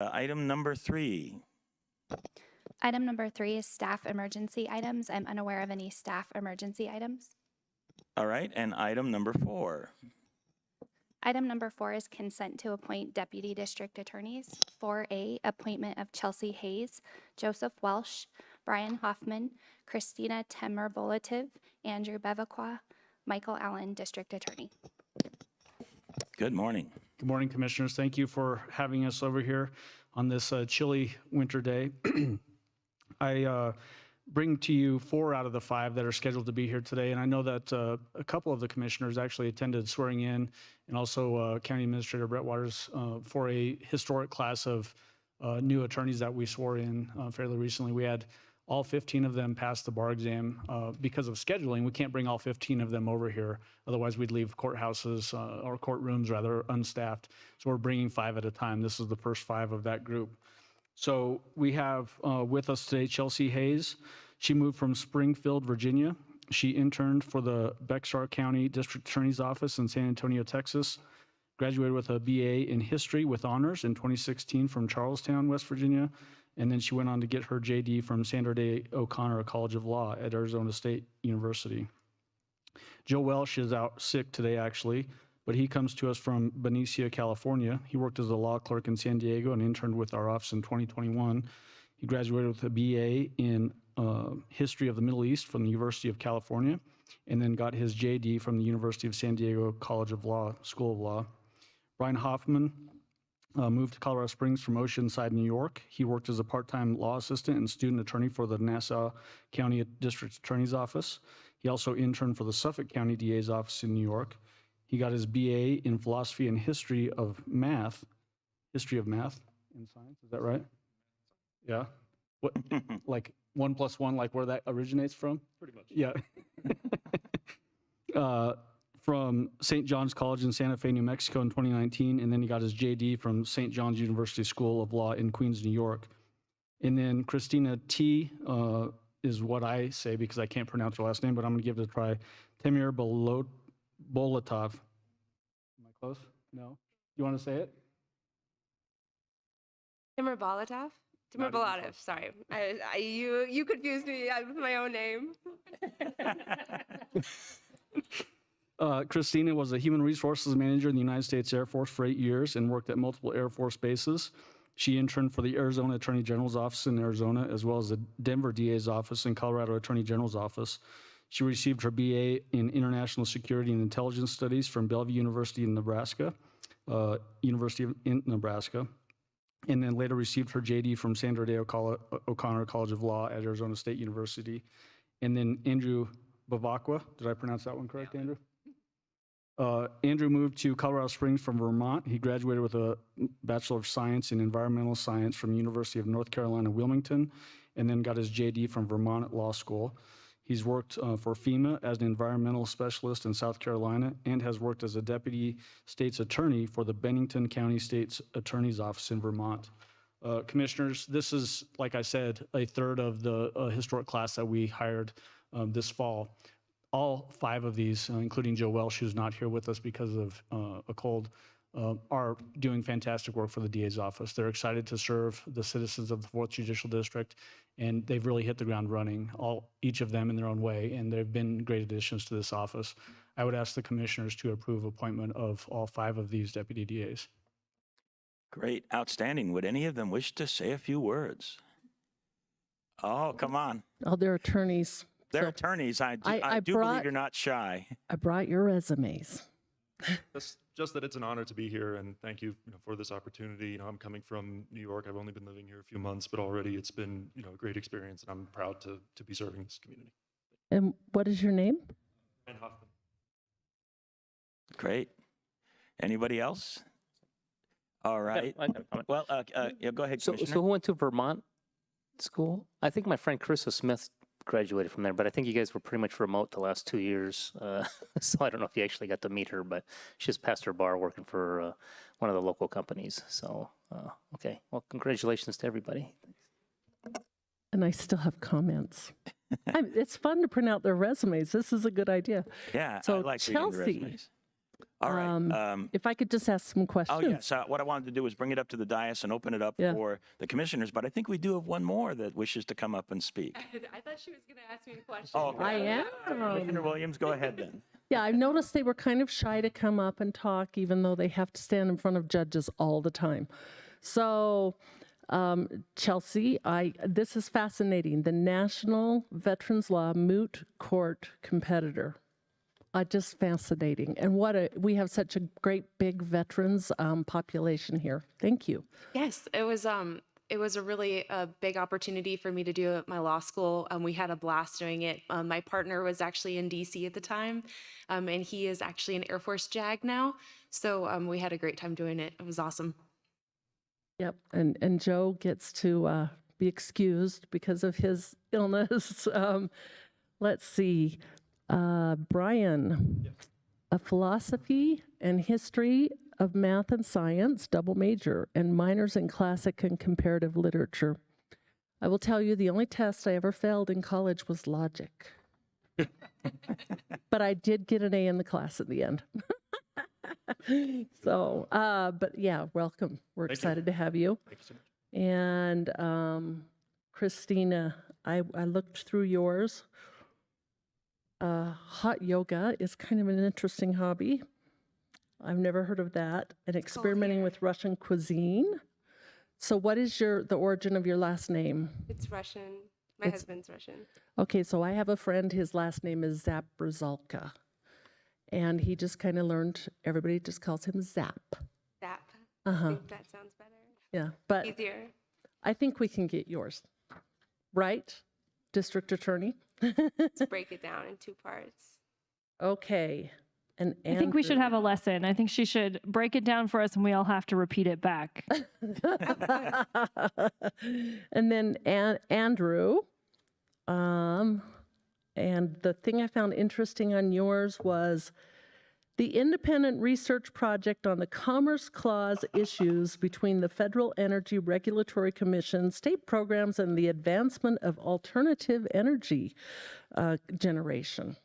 Item number 3. Item number 3 is staff emergency items. I'm unaware of any staff emergency items. All right, and item number 4. Item number 4 is consent to appoint deputy district attorneys. 4A, appointment of Chelsea Hayes, Joseph Welsh, Brian Hoffman, Christina Temer-Bolativ, Andrew Bevacqua, Michael Allen, district attorney. Good morning. Good morning, Commissioners. Thank you for having us over here on this chilly winter day. I bring to you 4 out of the 5 that are scheduled to be here today, and I know that a couple of the commissioners actually attended swearing in, and also County Administrator Brett Waters for a historic class of new attorneys that we swore in fairly recently. We had all 15 of them pass the bar exam. Because of scheduling, we can't bring all 15 of them over here. Otherwise, we'd leave courthouses, or courtrooms rather, unstaffed. So we're bringing 5 at a time. This is the first 5 of that group. So we have with us today Chelsea Hayes. She moved from Springfield, Virginia. She interned for the Bexar County District Attorney's Office in San Antonio, Texas. Graduated with a BA in History with honors in 2016 from Charlestown, West Virginia. And then she went on to get her JD from Sandra Day O'Connor College of Law at Arizona State University. Joe Welsh is out sick today, actually, but he comes to us from Benicia, California. He worked as a law clerk in San Diego and interned with our office in 2021. He graduated with a BA in History of the Middle East from the University of California, and then got his JD from the University of San Diego College of Law, School of Law. Brian Hoffman moved to Colorado Springs from Oceanside, New York. He worked as a part-time law assistant and student attorney for the Nassau County District Attorney's Office. He also interned for the Suffolk County DA's office in New York. He got his BA in philosophy and history of math and science, is that right? Yeah. What, like 1 + 1, like where that originates from? Pretty much. Yeah. From St. John's College in Santa Fe, New Mexico in 2019, and then he got his JD from St. John's University School of Law in Queens, New York. And then Christina T. Is what I say because I can't pronounce her last name, but I'm going to give it a try. Temer-Bolativ. Am I close? No? You want to say it? Temer-Bolativ? Temer-Bolativ, sorry. You confused me with my own name. Christina was a human resources manager in the United States Air Force for 8 years and worked at multiple Air Force bases. She interned for the Arizona Attorney General's office in Arizona, as well as the Denver DA's office and Colorado Attorney General's office. She received her BA in International Security and Intelligence Studies from Bellevue University in Nebraska, and then later received her JD from Sandra Day O'Connor College of Law at Arizona State University. And then Andrew Bevacqua, did I pronounce that one correct, Andrew? Andrew moved to Colorado Springs from Vermont. He graduated with a Bachelor of Science in Environmental Science from University of North Carolina, Wilmington, and then got his JD from Vermont Law School. He's worked for FEMA as an environmental specialist in South Carolina and has worked as a deputy state's attorney for the Bennington County State's Attorney's Office in Vermont. Commissioners, this is, like I said, a third of the historic class that we hired this fall. All 5 of these, including Joe Welsh, who's not here with us because of a cold, are doing fantastic work for the DA's office. They're excited to serve the citizens of the 4th Judicial District, and they've really hit the ground running, each of them in their own way, and they've been great additions to this office. I would ask the commissioners to approve appointment of all 5 of these deputy DAs. Great, outstanding. Would any of them wish to say a few words? Oh, come on. Oh, they're attorneys. They're So attorneys. I do brought- believe you're not shy. I brought your resumes. Just that it's an honor to be here, and thank you, for this opportunity. I'm coming from New York. I've only been living here a few months, but already it's been, a great experience, and I'm proud to be serving this community. And what is your name? Brian Hoffman. Great. Anybody else? All right. I got a comment. Well, yeah, go ahead, So Commissioner. who went to Vermont school? I think my friend Carissa Smith graduated from there, but I think you guys were pretty much remote the last 2 years. So I don't know if you actually got to meet her, but she just passed her bar working for one of the local companies. So, okay. Well, congratulations to everybody. And I still have comments. It's fun to print out their resumes. This is a good idea. Yeah, I So like reading the Chelsea, resumes. All right. If I could just ask some questions. Oh, yes. What I wanted to do was bring it up to the dais and open it up Yeah. for the commissioners, but I think we do have one more that wishes to come up and speak. I thought she was going to ask me a question. Oh, okay. I am. Commissioner Williams, go ahead then. Yeah, I've noticed they were kind of shy to come up and talk, even though they have to stand in front of judges all the time. So, Chelsea, this is fascinating. The National Veterans Law Moot Court Competitor. Just fascinating. And we have such a great big veterans population here. Thank you. Yes, it was a really big opportunity for me to do at my law school. We had a blast doing it. My partner was actually in DC at the time, and he is actually an Air Force JAG now. So we had a great time doing it. It was awesome. Yep. And Joe gets to be excused because of his illness. Let's see. Brian, a philosophy and history of math and science, double major, and minors in classic and comparative literature. I will tell you, the only test I ever failed in college was logic. But I did get an A in the class at the end. So, but yeah, welcome. We're excited to have you. Thank you so much. And Christina, I looked through yours. Hot yoga is kind of an interesting hobby. I've never heard of that. And experimenting with Russian cuisine. So what is the origin of your last name? It's Russian. My husband's Russian. Okay, so I have a friend, his last name is Zaprzalka. And he just kind of learned, everybody just calls him Zap. Zap. Uh-huh. I think that sounds better. Yeah, but Easier. I think we can get yours. Right, District Attorney? Let's break it down in 2 parts. Okay. And I think we should have a lesson. I think she should break it down for us and we all have to repeat it back. And then Andrew, and the thing I found interesting on yours was the independent research project on the Commerce Clause issues between the Federal Energy Regulatory Commission, state programs, and the advancement of alternative energy generation.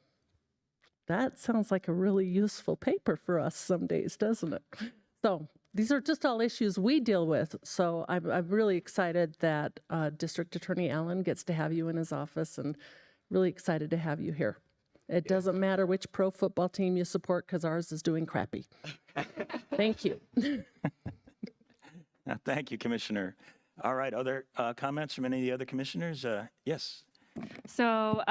That sounds like a really useful paper for us some days, doesn't it? So these are just all issues we deal with. So I'm really excited that District Attorney Allen gets to have you in his office, and really excited to have you here. It doesn't matter which pro football team you support, because ours is doing crappy. Thank you. Thank you, Commissioner. All right, other comments from any of the other commissioners? Yes. So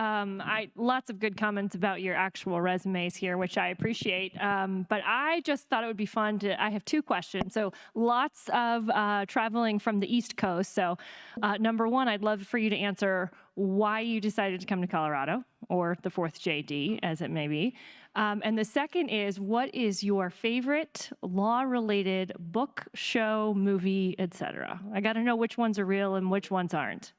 lots of good comments about your actual resumes here, which I appreciate. But I just thought it would be fun I have 2 questions. So lots of traveling from the East Coast. So number 1, I'd love for you to answer why you decided to come to Colorado, or the 4th JD, as it may be. And the second is, what is your favorite law-related book, show, movie, etc.? I got to know which ones are real and which ones aren't.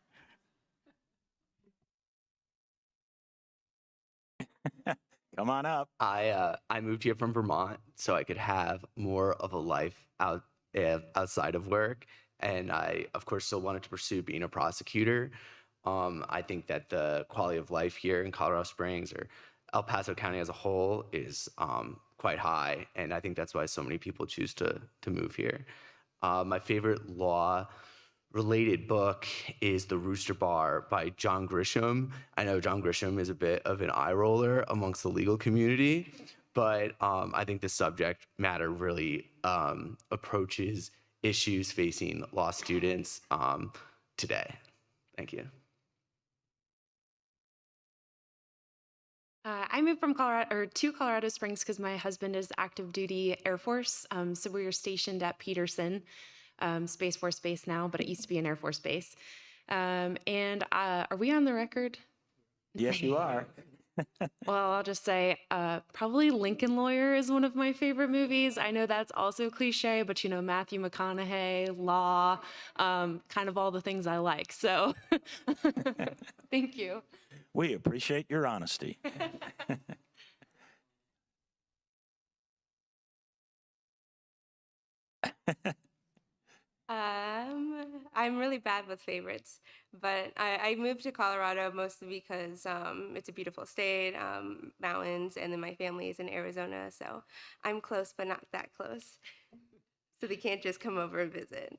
Come on up. I moved here from Vermont so I could have more of a life outside of work, and I, of course, still wanted to pursue being a prosecutor. I think that the quality of life here in Colorado Springs, or El Paso County as a whole, is quite high, and I think that's why so many people choose to move here. My favorite law-related book is The Rooster Bar by John Grisham. I know John Grisham is a bit of an eye roller amongst the legal community, but I think the subject matter really approaches issues facing law students today. Thank you. I moved from to Colorado Springs because my husband is active duty Air Force. So we were stationed at Peterson Space Force Base now, but it used to be an Air Force base. And are we on the record? Yes, you are. Well, I'll just say probably Lincoln Lawyer is one of my favorite movies. I know that's also cliche, but Matthew McConaughey, law, kind of all the things I like. So thank you. We appreciate your honesty. I'm really bad with favorites, but I moved to Colorado mostly because it's a beautiful state, mountains, and then my family is in Arizona, so I'm close, but not that close. So they can't just come over and visit.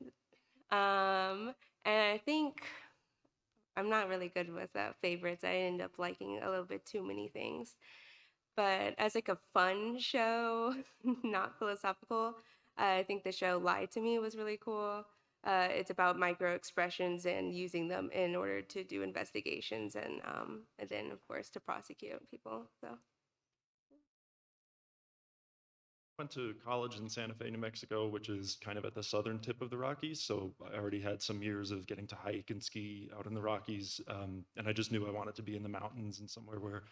And I think I'm not really good with favorites. I end up liking a little bit too many things. But as like a fun show, not philosophical, I think the show Lie to Me was really cool. It's about micro expressions and using them in order to do investigations and then of course to prosecute people. So Went to college in Santa Fe, New Mexico, which is kind of at the southern tip of the Rockies. So I already had some years of getting to hike and ski out in the Rockies. And I just knew I wanted to be in the mountains and somewhere where,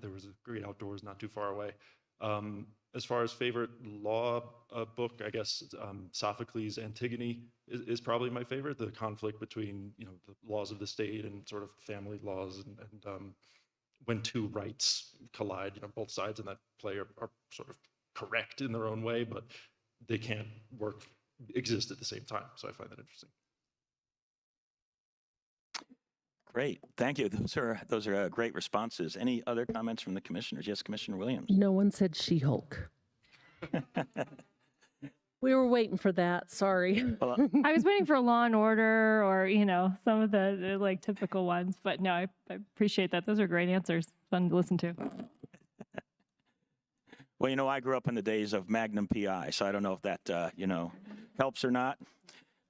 there was a great outdoors not too far away. As far as favorite law book, I guess Sophocles' Antigone is probably my favorite. The conflict between, the laws of the state and sort of family laws and when two rights collide, both sides in that play are sort of correct in their own way, but they can't exist at the same time. So I find that interesting. Great. Thank you. Those are great responses. Any other comments from the commissioners? Yes, Commissioner Williams. No one said She-Hulk. We were waiting for that. Sorry. Well, I was waiting for Law and Order or, some of the like typical ones, but no, I appreciate that. Those are great answers. Fun to listen to. well, I grew up in the days of Magnum PI, so I don't know if that, helps or not.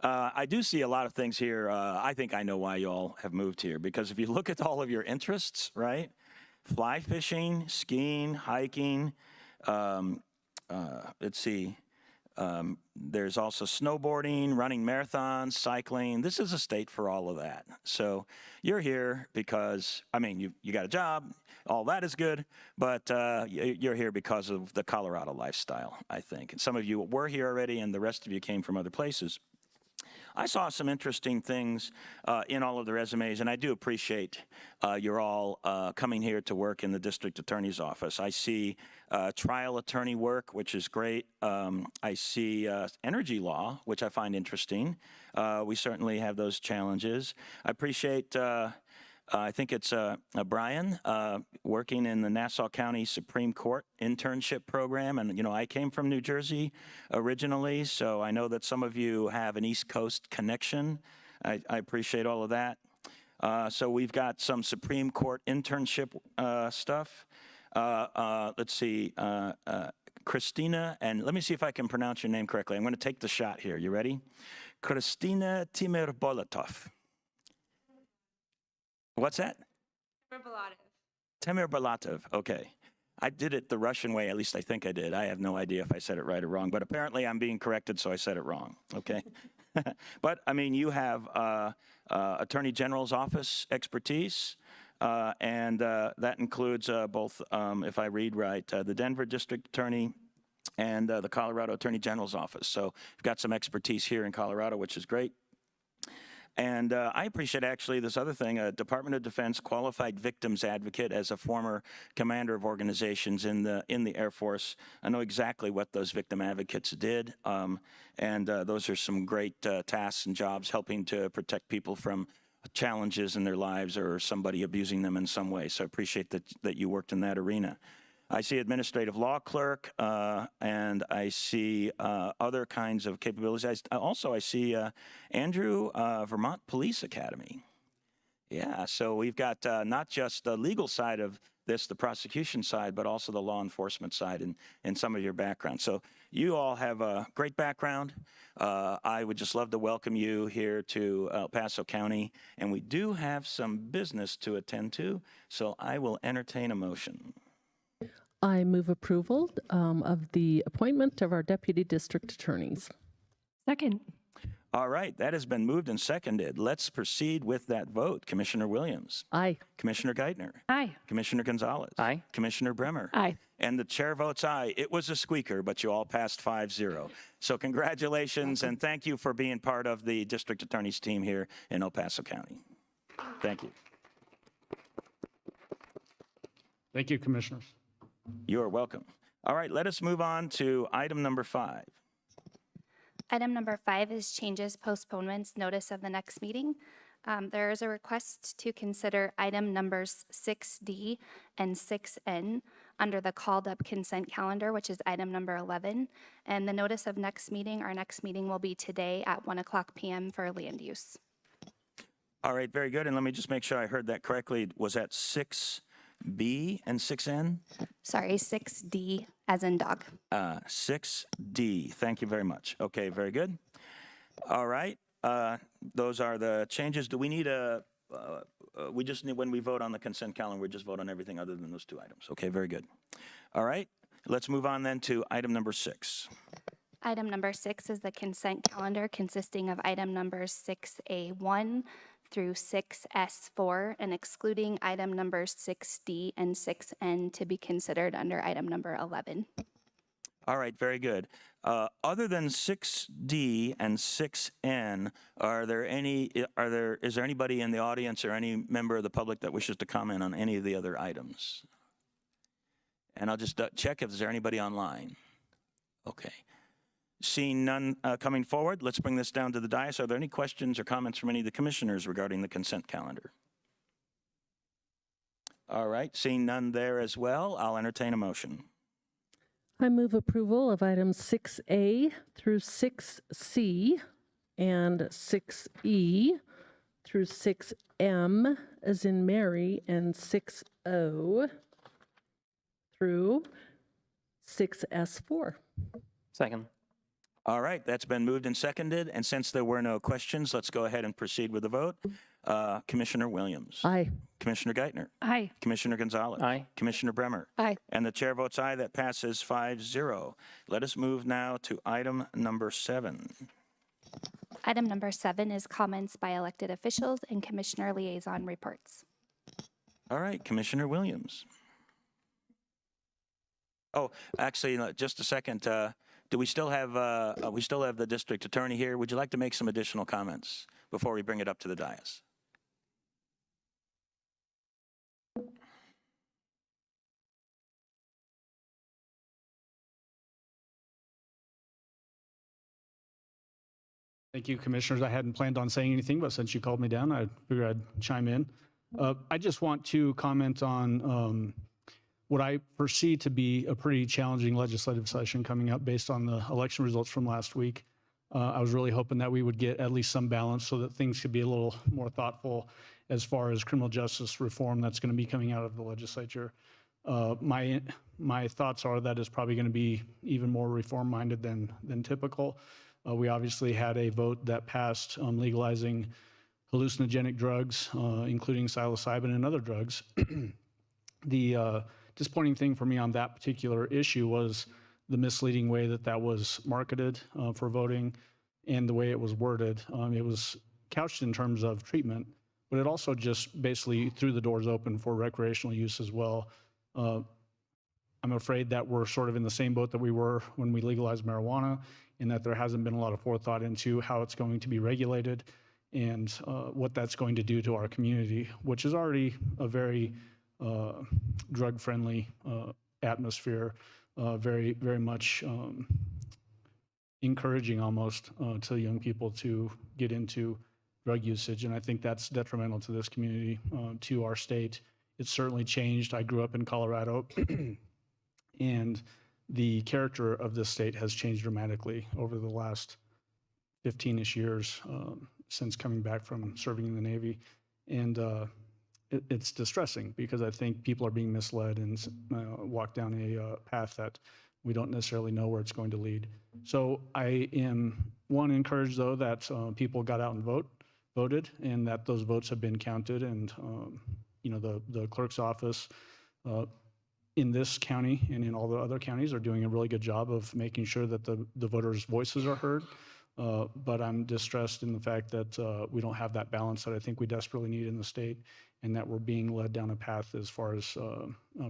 I do see a lot of things here. I think I know why you all have moved here, because if you look at all of your interests, right? Fly fishing, skiing, hiking, let's see. There's also snowboarding, running marathons, cycling. This is a state for all of that. So you're here because, you got a job, all that is good, but you're here because of the Colorado lifestyle, I think. And some of you were here already, and the rest of you came from other places. I saw some interesting things in all of the resumes, and I do appreciate you're all coming here to work in the district attorney's office. I see trial attorney work, which is great. I see energy law, which I find interesting. We certainly have those challenges. I appreciate I think it's Brian working in the Nassau County Supreme Court internship program. And, I came from New Jersey originally, so I know that some of you have an East Coast connection. I appreciate all of that. So we've got some Supreme Court internship stuff. Let's see, Christina, and let me see if I can pronounce your name correctly. I'm going to take the shot here. You ready? Christina Timur-Bolatov. What's that? Temir Balatov. Okay. I did it the Russian way, at least I think I did. I have no idea if I said it right or wrong, but apparently I'm being corrected, so I said it wrong. Okay. But, you have Attorney General's office expertise, and that includes both, if I read right, the Denver District Attorney and the Colorado Attorney General's office. So you've got some expertise here in Colorado, which is great. And I appreciate actually this other thing, a Department of Defense qualified victims advocate. As a former commander of organizations in the Air Force, I know exactly what those victim advocates did. And those are some great tasks and jobs helping to protect people from challenges in their lives or somebody abusing them in some way. So I appreciate that you worked in that arena. I see administrative law clerk, and I see other kinds of capabilities. I see Andrew, Vermont Police Academy. Yeah, so we've got not just the legal side of this, the prosecution side, but also the law enforcement side and some of your background. So you all have a great background. I would just love to welcome you here to El Paso County, and we do have some business to attend to, so I will entertain a motion. I move approval of the appointment of our deputy district attorneys. Second. All right, that has been moved and seconded. Let's proceed with that vote. Commissioner Williams. Aye. Commissioner Geithner. Aye. Commissioner Gonzalez. Aye. Commissioner Bremer. Aye. And the chair votes aye. It was a squeaker, but you all passed 5-0. So congratulations and thank you for being part of the district attorney's team here in El Paso County. Thank you. Thank you, commissioners. You are welcome. All right, let us move on to item number 5. Item number 5 is changes, postponements, notice of the next meeting. There is a request to consider item numbers 6D and 6N under the called up consent calendar, which is item number 11. And the notice of next meeting, our next meeting will be today at 1:00 p.m. for land use. All right, very good. And let me just make sure I heard that correctly. Was that 6B and 6N? Sorry, 6D as in dog. 6D. Thank you very much. Okay, very good. All right. Those are the changes. Do we need we just need, when we vote on the consent calendar, we just vote on everything other than those 2 items. Okay, very good. All right. Let's move on then to item number 6. Item number 6 is the consent calendar consisting of item numbers 6A1 through 6S4 and excluding item numbers 6D and 6N to be considered under item number 11. All right, very good. Other than 6D and 6N, is there anybody in the audience or any member of the public that wishes to comment on any of the other items? And I'll just check if there's anybody online. Okay. Seeing none coming forward, let's bring this down to the dais. Are there any questions or comments from any of the commissioners regarding the consent calendar? All right, seeing none there as well, I'll entertain a motion. I move approval of items 6A through 6C and 6E through 6M as in Mary and 6O through 6S4. Second. All right, that's been moved and seconded. And since there were no questions, let's go ahead and proceed with the vote. Commissioner Williams. Aye. Commissioner Geithner. Aye. Commissioner Gonzalez. Aye. Commissioner Bremer. Aye. And the chair votes aye. That passes 5-0. Let us move now to item number 7. Item number 7 is comments by elected officials and commissioner liaison reports. All right, Commissioner Williams. Oh, actually, just a second. Do we still have the district attorney here? Would you like to make some additional comments before we bring it up to the dais? Thank you, commissioners. I hadn't planned on saying anything, but since you called me down, I figured I'd chime in. I just want to comment on what I foresee to be a pretty challenging legislative session coming up based on the election results from last week. I was really hoping that we would get at least some balance so that things could be a little more thoughtful as far as criminal justice reform that's going to be coming out of the legislature. My thoughts are that it's probably going to be even more reform-minded than typical. We obviously had a vote that passed legalizing hallucinogenic drugs, including psilocybin and other drugs. The disappointing thing for me on that particular issue was the misleading way that was marketed for voting and the way it was worded. It was couched in terms of treatment, but it also just basically threw the doors open for recreational use as well. I'm afraid that we're sort of in the same boat that we were when we legalized marijuana, in that there hasn't been a lot of forethought into how it's going to be regulated and what that's going to do to our community, which is already a very drug-friendly atmosphere, very, very much encouraging almost to young people to get into drug usage. And I think that's detrimental to this community, to our state. It's certainly changed. I grew up in Colorado, and the character of this state has changed dramatically over the last 15-ish years since coming back from serving in the Navy. And it's distressing because I think people are being misled and walk down a path that we don't necessarily know where it's going to lead. So I am, encouraged, though, that people got out and voted, and that those votes have been counted. And, the clerk's office in this county and in all the other counties are doing a really good job of making sure that the voters' voices are heard. But I'm distressed in the fact that we don't have that balance that I think we desperately need in the state, and that we're being led down a path as far as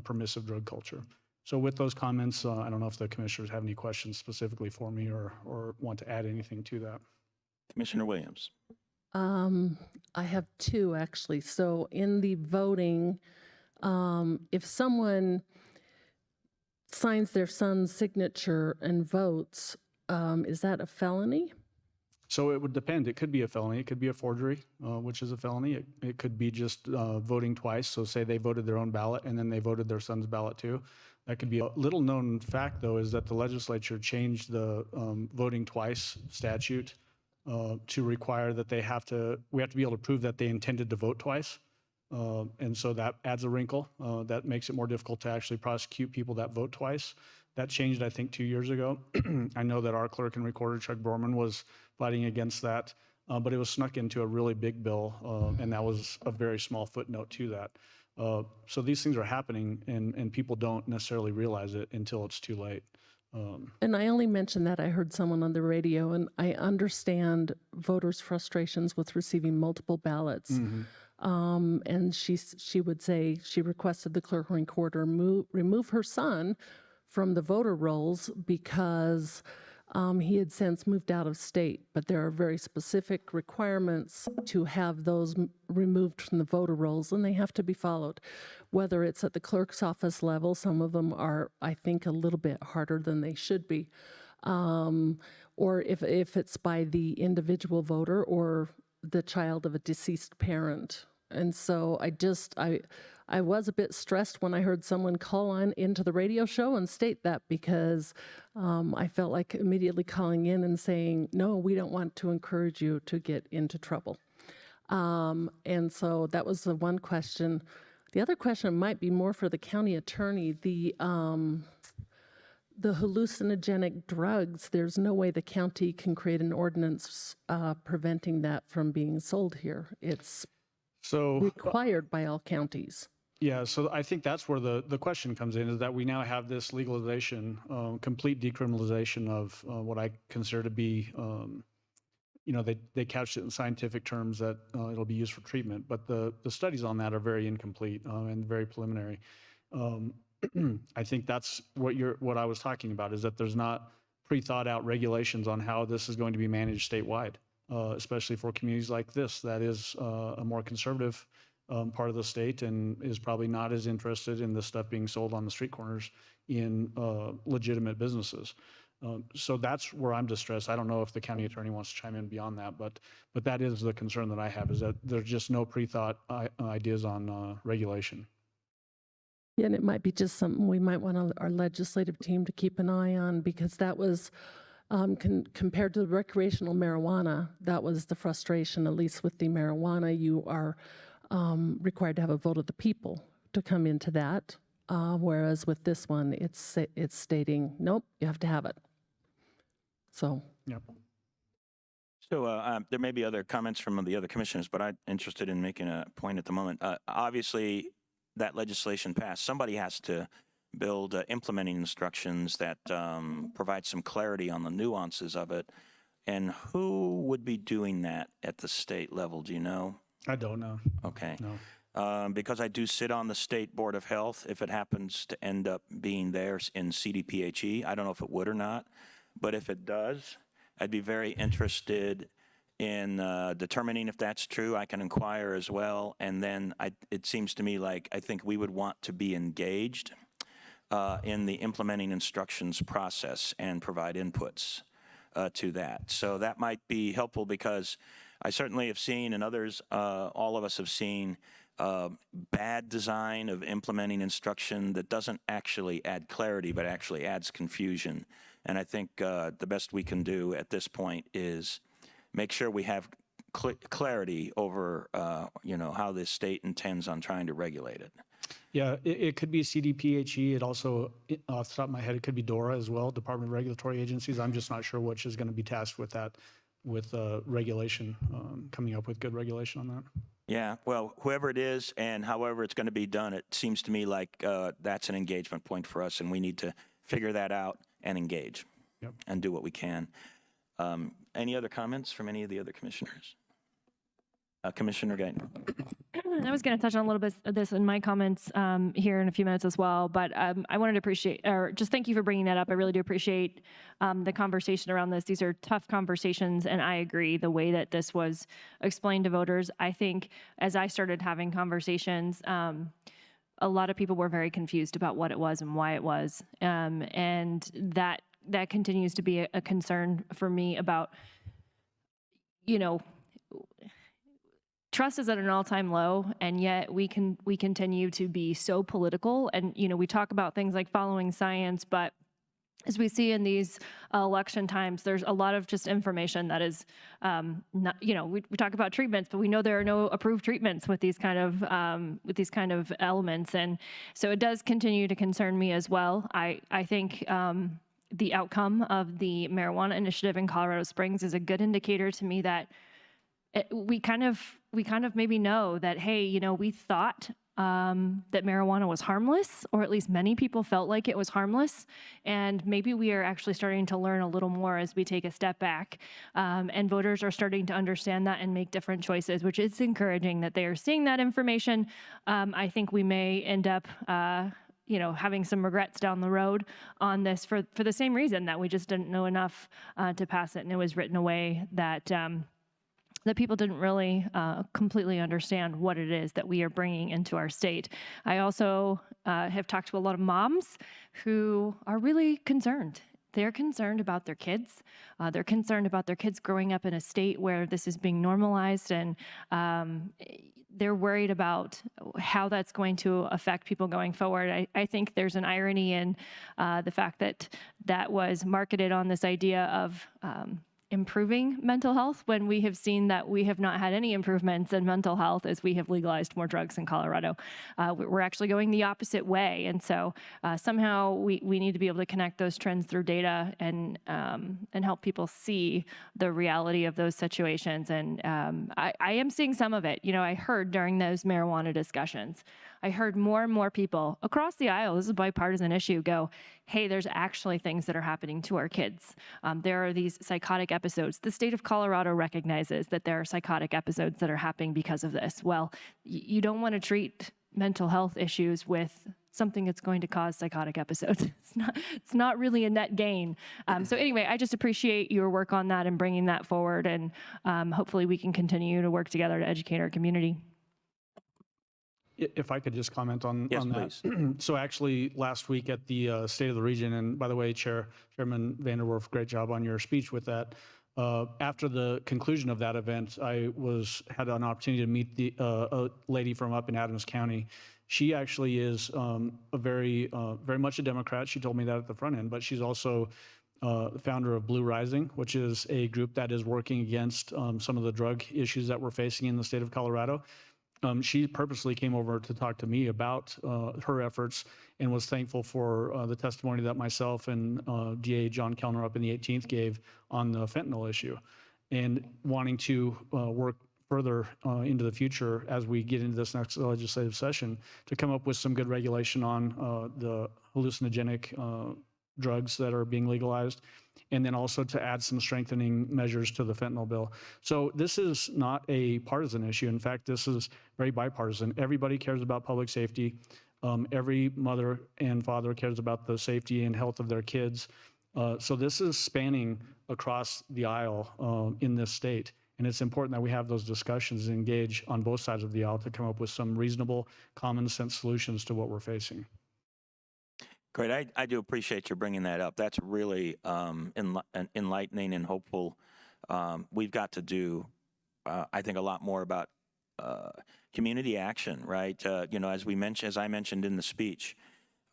permissive drug culture. So with those comments, I don't know if the commissioners have any questions specifically for me or want to add anything to that. Commissioner Williams. I have 2 actually. So in the voting, if someone signs their son's signature and votes, is that a felony? So it would depend. It could be a felony. It could be a forgery, which is a felony. It could be just voting twice. So say they voted their own ballot and then they voted their son's ballot too. That could be a little known fact, though, is that the legislature changed the voting twice statute to require that we have to be able to prove that they intended to vote twice. And so that adds a wrinkle. That makes it more difficult to actually prosecute people that vote twice. That changed, I think, 2 years ago. I know that our clerk and recorder, Chuck Borman, was fighting against that, but it was snuck into a really big bill, and that was a very small footnote to that. So these things are happening, and people don't necessarily realize it until it's too late. And I only mentioned that I heard someone on the radio, and I understand voters' frustrations with receiving multiple ballots. And she would say she requested the clerk and recorder remove her son from the voter rolls because he had since moved out of state. But there are very specific requirements to have those removed from the voter rolls, and they have to be followed. Whether it's at the clerk's office level, some of them are, I think, a little bit harder than they should be, or if it's by the individual voter or the child of a deceased parent. And so I was a bit stressed when I heard someone call on into the radio show and state that, because I felt like immediately calling in and saying, no, we don't want to encourage you to get into trouble. And so that was the one question. The other question might be more for the county attorney. The hallucinogenic drugs, there's no way the county can create an ordinance preventing that from being sold here. It's required by all counties. Yeah, so I think that's where the question comes in, is that we now have this legalization, complete decriminalization of what I consider to be, they couched it in scientific terms that it'll be used for treatment, but the studies on that are very incomplete and very preliminary. I think that's what I was talking about, is that there's not pre-thought out regulations on how this is going to be managed statewide, especially for communities like this that is a more conservative part of the state and is probably not as interested in the stuff being sold on the street corners in legitimate businesses. So that's where I'm distressed. I don't know if the county attorney wants to chime in beyond that, but that is the concern that I have, is that there's just no pre-thought ideas on regulation. Yeah, and it might be just something we might want our legislative team to keep an eye on, because that was, compared to the recreational marijuana, that was the frustration. At least with the marijuana, you are required to have a vote of the people to come into that, whereas with this one, it's stating, nope, you have to have it. So. Yep. So there may be other comments from the other commissioners, but I'm interested in making a point at the moment. Obviously, that legislation passed. Somebody has to build implementing instructions that provide some clarity on the nuances of it. And who would be doing that at the state level? Do you know? I don't know. Okay. No. Because I do sit on the State Board of Health, if it happens to end up being there in CDPHE, I don't know if it would or not, but if it does, I'd be very interested in determining if that's true. I can inquire as well, and then it seems to me like I think we would want to be engaged in the implementing instructions process and provide inputs to that. So that might be helpful, because I certainly have seen, and others, all of us have seen, bad design of implementing instruction that doesn't actually add clarity, but actually adds confusion. And I think the best we can do at this point is make sure we have clarity over, how the state intends on trying to regulate it. Yeah, it could be CDPHE. It also, off the top of my head, it could be DORA as well, Department of Regulatory Agencies. I'm just not sure which is going to be tasked with that, with regulation, coming up with good regulation on that. Yeah, well, whoever it is and however it's going to be done, it seems to me like that's an engagement point for us, and we need to figure that out and engage. Yep. And do what we can. Any other comments from any of the other commissioners? Commissioner Gaynor. I was going to touch on a little bit of this in my comments here in a few minutes as well, but I wanted to appreciate, or just thank you for bringing that up. I really do appreciate the conversation around this. These are tough conversations, and I agree the way that this was explained to voters. I think as I started having conversations, a lot of people were very confused about what it was and why it was, and that that continues to be a concern for me about, trust is at an all-time low, and yet we continue to be so political. And we talk about things like following science, but as we see in these election times, there's a lot of just information that is not, we talk about treatments, but we know there are no approved treatments with these kind of elements. And so it does continue to concern me as well. I think the outcome of the marijuana initiative in Colorado Springs is a good indicator to me that we kind of maybe know that, hey, we thought that marijuana was harmless, or at least many people felt like it was harmless. And maybe we are actually starting to learn a little more as we take a step back. And voters are starting to understand that and make different choices, which is encouraging that they are seeing that information. I think we may end up having some regrets down the road on this for the same reason that we just didn't know enough to pass it. And it was written away that that people didn't really completely understand what it is that we are bringing into our state. I also have talked to a lot of moms who are really concerned. They're concerned about their kids. They're concerned about their kids growing up in a state where this is being normalized, and they're worried about how that's going to affect people going forward. I think there's an irony in the fact that was marketed on this idea of improving mental health when we have seen that we have not had any improvements in mental health as we have legalized more drugs in Colorado. We're actually going the opposite way. And so somehow we need to be able to connect those trends through data and help people see the reality of those situations. And I am seeing some of it. I heard during those marijuana discussions, I heard more and more people across the aisle, this is a bipartisan issue, go, hey, there's actually things that are happening to our kids. There are these psychotic episodes. The state of Colorado recognizes that there are psychotic episodes that are happening because of this. Well, you don't want to treat mental health issues with something that's going to cause psychotic episodes. It's not really a net gain. So anyway, I just appreciate your work on that and bringing that forward. And hopefully we can continue to work together to educate our community. If I could just comment on Yes, that. please. So actually, last week at the State of the Region, and by the way, Chairman Vanderwerf, great job on your speech with that. After the conclusion of that event, I had an opportunity to meet a lady from up in Adams County. She actually is very much a Democrat. She told me that at the front end, but she's also the founder of Blue Rising, which is a group that is working against some of the drug issues that we're facing in the state of Colorado. She purposely came over to talk to me about her efforts and was thankful for the testimony that myself and DA John Kellner up in the 18th gave on the fentanyl issue, and wanting to work further into the future as we get into this next legislative session to come up with some good regulation on the hallucinogenic drugs that are being legalized, and then also to add some strengthening measures to the fentanyl bill. So this is not a partisan issue. In fact, this is very bipartisan. Everybody cares about public safety. Every mother and father cares about the safety and health of their kids. So this is spanning across the aisle in this state. And it's important that we have those discussions and engage on both sides of the aisle to come up with some reasonable, common sense solutions to what we're facing. Great. I do appreciate you bringing that up. That's really enlightening and hopeful. We've got to do, I think, a lot more about community action, right? As I mentioned in the speech,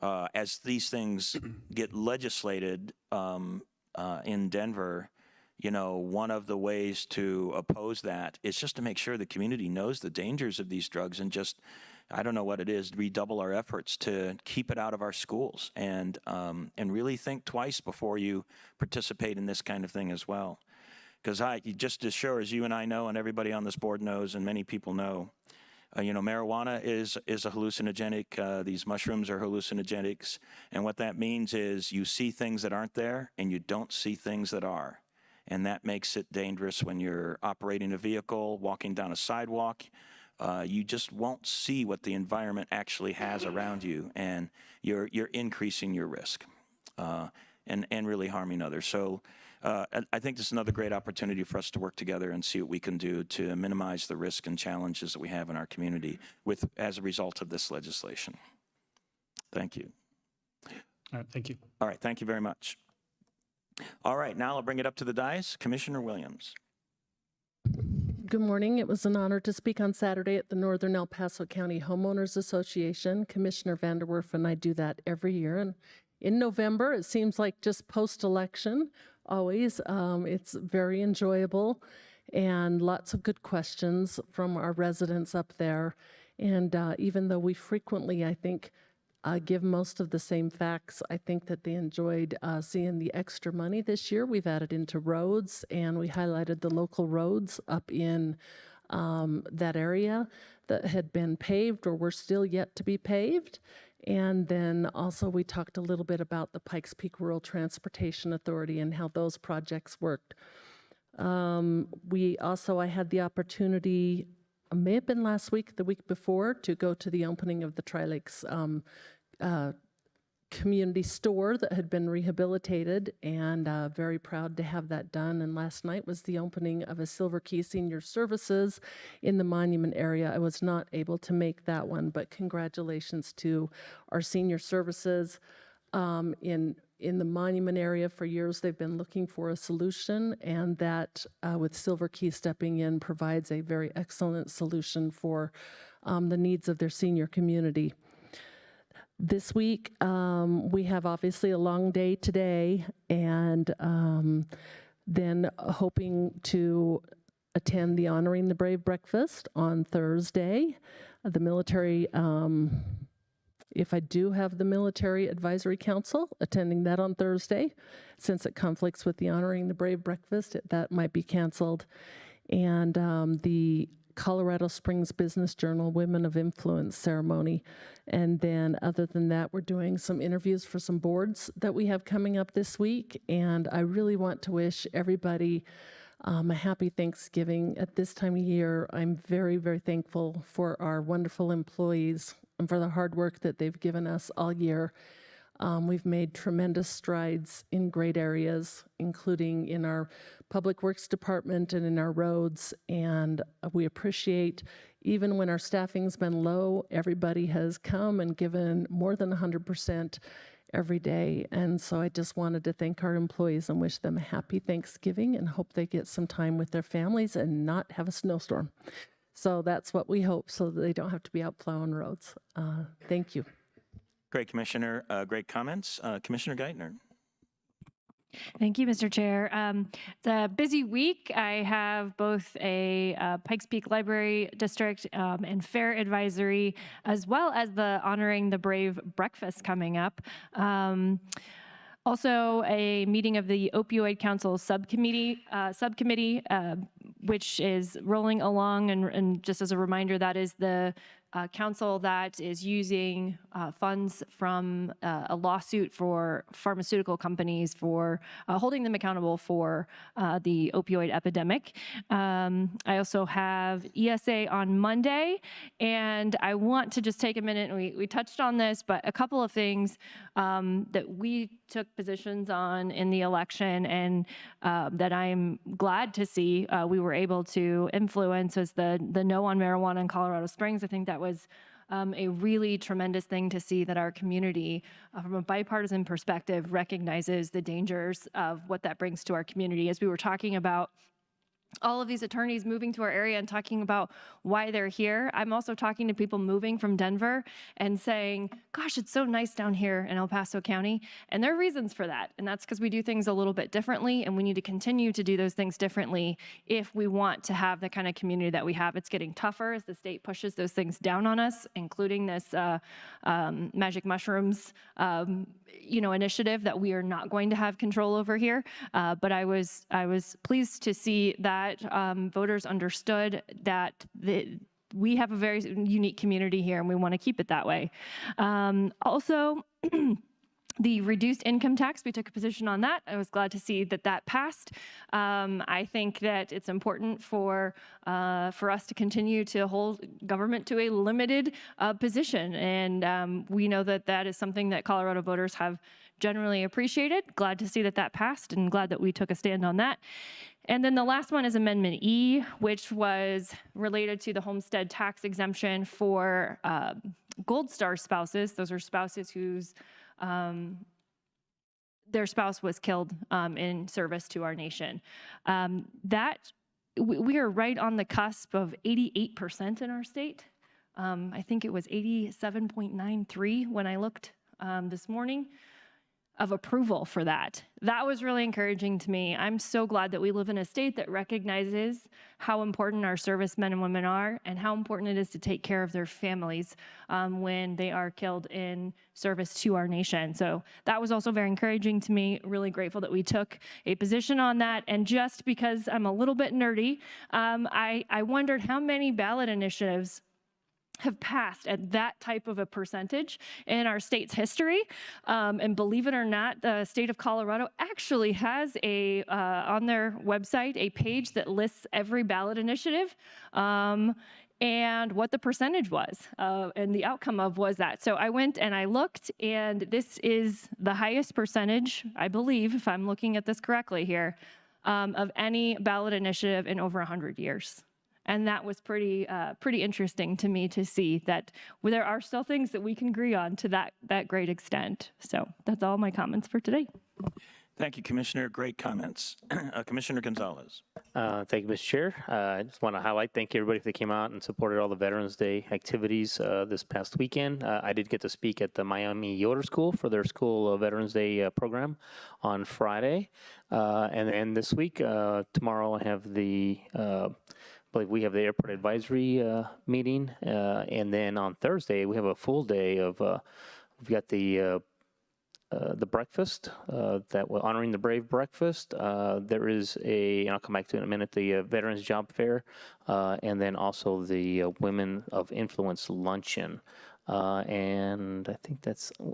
as these things get legislated in Denver, one of the ways to oppose that is just to make sure the community knows the dangers of these drugs and just, I don't know what it is, redouble our efforts to keep it out of our schools and really think twice before you participate in this kind of thing as well. Because just as sure as you and I know, and everybody on this board knows, and many people know, marijuana is a hallucinogenic. These mushrooms are hallucinogenics. And what that means is you see things that aren't there and you don't see things that are. And that makes it dangerous when you're operating a vehicle, walking down a sidewalk. You just won't see what the environment actually has around you, and you're increasing your risk and really harming others. So I think this is another great opportunity for us to work together and see what we can do to minimize the risk and challenges that we have in our community as a result of this legislation. Thank you. All right, thank you. All right, thank you very much. All right, now I'll bring it up to the dais. Commissioner Williams. Good morning. It was an honor to speak on Saturday at the Northern El Paso County Homeowners Association. Commissioner Vanderwerf and I do that every year. And in November, it seems like just post-election, always. It's very enjoyable and lots of good questions from our residents up there. And even though we frequently, I think, give most of the same facts, I think that they enjoyed seeing the extra money this year. We've added into roads, and we highlighted the local roads up in that area that had been paved or were still yet to be paved. And then also we talked a little bit about the Pikes Peak Rural Transportation Authority and how those projects worked. I had the opportunity, may have been last week, the week before, to go to the opening of the Tri-Lakes community store that had been rehabilitated, and very proud to have that done. And last night was the opening of a Silver Key Senior Services in the Monument area. I was not able to make that one, but congratulations to our senior services in the Monument area. For years they've been looking for a solution, and that with Silver Key stepping in provides a very excellent solution for the needs of their senior community. This week, we have obviously a long day today, and then hoping to attend the Honoring the Brave breakfast on Thursday. The military, if I do have the Military Advisory Council, attending that on Thursday. Since it conflicts with the Honoring the Brave breakfast, that might be canceled. And the Colorado Springs Business Journal Women of Influence ceremony. And then other than that, we're doing some interviews for some boards that we have coming up this week. And I really want to wish everybody a happy Thanksgiving at this time of year. I'm very, very thankful for our wonderful employees and for the hard work that they've given us all year. We've made tremendous strides in great areas, including in our Public Works Department and in our roads, and we appreciate, even when our staffing's been low, everybody has come and given more than 100% every day. And so I just wanted to thank our employees and wish them a happy Thanksgiving and hope they get some time with their families and not have a snowstorm. So that's what we hope, so that they don't have to be out plowing roads. Thank you. Great, Commissioner. Great comments. Commissioner Geithner. Thank you, Mr. Chair. It's a busy week. I have both a Pikes Peak Library District and Fair Advisory, as well as the Honoring the Brave breakfast coming up. Also, a meeting of the Opioid Council subcommittee, which is rolling along. And just as a reminder, that is the council that is using funds from a lawsuit for pharmaceutical companies for holding them accountable for the opioid epidemic. I also have ESA on Monday, and I want to just take a minute, and we touched on this, but a couple of things that we took positions on in the election, and that I'm glad to see we were able to influence was the no on marijuana in Colorado Springs. I think that was a really tremendous thing to see, that our community, from a bipartisan perspective, recognizes the dangers of what that brings to our community. As we were talking about all of these attorneys moving to our area and talking about why they're here, I'm also talking to people moving from Denver and saying, gosh, it's so nice down here in El Paso County. And there are reasons for that. And that's because we do things a little bit differently, and we need to continue to do those things differently if we want to have the kind of community that we have. It's getting tougher as the state pushes those things down on us, including this magic mushrooms initiative that we are not going to have control over here. But I was pleased to see that voters understood that we have a very unique community here, and we want to keep it that way. Also, the reduced income tax, we took a position on that. I was glad to see that that passed. I think that it's important for us to continue to hold government to a limited position. And we know that that is something that Colorado voters have generally appreciated. Glad to see that that passed, and glad that we took a stand on that. And then the last one is Amendment E, which was related to the homestead tax exemption for Gold Star spouses. Those are spouses whose their spouse was killed in service to our nation. We are right on the cusp of 88% in our state. I think it was 87.93 when I looked this morning of approval for that. That was really encouraging to me. I'm so glad that we live in a state that recognizes how important our servicemen and women are and how important it is to take care of their families when they are killed in service to our nation. So that was also very encouraging to me. Really grateful that we took a position on that. And just because I'm a little bit nerdy, I wondered how many ballot initiatives have passed at that type of a percentage in our state's history. And believe it or not, the state of Colorado actually has on their website a page that lists every ballot initiative and what the percentage was and the outcome of was that. So I went and I looked, and this is the highest percentage, I believe, if I'm looking at this correctly here, of any ballot initiative in over 100 years. And that was pretty interesting to me to see that there are still things that we can agree on to that great extent. So that's all my comments for today. Thank you, Commissioner. Great comments. Commissioner Gonzalez. Thank you, Mr. Chair. I just want to thank everybody that came out and supported all the Veterans Day activities this past weekend. I did get to speak at the Miami Yoder School for their school Veterans Day program on Friday. And then this week, tomorrow, I have I believe we have the airport advisory meeting, and then on Thursday we have a full day of we've got the breakfast that we're honoring the brave breakfast. There is and I'll come back to it in a minute, the Veterans Job Fair, and then also the Women of Influence luncheon. And I think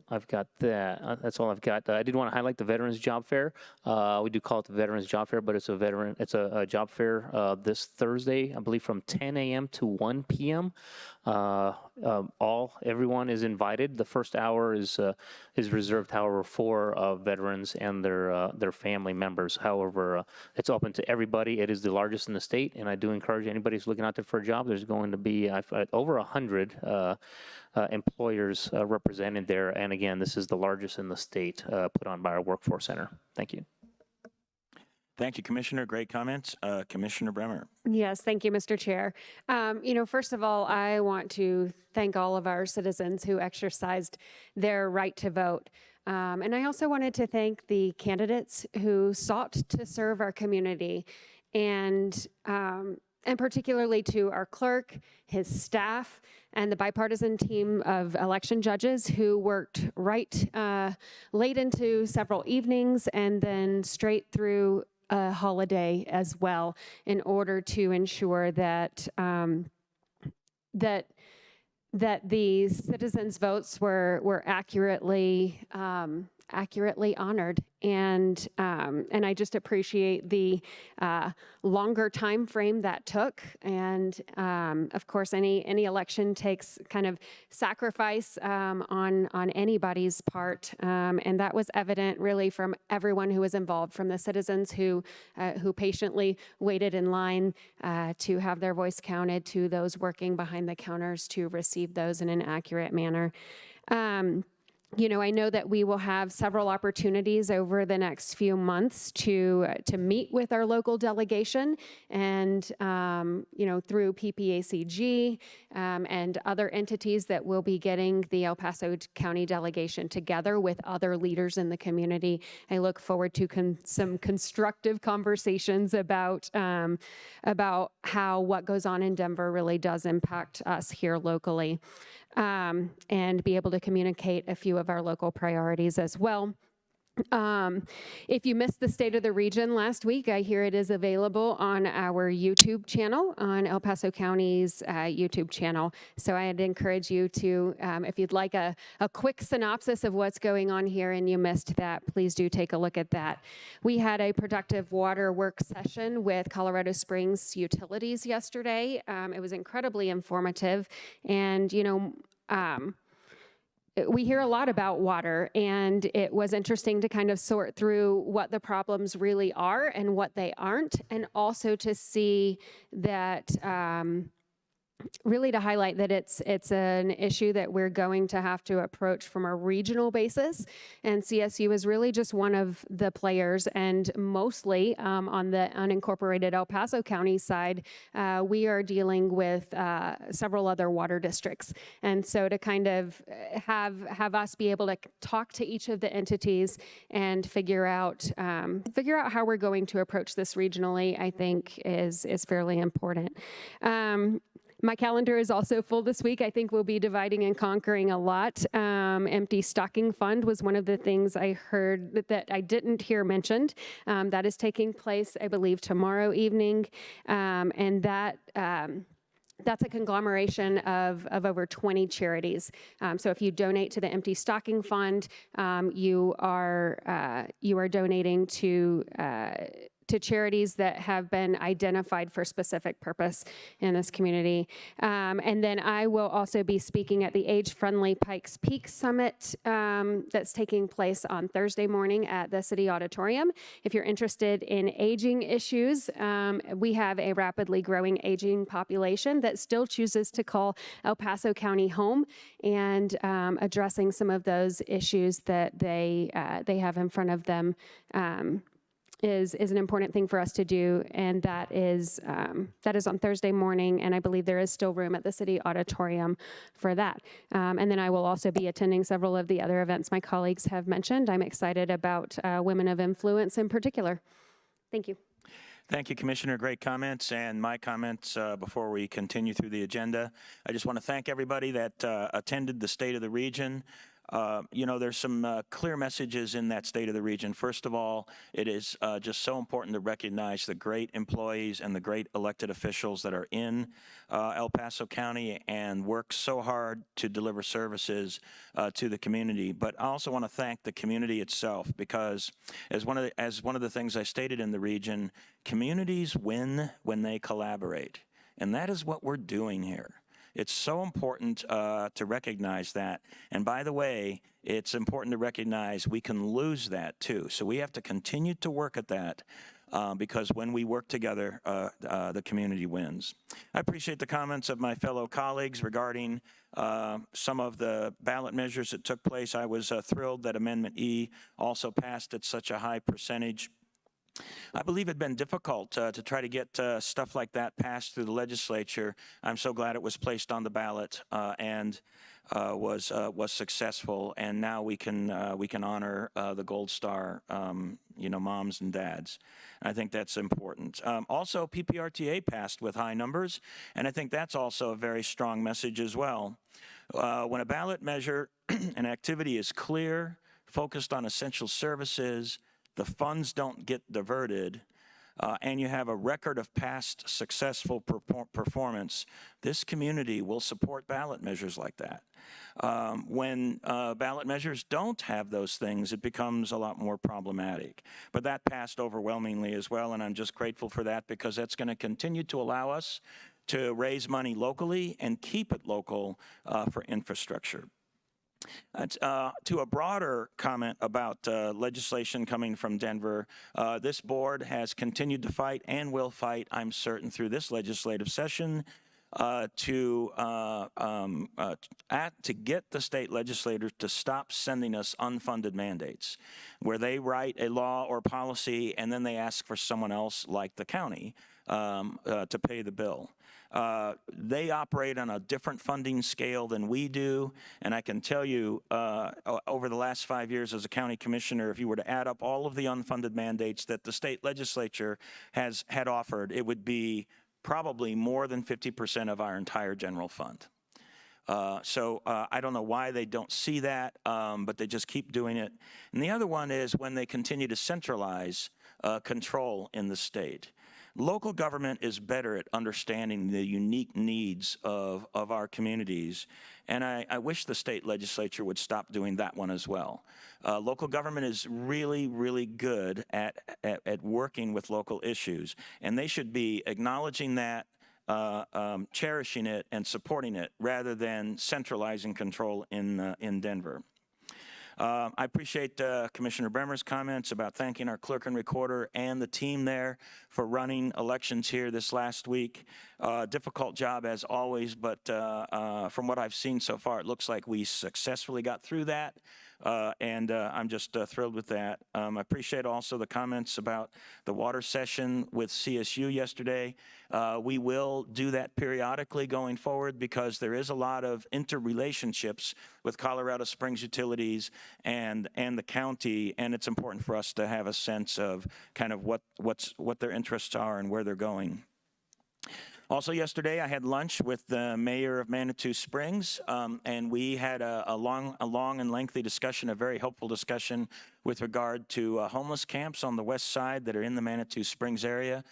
I've got that. That's all I've got. I did want to highlight the Veterans Job Fair. We do call it the Veterans Job Fair, but it's a job fair this Thursday, I believe from 10 a.m. to 1 p.m. Everyone is invited. The first hour is reserved, however, for veterans and their family members. However, it's open to everybody. It is the largest in the state, and I do encourage anybody who's looking out there for a job. There's going to be over 100 employers represented there. And again, this is the largest in the state put on by our Workforce Center. Thank you. Thank you, Commissioner. Great comments. Commissioner Bremer. Yes, thank you, Mr. Chair. First of all, I want to thank all of our citizens who exercised their right to vote. And I also wanted to thank the candidates who sought to serve our community, and particularly to our clerk, his staff, and the bipartisan team of election judges who worked right late into several evenings and then straight through a holiday as well, in order to ensure that that the citizens' votes were accurately honored, and I just appreciate the longer time frame that took. And of course, any election takes kind of sacrifice on anybody's part, and that was evident really from everyone who was involved, from the citizens who patiently waited in line to have their voice counted, to those working behind the counters to receive those in an accurate manner. I know that we will have several opportunities over the next few months to meet with our local delegation, and through PPACG and other entities that will be getting the El Paso County delegation together with other leaders in the community. I look forward to some constructive conversations about how what goes on in Denver really does impact us here locally. And be able to communicate a few of our local priorities as well. If you missed the State of the Region last week, I hear it is available on our YouTube channel, on El Paso County's YouTube channel. So I'd encourage you to, if you'd like a quick synopsis of what's going on here and you missed that, please do take a look at that. We had a productive water work session with Colorado Springs Utilities yesterday. It was incredibly informative, and we hear a lot about water, and it was interesting to kind of sort through what the problems really are and what they aren't, and also to see that really to highlight that it's an issue that we're going to have to approach from a regional basis, and CSU is really just one of the players, and mostly on the unincorporated El Paso County side, we are dealing with several other water districts, and so to kind of have us be able to talk to each of the entities and figure out how we're going to approach this regionally, I think is fairly important. My calendar is also full this week. I think we'll be dividing and conquering a lot. Empty stocking fund was one of the things I heard that I didn't hear mentioned. That is taking place, I believe, tomorrow evening. And that's a conglomeration of over 20 charities. So if you donate to the Empty Stocking Fund, you are donating to charities that have been identified for specific purpose in this community. And then I will also be speaking at the Age Friendly Pikes Peak Summit that's taking place on Thursday morning at the City Auditorium. If you're interested in aging issues, we have a rapidly growing aging population that still chooses to call El Paso County home, and addressing some of those issues that they have in front of them is an important thing for us to do, and that is on Thursday morning, and I believe there is still room at the City Auditorium for that. And then I will also be attending several of the other events my colleagues have mentioned. I'm excited about Women of Influence in particular. Thank you. Thank you, Commissioner. Great comments. And my comments before we continue through the agenda. I just want to thank everybody that attended the State of the Region. There's some clear messages in that State of the Region. First of all, it is just so important to recognize the great employees and the great elected officials that are in El Paso County and work so hard to deliver services to the community. But I also want to thank the community itself, because as one of the things I stated in the region, communities win when they collaborate. And that is what we're doing here. It's so important to recognize that. And by the way, it's important to recognize we can lose that too. So we have to continue to work at that because when we work together, the community wins. I appreciate the comments of my fellow colleagues regarding some of the ballot measures that took place. I was thrilled that Amendment E also passed at such a high percentage. I believe it had been difficult to try to get stuff like that passed through the legislature. I'm so glad it was placed on the ballot and was successful. And now we can honor the Gold Star, moms and dads. And I think that's important. Also, PPRTA passed with high numbers, and I think that's also a very strong message as well. When a ballot measure and activity is clear, focused on essential services, the funds don't get diverted, and you have a record of past successful performance, this community will support ballot measures like that. When ballot measures don't have those things, it becomes a lot more problematic. But that passed overwhelmingly as well, and I'm just grateful for that, because that's going to continue to allow us to raise money locally and keep it local for infrastructure. To a broader comment about legislation coming from Denver, this board has continued to fight and will fight, I'm certain, through this legislative session to get the state legislators to stop sending us unfunded mandates, where they write a law or policy and then they ask for someone else, like the county, to pay the bill. They operate on a different funding scale than we do, and I can tell you, over the last 5 years as a county commissioner, if you were to add up all of the unfunded mandates that the state legislature had offered, it would be probably more than 50% of our entire general fund. So I don't know why they don't see that, but they just keep doing it. And the other one is when they continue to centralize control in the state. Local government is better at understanding the unique needs of our communities, and I wish the state legislature would stop doing that one as well. Local government is really, really good at working with local issues, and they should be acknowledging that, cherishing it, and supporting it, rather than centralizing control in Denver. I appreciate Commissioner Bremer's comments about thanking our clerk and recorder and the team there for running elections here this last week. Difficult job as always, but from what I've seen so far, it looks like we successfully got through that. And I'm just thrilled with that. I appreciate also the comments about the water session with CSU yesterday. We will do that periodically going forward because there is a lot of interrelationships with Colorado Springs Utilities and the county, and it's important for us to have a sense of kind of what their interests are and where they're going. Also yesterday, I had lunch with the mayor of Manitou Springs, and we had a long and lengthy discussion, a very helpful discussion with regard to homeless camps on the west side that are in the Manitou Springs area,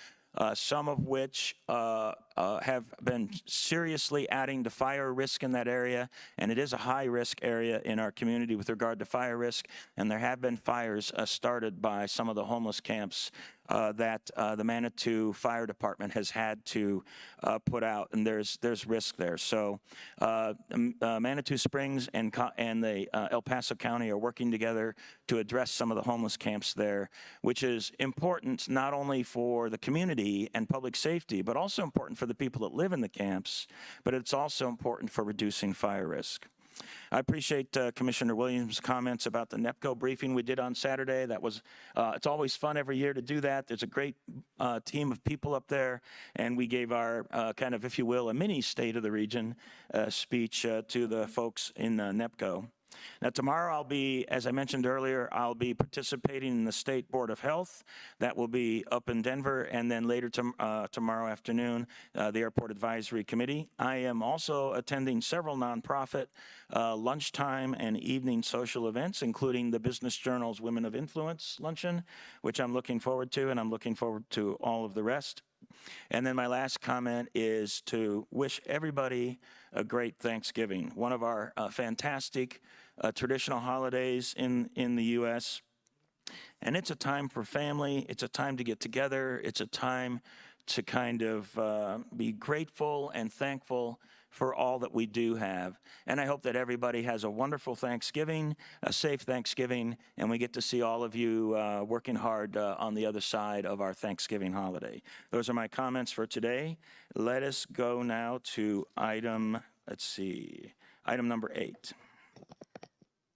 some of which have been seriously adding to fire risk in that area, and it is a high-risk area in our community with regard to fire risk, and there have been fires started by some of the homeless camps that the Manitou Fire Department has had to put out, and there's risk there. So Manitou Springs and the El Paso County are working together to address some of the homeless camps there, which is important not only for the community and public safety, but also important for the people that live in the camps, but it's also important for reducing fire risk. I appreciate Commissioner Williams' comments about the NEPCO briefing we did on Saturday. That was, it's always fun every year to do that. There's a great team of people up there, and we gave our kind of, if you will, a mini State of the Region speech to the folks in NEPCO. Now, tomorrow I'll be, as I mentioned earlier, I'll be participating in the State Board of Health. That will be up in Denver, and then later tomorrow afternoon, the Airport Advisory Committee. I am also attending several nonprofit lunchtime and evening social events, including the Business Journal's Women of Influence luncheon, which I'm looking forward to, and I'm looking forward to all of the rest. And then my last comment is to wish everybody a great Thanksgiving, one of our fantastic traditional holidays in the U.S. And it's a time for family. It's a time to get together. It's a time to kind of be grateful and thankful for all that we do have. And I hope that everybody has a wonderful Thanksgiving, a safe Thanksgiving, and we get to see all of you working hard on the other side of our Thanksgiving holiday. Those are my comments for today. Let us go now to item number 8.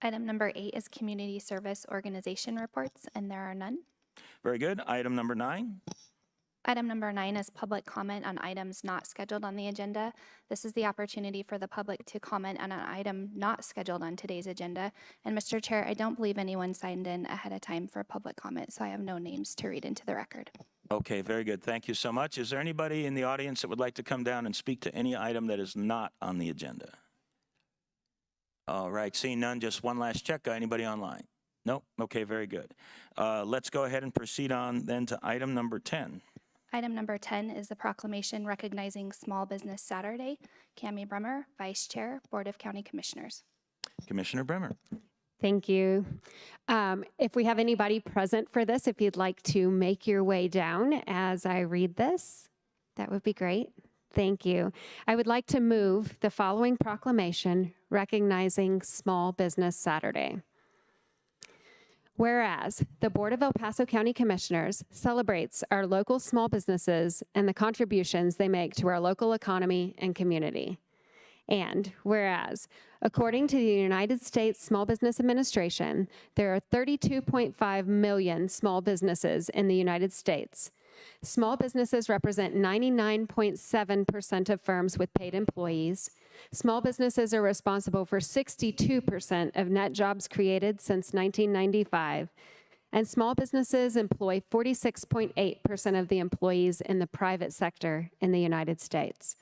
Item number 8 is community service organization reports, and there are none. Very good. Item number 9. Item number 9 is public comment on items not scheduled on the agenda. This is the opportunity for the public to comment on an item not scheduled on today's agenda. And Mr. Chair, I don't believe anyone signed in ahead of time for public comment, so I have no names to read into the record. Okay, very good. Thank you so much. Is there anybody in the audience that would like to come down and speak to any item that is not on the agenda? All right, seeing none, just one last check. Anybody online? Nope. Okay, very good. Let's go ahead and proceed on then to item number 10. Item number 10 is the proclamation recognizing Small Business Saturday. Cami Bremer, Vice Chair, Board of County Commissioners. Commissioner Bremer. Thank you. If we have anybody present for this, if you'd like to make your way down as I read this, that would be great. Thank you. I would like to move the following proclamation recognizing Small Business Saturday. Whereas the Board of El Paso County Commissioners celebrates our local small businesses and the contributions they make to our local economy and community. And whereas, according to the United States Small Business Administration, there are 32.5 million small businesses in the United States. Small businesses represent 99.7% of firms with paid employees. Small businesses are responsible for 62% of net jobs created since 1995. And small businesses employ 46.8% of the employees in the private sector in the United States.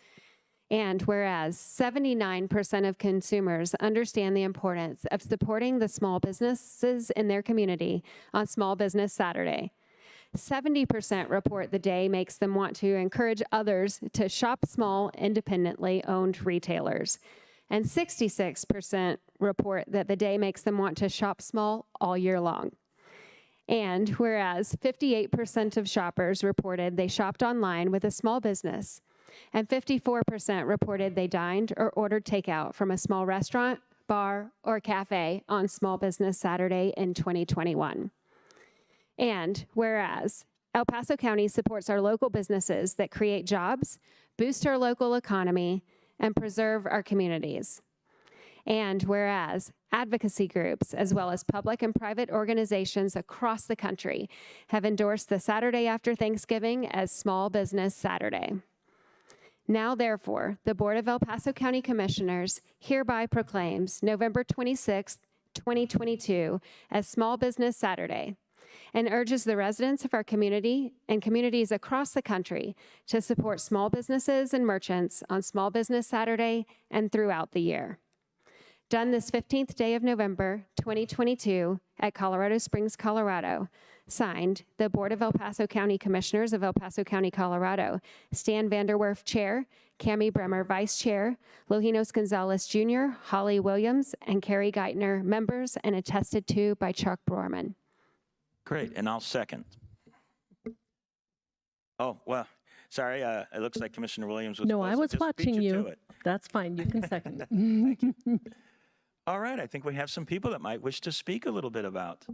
And whereas 79% of consumers understand the importance of supporting the small businesses in their community on Small Business Saturday, 70% report the day makes them want to encourage others to shop small, independently owned retailers. And 66% report that the day makes them want to shop small all year long. And whereas 58% of shoppers reported they shopped online with a small business, and 54% reported they dined or ordered takeout from a small restaurant, bar, or cafe on Small Business Saturday in 2021. And whereas El Paso County supports our local businesses that create jobs, boost our local economy, and preserve our communities. And whereas advocacy groups, as well as public and private organizations across the country, have endorsed the Saturday after Thanksgiving as Small Business Saturday. Now, therefore, the Board of El Paso County Commissioners hereby proclaims November 26, 2022 as Small Business Saturday, and urges the residents of our community and communities across the country to support small businesses and merchants on Small Business Saturday and throughout the year. Done this 15th day of November, 2022 at Colorado Springs, Colorado. Signed, the Board of El Paso County Commissioners of El Paso County, Colorado. Stan Vanderwerf, Chair, Cami Bremer, Vice Chair, Lojinos Gonzalez Jr., Holly Williams, and Carrie Geithner, members, and attested to by Chuck Borman. Great, and I'll second. Oh, well, sorry, it looks like Commissioner Williams was No, supposed I to was just beat watching you. you. To it. That's fine. You can second. All right, I think we have some people that might wish to speak a little bit about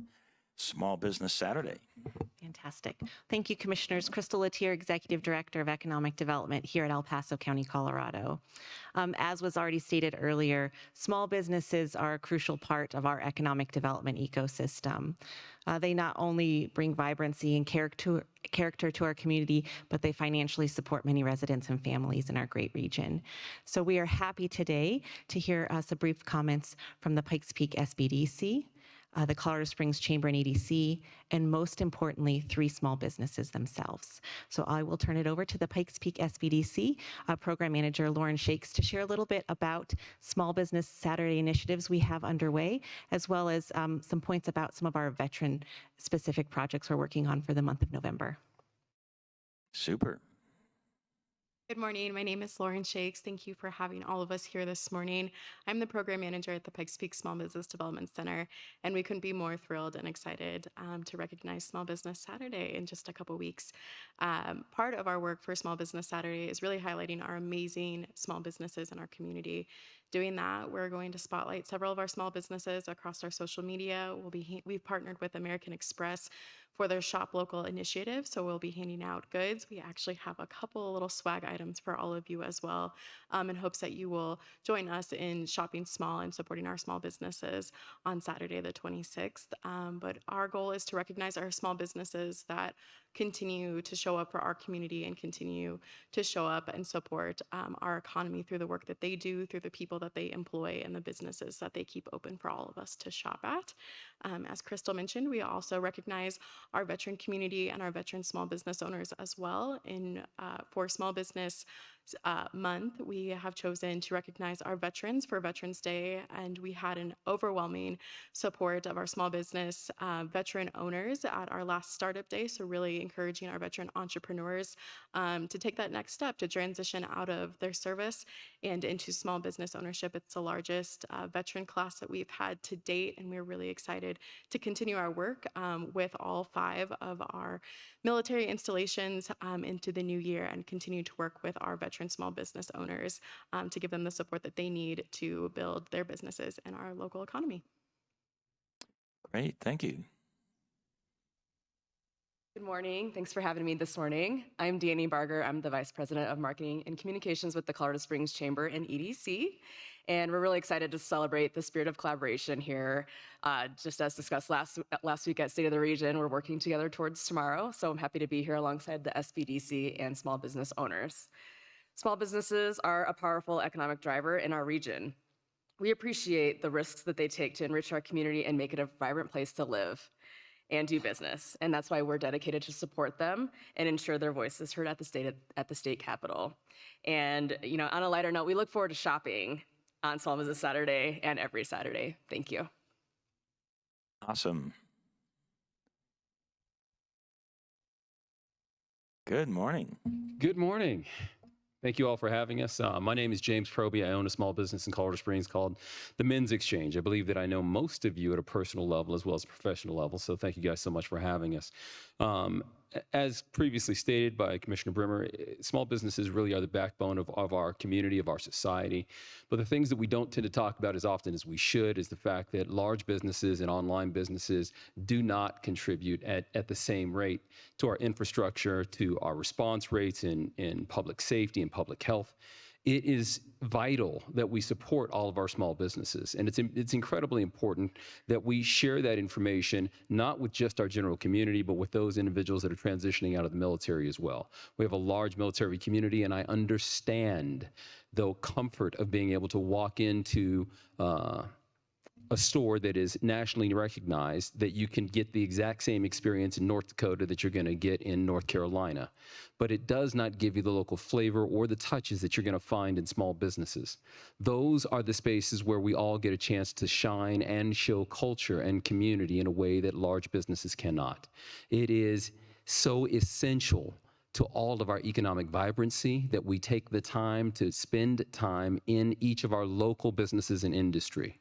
Small Business Saturday. Fantastic. Thank you, Commissioners. Crystal Latier, Executive Director of Economic Development here at El Paso County, Colorado. As was already stated earlier, small businesses are a crucial part of our economic development ecosystem. They not only bring vibrancy and character to our community, but they financially support many residents and families in our great region. So we are happy today to hear some brief comments from the Pikes Peak SBDC, the Colorado Springs Chamber and EDC, and most importantly, 3 small businesses themselves. So I will turn it over to the Pikes Peak SBDC Program Manager Lauren Shakes to share a little bit about Small Business Saturday initiatives we have underway, as well as some points about some of our veteran-specific projects we're working on for the month of November. Super. Good morning. My name is Lauren Shakes. Thank you for having all of us here this morning. I'm the program manager at the Pikes Peak Small Business Development Center, and we couldn't be more thrilled and excited to recognize Small Business Saturday in just a couple weeks. Part of our work for Small Business Saturday is really highlighting our amazing small businesses in our community. Doing that, we're going to spotlight several of our small businesses across our social media. We've partnered with American Express for their Shop Local initiative, so we'll be handing out goods. We actually have a couple little swag items for all of you as well, in hopes that you will join us in shopping small and supporting our small businesses on Saturday the 26th. But our goal is to recognize our small businesses that continue to show up for our community and continue to show up and support our economy through the work that they do, through the people that they employ, and the businesses that they keep open for all of us to shop at. As Crystal mentioned, we also recognize our veteran community and our veteran small business owners as well. For Small Business Month, we have chosen to recognize our veterans for Veterans Day, and we had an overwhelming support of our small business veteran owners at our last startup day. So really encouraging our veteran entrepreneurs to take that next step to transition out of their service and into small business ownership. It's the largest veteran class that we've had to date, and we're really excited to continue our work with all 5 of our military installations into the new year and continue to work with our veteran small business owners to give them the support that they need to build their businesses in our local economy. Great, thank you. Good morning. Thanks for having me this morning. I'm Danny Barger. I'm the Vice President of Marketing and Communications with the Colorado Springs Chamber and EDC. And we're really excited to celebrate the spirit of collaboration here. Just as discussed last week at State of the Region, we're working together towards tomorrow. So I'm happy to be here alongside the SBDC and small business owners. Small businesses are a powerful economic driver in our region. We appreciate the risks that they take to enrich our community and make it a vibrant place to live and do business. And that's why we're dedicated to support them and ensure their voice is heard at the state capitol. And on a lighter note, we look forward to shopping on Small Business Saturday and every Saturday. Thank you. Awesome. Good morning. Good morning. Thank you all for having us. My name is James Proby. I own a small business in Colorado Springs called the Men's Exchange. I believe that I know most of you at a personal level as well as a professional level, so thank you guys so much for having us. As previously stated by Commissioner Brimmer, small businesses really are the backbone of our community, of our society. But the things that we don't tend to talk about as often as we should is the fact that large businesses and online businesses do not contribute at the same rate to our infrastructure, to our response rates in public safety and public health. It is vital that we support all of our small businesses. And it's incredibly important that we share that information, not with just our general community, but with those individuals that are transitioning out of the military as well. We have a large military community, and I understand the comfort of being able to walk into a store that is nationally recognized, that you can get the exact same experience in North Dakota that you're going to get in North Carolina. But it does not give you the local flavor or the touches that you're going to find in small businesses. Those are the spaces where we all get a chance to shine and show culture and community in a way that large businesses cannot. It is so essential to all of our economic vibrancy that we take the time to spend time in each of our local businesses and industry.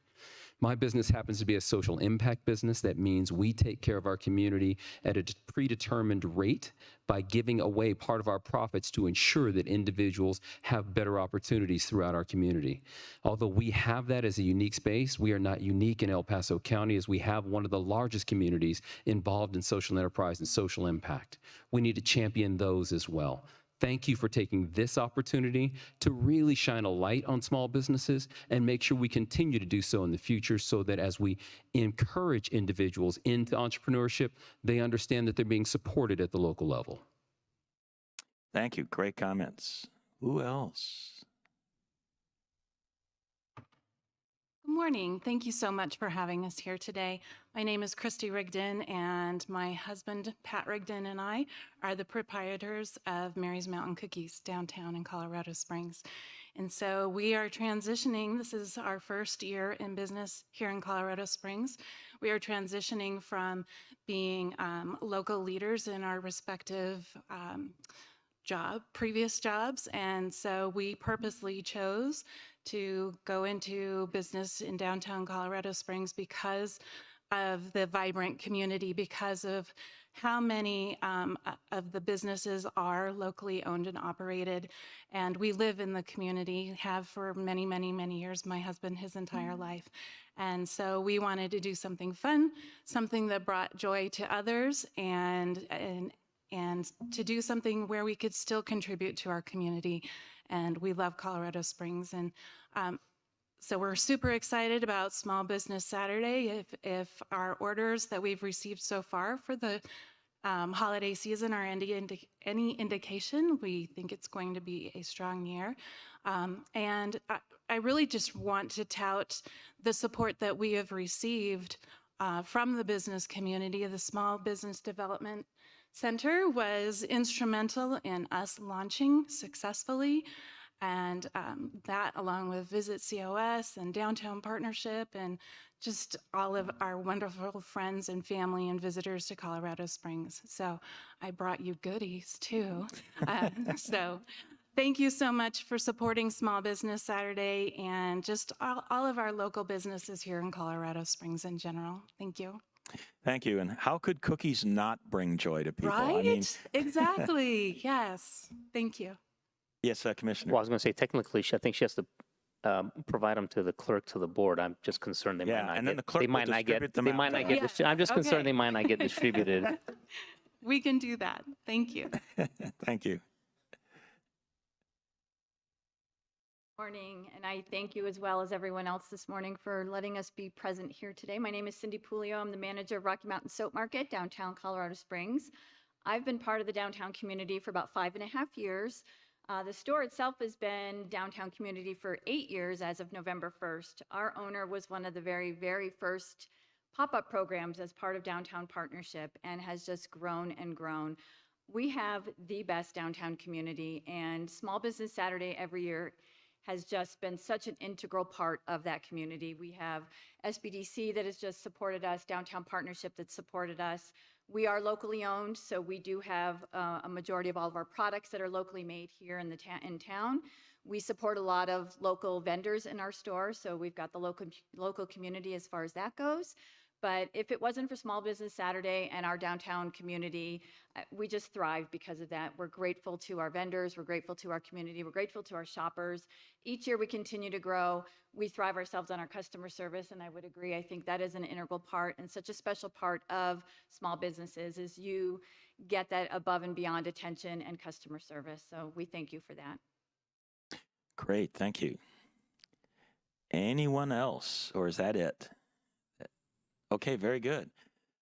My business happens to be a social impact business. That means we take care of our community at a predetermined rate by giving away part of our profits to ensure that individuals have better opportunities throughout our community. Although we have that as a unique space, we are not unique in El Paso County, as we have one of the largest communities involved in social enterprise and social impact. We need to champion those as well. Thank you for taking this opportunity to really shine a light on small businesses and make sure we continue to do so in the future, so that as we encourage individuals into entrepreneurship, they understand that they're being supported at the local level. Thank you. Great comments. Who else? Good morning. Thank you so much for having us here today. My name is Christy Rigdon, and my husband, Pat Rigdon, and I are the proprietors of Mary's Mountain Cookies downtown in Colorado Springs. And so we are transitioning. This is our first year in business here in Colorado Springs. We are transitioning from being local leaders in our respective previous jobs. And so we purposely chose to go into business in downtown Colorado Springs because of the vibrant community, because of how many of the businesses are locally owned and operated. And we live in the community, have for many, many, many years, my husband, his entire life. And so we wanted to do something fun, something that brought joy to others, and to do something where we could still contribute to our community. And we love Colorado Springs. And so we're super excited about Small Business Saturday. If our orders that we've received so far for the holiday season are any indication, we think it's going to be a strong year. And I really just want to tout the support that we have received from the business community. The Small Business Development Center was instrumental in us launching successfully, and that, along with Visit COS and Downtown Partnership and just all of our wonderful friends and family and visitors to Colorado Springs. So I brought you goodies too. So thank you so much for supporting Small Business Saturday and just all of our local businesses here in Colorado Springs in general. Thank you. Thank you. And how could cookies not bring joy to people? Right? I mean, Exactly. Yes. Thank you. yes, Commissioner. Well, I was going to say, technically, I think she has to provide them to the clerk, to the board. I'm just concerned they Yeah, might not and then get. the clerk They will might not get. distribute them They out might to not us. get. I'm just concerned Okay. they might not get distributed. We can do that. Thank you. Thank you. Morning, and I thank you as well as everyone else this morning for letting us be present here today. My name is Cindy Pulio. I'm the manager of Rocky Mountain Soap Market, downtown Colorado Springs. I've been part of the downtown community for about 5.5 years. The store itself has been downtown community for 8 years as of November 1st. Our owner was one of the very, very first pop-up programs as part of Downtown Partnership and has just grown and grown. We have the best downtown community, and Small Business Saturday every year has just been such an integral part of that community. We have SBDC that has just supported us, Downtown Partnership that supported us. We are locally owned, so we do have a majority of all of our products that are locally made here in town. We support a lot of local vendors in our store, so we've got the local community as far as that goes. But if it wasn't for Small Business Saturday and our downtown community, we just thrive because of that. We're grateful to our vendors. We're grateful to our community. We're grateful to our shoppers. Each year we continue to grow. We thrive ourselves on our customer service, and I would agree. I think that is an integral part and such a special part of small businesses is you get that above and beyond attention and customer service. So we thank you for that. Great, thank you. Anyone else, or is that it? Okay, very good.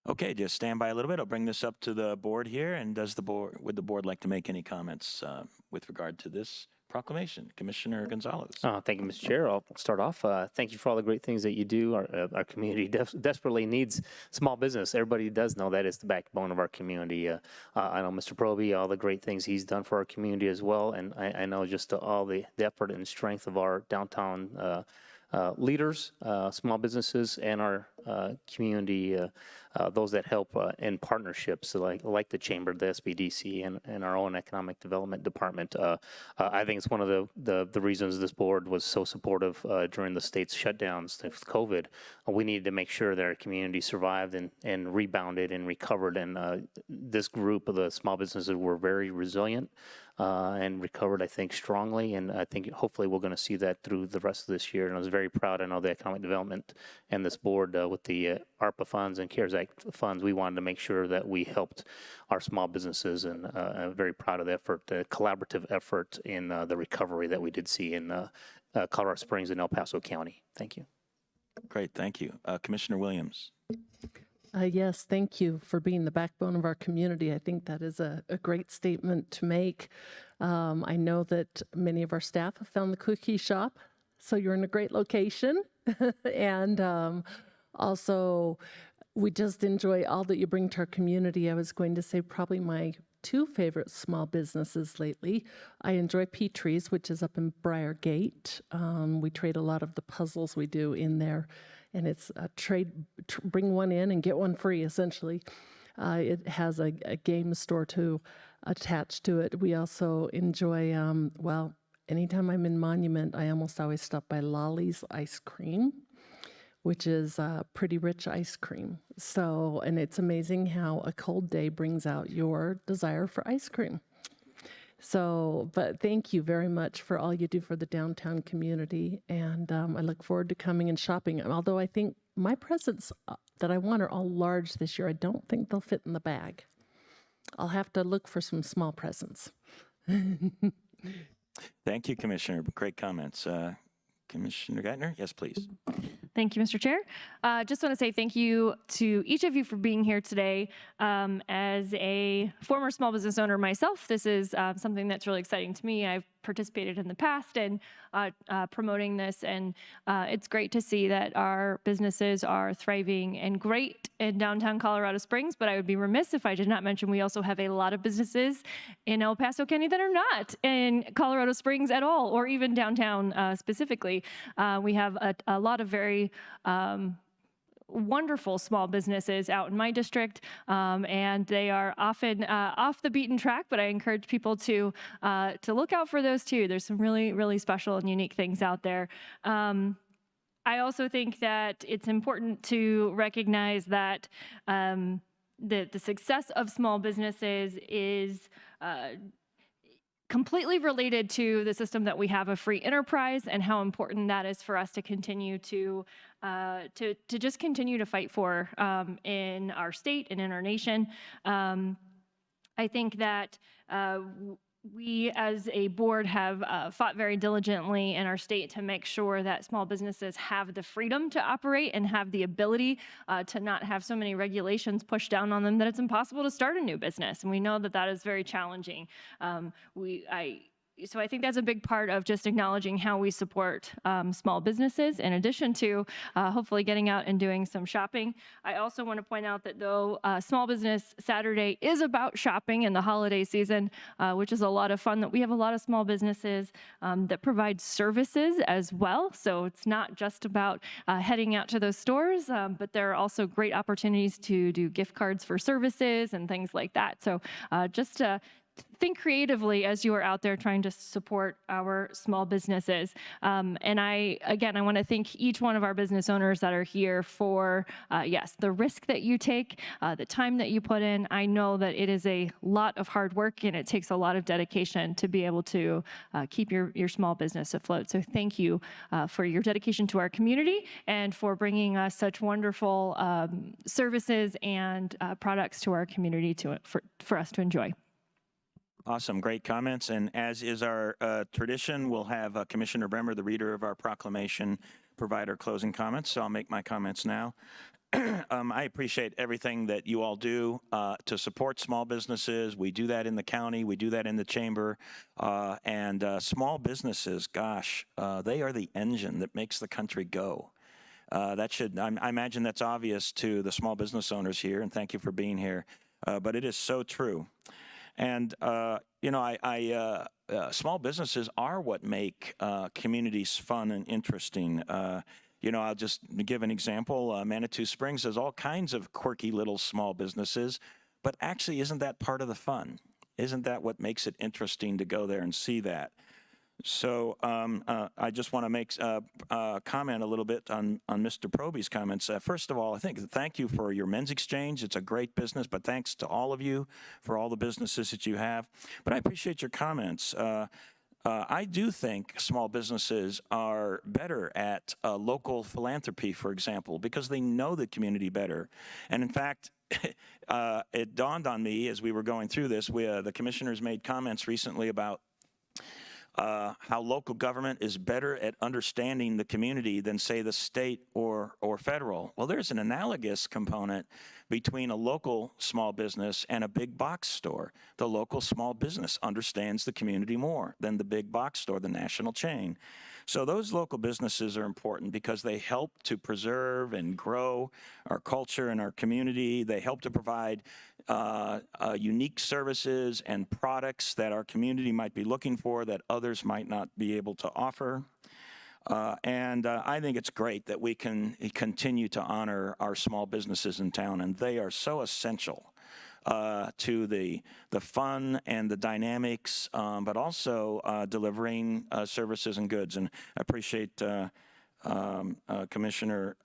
Okay, just stand by a little bit. I'll bring this up to the board here. And would the board like to make any comments with regard to this proclamation? Commissioner Gonzalez. Thank you, Mr. Chair. I'll start off. Thank you for all the great things that you do. Our community desperately needs small business. Everybody does know that is the backbone of our community. I know Mr. Proby, all the great things he's done for our community as well. And I know just all the effort and strength of our downtown leaders, small businesses, and our community, those that help in partnerships like the Chamber, the SBDC, and our own Economic Development Department. I think it's one of the reasons this board was so supportive during the state's shutdowns with COVID. We needed to make sure that our community survived and rebounded and recovered. And this group of the small businesses were very resilient and recovered, I think, strongly. And I think hopefully we're going to see that through the rest of this year. And I was very proud. I know the Economic Development and this board with the ARPA funds and CARES Act funds, we wanted to make sure that we helped our small businesses. And I'm very proud of the effort, the collaborative effort in the recovery that we did see in Colorado Springs and El Paso County. Thank you. Great, thank you. Commissioner Williams. Yes, thank you for being the backbone of our community. I think that is a great statement to make. I know that many of our staff have found the cookie shop, so you're in a great location. And also, we just enjoy all that you bring to our community. I was going to say probably my two favorite small businesses lately. I enjoy Petrie's, which is up in Briargate. We trade a lot of the puzzles we do in there. And it's a bring one in and get one free, essentially. It has a game store too attached to it. We also enjoy, well, anytime I'm in Monument, I almost always stop by Lolly's Ice Cream, which is pretty rich ice cream. So, and it's amazing how a cold day brings out your desire for ice cream. So, but thank you very much for all you do for the downtown community. And I look forward to coming and shopping. Although I think my presents that I want are all large this year. I don't think they'll fit in the bag. I'll have to look for some small presents. Thank you, Commissioner. Great comments. Commissioner Geithner, yes, please. Thank you, Mr. Chair. Just want to say thank you to each of you for being here today. As a former small business owner myself, this is something that's really exciting to me. I've participated in the past in promoting this, and it's great to see that our businesses are thriving and great in downtown Colorado Springs, but I would be remiss if I did not mention we also have a lot of businesses in El Paso County that are not in Colorado Springs at all, or even downtown specifically. We have a lot of very wonderful small businesses out in my district, and they are often off the beaten track, but I encourage people to look out for those too. There's some really, really special and unique things out there. I also think that it's important to recognize that the success of small businesses is completely related to the system that we have of free enterprise and how important that is for us to continue to just continue to fight for in our state and in our nation. I think that we as a board have fought very diligently in our state to make sure that small businesses have the freedom to operate and have the ability to not have so many regulations pushed down on them that it's impossible to start a new business. And we know that that is very challenging. So I think that's a big part of just acknowledging how we support small businesses, in addition to hopefully getting out and doing some shopping. I also want to point out that though Small Business Saturday is about shopping in the holiday season, which is a lot of fun, that we have a lot of small businesses that provide services as well. So it's not just about heading out to those stores, but there are also great opportunities to do gift cards for services and things like that. So just think creatively as you are out there trying to support our small businesses. And I want to thank each one of our business owners that are here for, yes, the risk that you take, the time that you put in. I know that it is a lot of hard work and it takes a lot of dedication to be able to keep your small business afloat. So thank you for your dedication to our community and for bringing us such wonderful services and products to our community for us to enjoy. Awesome, great comments. And as is our tradition, we'll have Commissioner Bremer, the reader of our proclamation, provide our closing comments. So I'll make my comments now. I appreciate everything that you all do to support small businesses. We do that in the county. We do that in the chamber. And small businesses, gosh, they are the engine that makes the country go. I imagine that's obvious to the small business owners here, and thank you for being here. But it is so true. And, small businesses are what make communities fun and interesting. I'll just give an example. Manitou Springs has all kinds of quirky little small businesses, but actually isn't that part of the fun? Isn't that what makes it interesting to go there and see that? So I just want to make a comment a little bit on Mr. Proby's comments. First of all, thank you for your men's exchange. It's a great business, but thanks to all of you for all the businesses that you have. But I appreciate your comments. I do think small businesses are better at local philanthropy, for example, because they know the community better. And in fact, it dawned on me as we were going through this, the commissioners made comments recently about how local government is better at understanding the community than, say, the state or federal. Well, there's an analogous component between a local small business and a big box store. The local small business understands the community more than the big box store, the national chain. So those local businesses are important because they help to preserve and grow our culture and our community. They help to provide unique services and products that our community might be looking for that others might not be able to offer. And I think it's great that we can continue to honor our small businesses in town, and they are so essential to the fun and the dynamics, but also delivering services and goods. And I appreciate Commissioner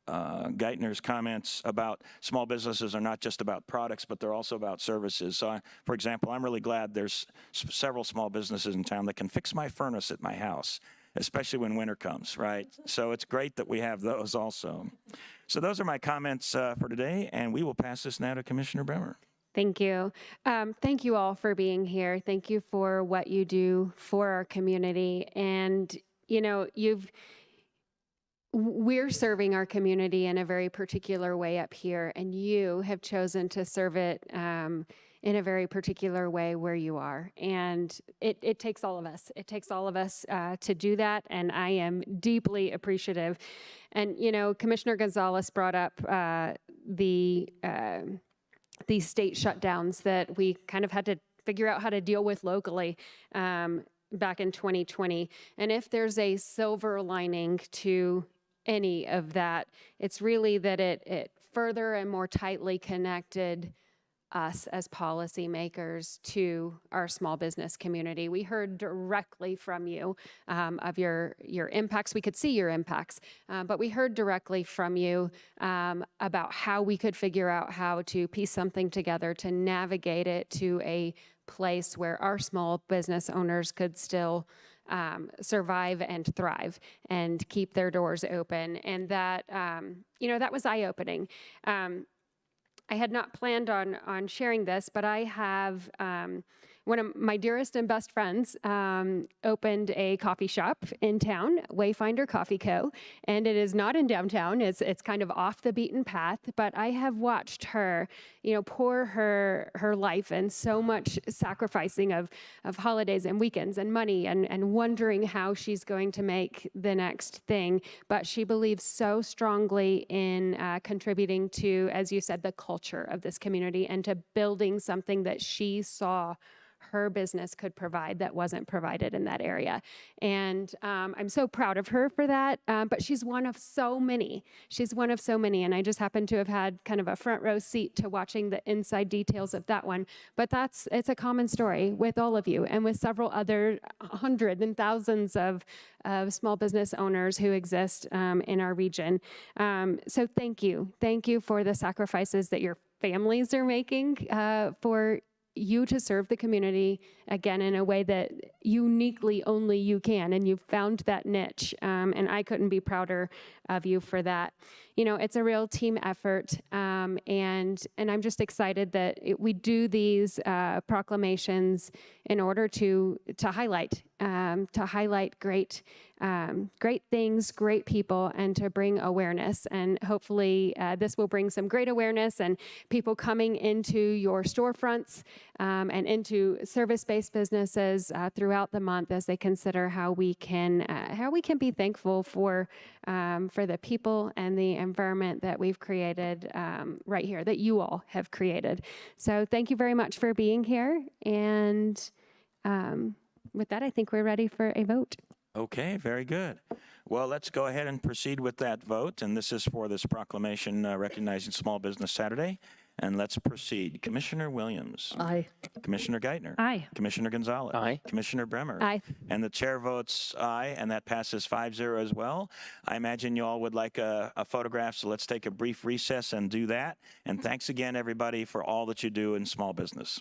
Geithner's comments about small businesses are not just about products, but they're also about services. So, for example, I'm really glad there's several small businesses in town that can fix my furnace at my house, especially when winter comes, right? So it's great that we have those also. So those are my comments for today, and we will pass this now to Commissioner Bremer. Thank you. Thank you all for being here. Thank you for what you do for our community. And, we're serving our community in a very particular way up here, and you have chosen to serve it in a very particular way where you are. And it takes all of us. It takes all of us to do that, and I am deeply appreciative. And, Commissioner Gonzalez brought up these state shutdowns that we kind of had to figure out how to deal with locally back in 2020. And if there's a silver lining to any of that, it's really that it further and more tightly connected us as policymakers to our small business community. We heard directly from you of your impacts. We could see your impacts, but we heard directly from you about how we could figure out how to piece something together to navigate it to a place where our small business owners could still survive and thrive and keep their doors open. And that, that was eye-opening. I had not planned on sharing this, but I have one of my dearest and best friends opened a coffee shop in town, Wayfinder Coffee Co., and it is not in downtown. It's kind of off the beaten path, but I have watched her, pour her life and so much sacrificing of holidays and weekends and money and wondering how she's going to make the next thing. But she believes so strongly in contributing to, as you said, the culture of this community and to building something that she saw her business could provide that wasn't provided in that area. And I'm so proud of her for that. But she's one of so many. She's one of so many. And I just happen to have had kind of a front row seat to watching the inside details of that one. But it's a common story with all of you and with several other hundreds and thousands of small business owners who exist in our region. So thank you. Thank you for the sacrifices that your families are making for you to serve the community, again, in a way that uniquely only you can, and you've found that niche, and I couldn't be prouder of you for that. You know, it's a real team effort, and I'm just excited that we do these proclamations in order to highlight great things, great people, and to bring awareness. And hopefully this will bring some great awareness and people coming into your storefronts and into service-based businesses throughout the month as they consider how we can be thankful for the people and the environment that we've created right here, that you all have created. So thank you very much for being here. And with that, I think we're ready for a vote. Okay, very good. Well, let's go ahead and proceed with that vote. And this is for this proclamation recognizing Small Business Saturday. And let's proceed. Commissioner Williams. Aye. Commissioner Geithner. Aye. Commissioner Gonzalez. Aye. Commissioner Bremer. Aye. And the chair votes aye, and that passes 5-0 as well. I imagine you all would like a photograph, so let's take a brief recess and do that. And thanks again, everybody, for all that you do in small business.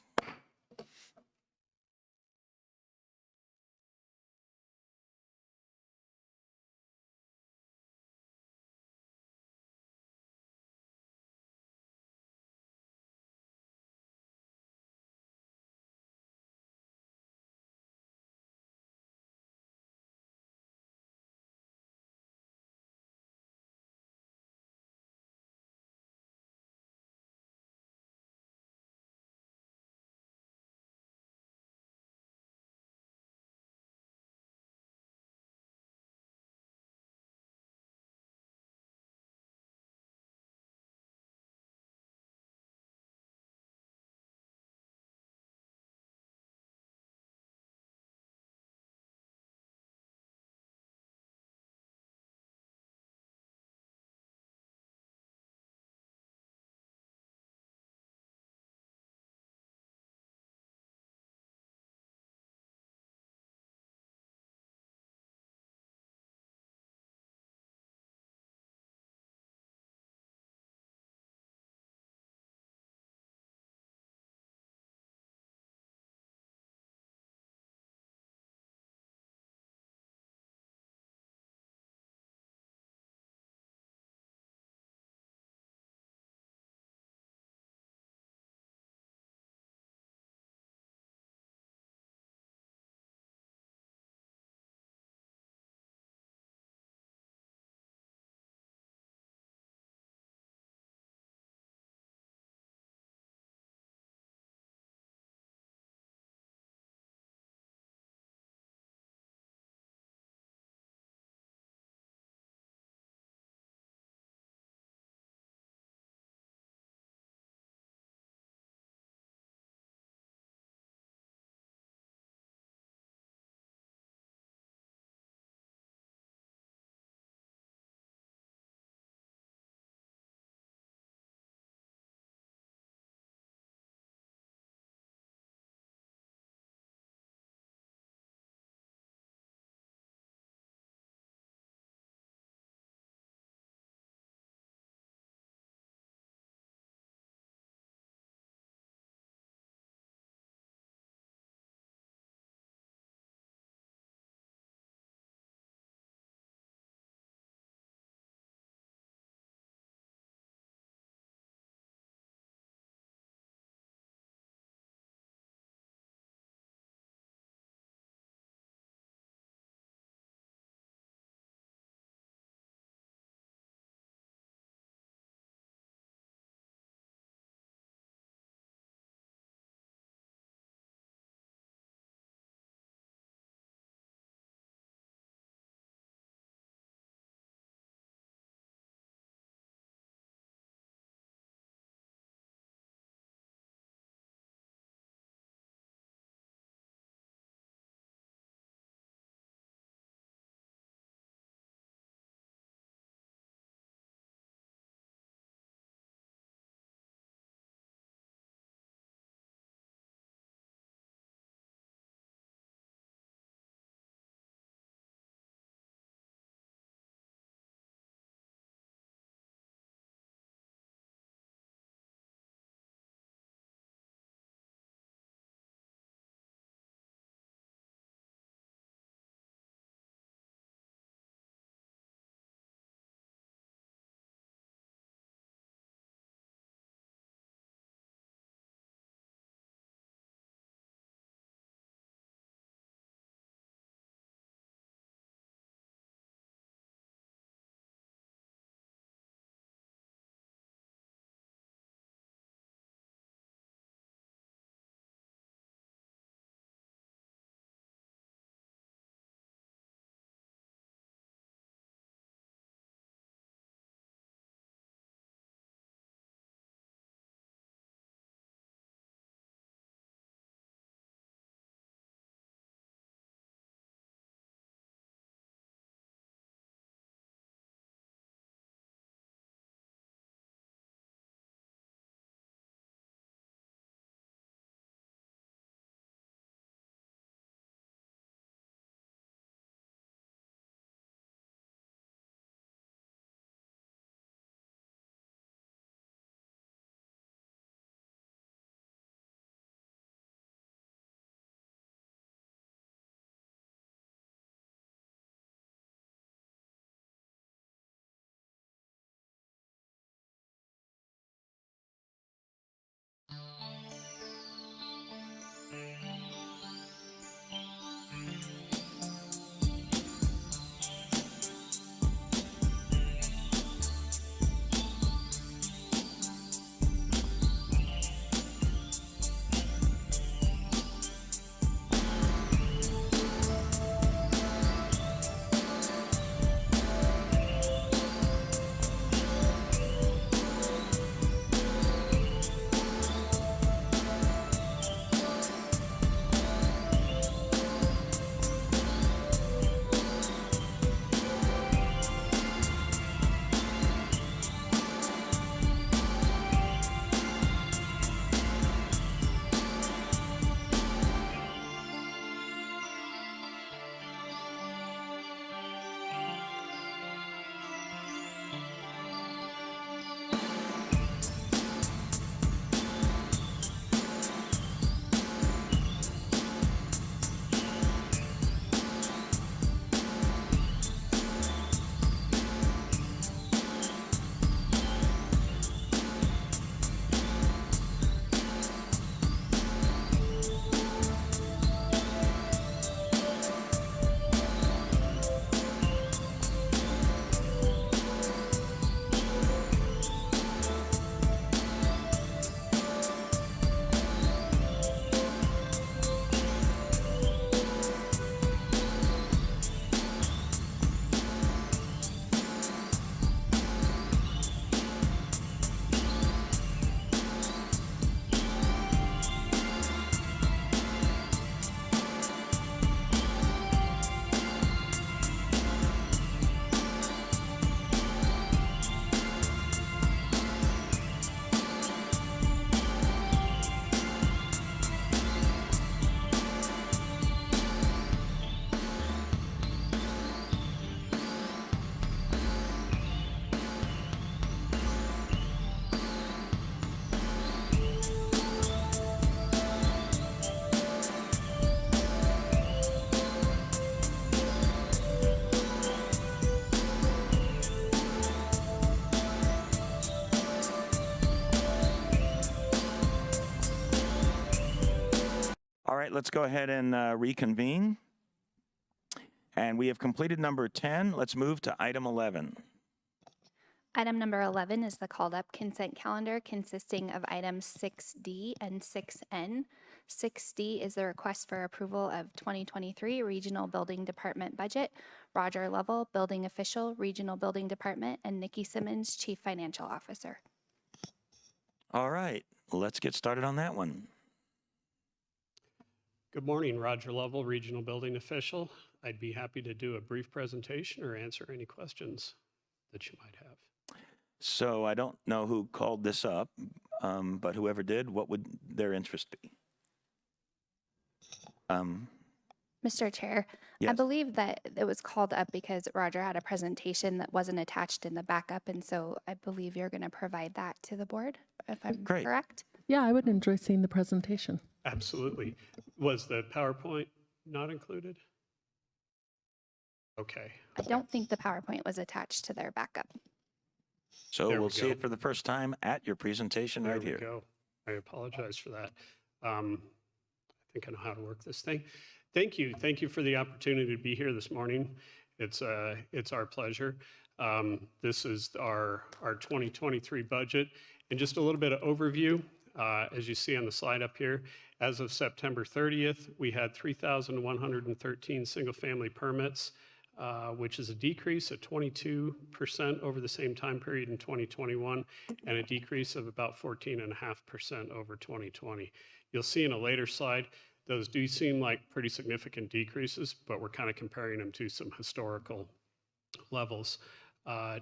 right, let's go ahead and reconvene. And we have completed number 10. Let's move to item 11. Item number 11 is the called up consent calendar consisting of items 6D and 6N. 6D is the request for approval of 2023 Regional Building Department budget. Roger Lovell, Building Official, Regional Building Department, and Nikki Simmons, Chief Financial Officer. All right, let's get started on that one. Good morning, Roger Lovell, Regional Building Official. I'd be happy to do a brief presentation or answer any questions that you might have. So I don't know who called this up, but whoever did, what would their interest be? Mr. Chair, I Yes. believe that it was called up because Roger had a presentation that wasn't attached in the backup, and so I believe you're going to provide that to the board, if I'm Great. correct. Yeah, I would enjoy seeing the presentation. Absolutely. Was the PowerPoint not included? Okay. I don't think the PowerPoint was attached to their backup. So There we we'll see go. it for the first time at your presentation There right we here. go. I apologize for that. I think I know how to work this thing. Thank you. Thank you for the opportunity to be here this morning. It's our pleasure. This is our 2023 budget. And just a little bit of overview, as you see on the slide up here, as of September 30th, we had 3,113 single-family permits, which is a decrease of 22% over the same time period in 2021, and a decrease of about 14.5% over 2020. You'll see in a later slide, those do seem like pretty significant decreases, but we're kind of comparing them to some historical levels.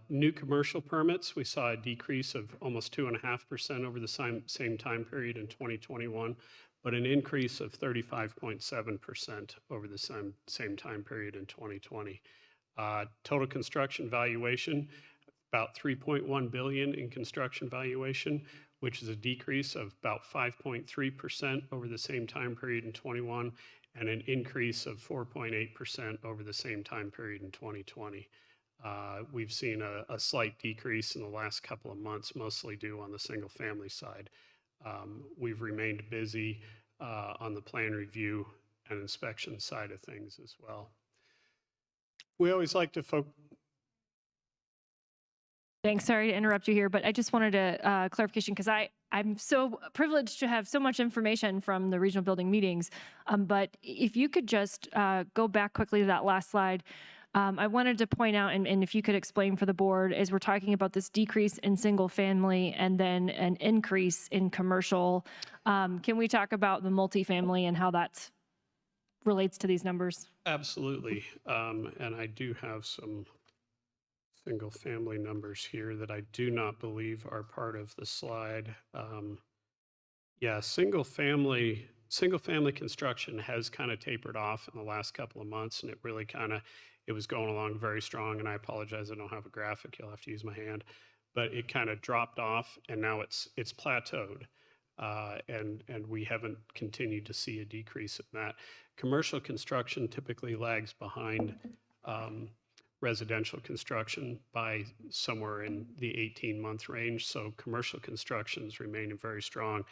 New commercial permits, we saw a decrease of almost 2.5% over the same time period in 2021, but an increase of 35.7% over the same time period in 2020. Total construction valuation, about $3.1 billion in construction valuation, which is a decrease of about 5.3% over the same time period in 21, and an increase of 4.8% over the same time period in 2020. We've seen a slight decrease in the last couple of months, mostly due on the single family side. We've remained busy on the plan review and inspection side of things as well. We always like to focus. Thanks. Sorry to interrupt you here, but I just wanted a clarification because I'm so privileged to have so much information from the regional building meetings. But if you could just go back quickly to that last slide. I wanted to point out, and if you could explain for the board, as we're talking about this decrease in single family and then an increase in commercial, can we talk about the multifamily and how that relates to these numbers? Absolutely. And I do have some single family numbers here that I do not believe are part of the slide. Yeah, single family construction has kind of tapered off in the last couple of months, and it really it was going along very strong. And I apologize, I don't have a graphic. You'll have to use my hand, but it kind of dropped off, and now it's plateaued. And we haven't continued to see a decrease in that. Commercial construction typically lags behind residential construction by somewhere in the 18-month range. So commercial constructions remain very strong.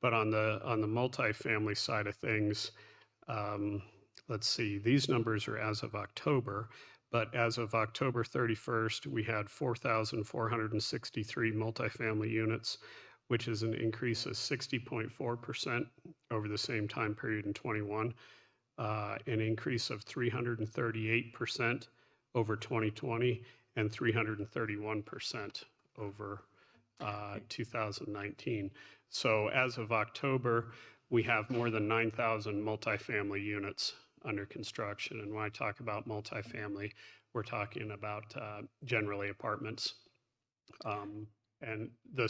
But on the multifamily side of things, let's see, these numbers are as of October, but as of October 31st, we had 4,463 multifamily units, which is an increase of 60.4% over the same time period in 21, an increase of 338% over 2020, and 331% over 2019. So as of October, we have more than 9,000 multifamily units under construction. And when I talk about multifamily, we're talking about generally apartments. And the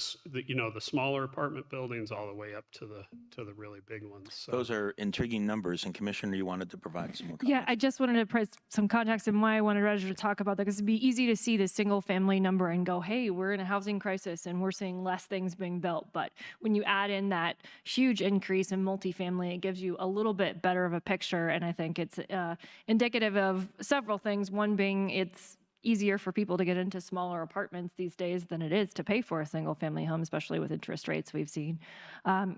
smaller apartment buildings all the way up to the really big ones. So. Those are intriguing numbers, and Commissioner, you wanted to provide some more comments. Yeah, I just wanted to provide some context and why I wanted Roger to talk about that, because it'd be easy to see the single family number and go, hey, we're in a housing crisis and we're seeing less things being built. But when you add in that huge increase in multifamily, it gives you a little bit better of a picture. And I think it's indicative of several things. One being it's easier for people to get into smaller apartments these days than it is to pay for a single family home, especially with interest rates we've seen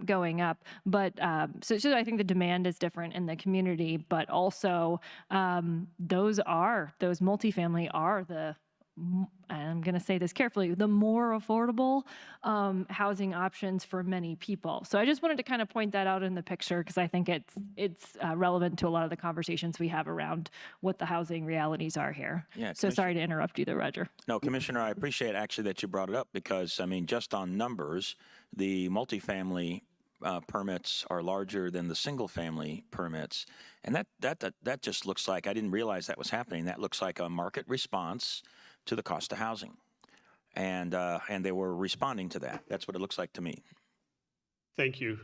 going up. But so I think the demand is different in the community, but also those multifamily are I'm going to say this carefully, the more affordable housing options for many people. So I just wanted to kind of point that out in the picture because I think it's relevant to a lot of the conversations we have around what the housing realities are here. Yeah, so sorry to interrupt you there, Roger. No, Commissioner, I appreciate actually that you brought it up because, I mean, just on numbers, the multifamily permits are larger than the single family permits. And that just looks like, I didn't realize that was happening. That looks like a market response to the cost of housing. And they were responding to that. That's what it looks like to me. Thank you,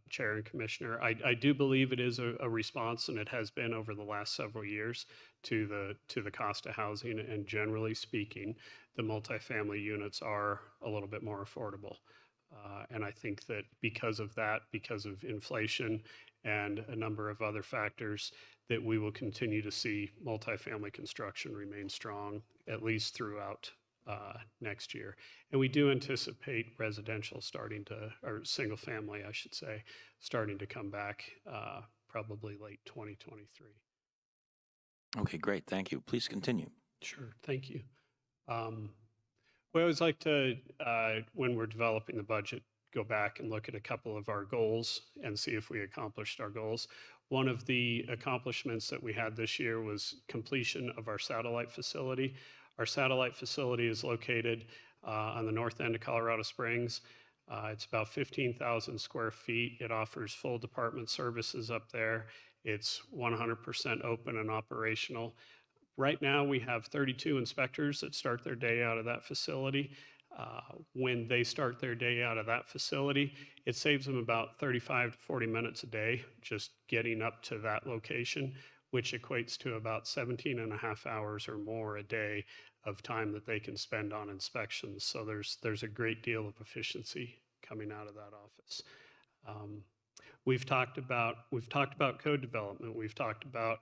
Chair and Commissioner. I do believe it is a response, and it has been over the last several years to the cost of housing. And generally speaking, the multifamily units are a little bit more affordable. And I think that because of that, because of inflation and a number of other factors, that we will continue to see multifamily construction remain strong, at least throughout next year. And we do anticipate residential or single family, I should say, starting to come back probably late 2023. Okay, great. Thank you. Please continue. Sure. Thank you. We always like to, when we're developing the budget, go back and look at a couple of our goals and see if we accomplished our goals. One of the accomplishments that we had this year was completion of our satellite facility. Our satellite facility is located on the north end of Colorado Springs. It's about 15,000 square feet. It offers full department services up there. It's 100% open and operational. Right now, we have 32 inspectors that start their day out of that facility. When they start their day out of that facility, it saves them about 35 to 40 minutes a day just getting up to that location, which equates to about 17 and a half hours or more a day of time that they can spend on inspections. So there's a great deal of efficiency coming out of that office. We've talked about code development. We've talked about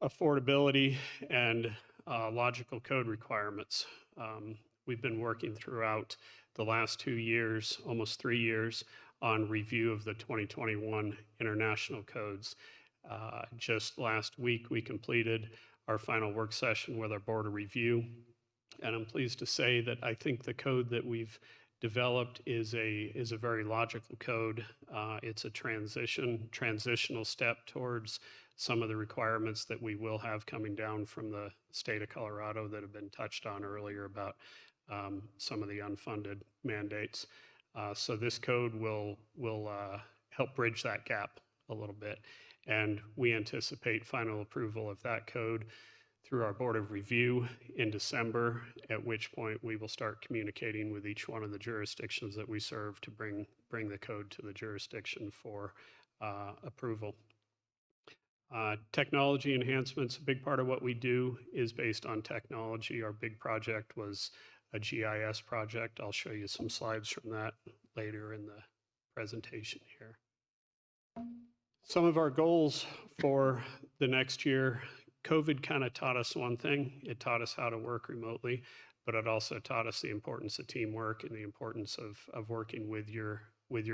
affordability and logical code requirements. We've been working throughout the last 2 years, almost 3 years, on review of the 2021 international codes. Just last week, we completed our final work session with our Board of Review. And I'm pleased to say that I think the code that we've developed is a very logical code. It's a transitional step towards some of the requirements that we will have coming down from the state of Colorado that have been touched on earlier about some of the unfunded mandates. So this code will help bridge that gap a little bit. And we anticipate final approval of that code through our Board of Review in December, at which point we will start communicating with each one of the jurisdictions that we serve to bring the code to the jurisdiction for approval. Technology enhancements, a big part of what we do is based on technology. Our big project was a GIS project. I'll show you some slides from that later in the presentation here. Some of our goals for the next year, COVID kind of taught us one thing. It taught us how to work remotely, but it also taught us the importance of teamwork and the importance of working with your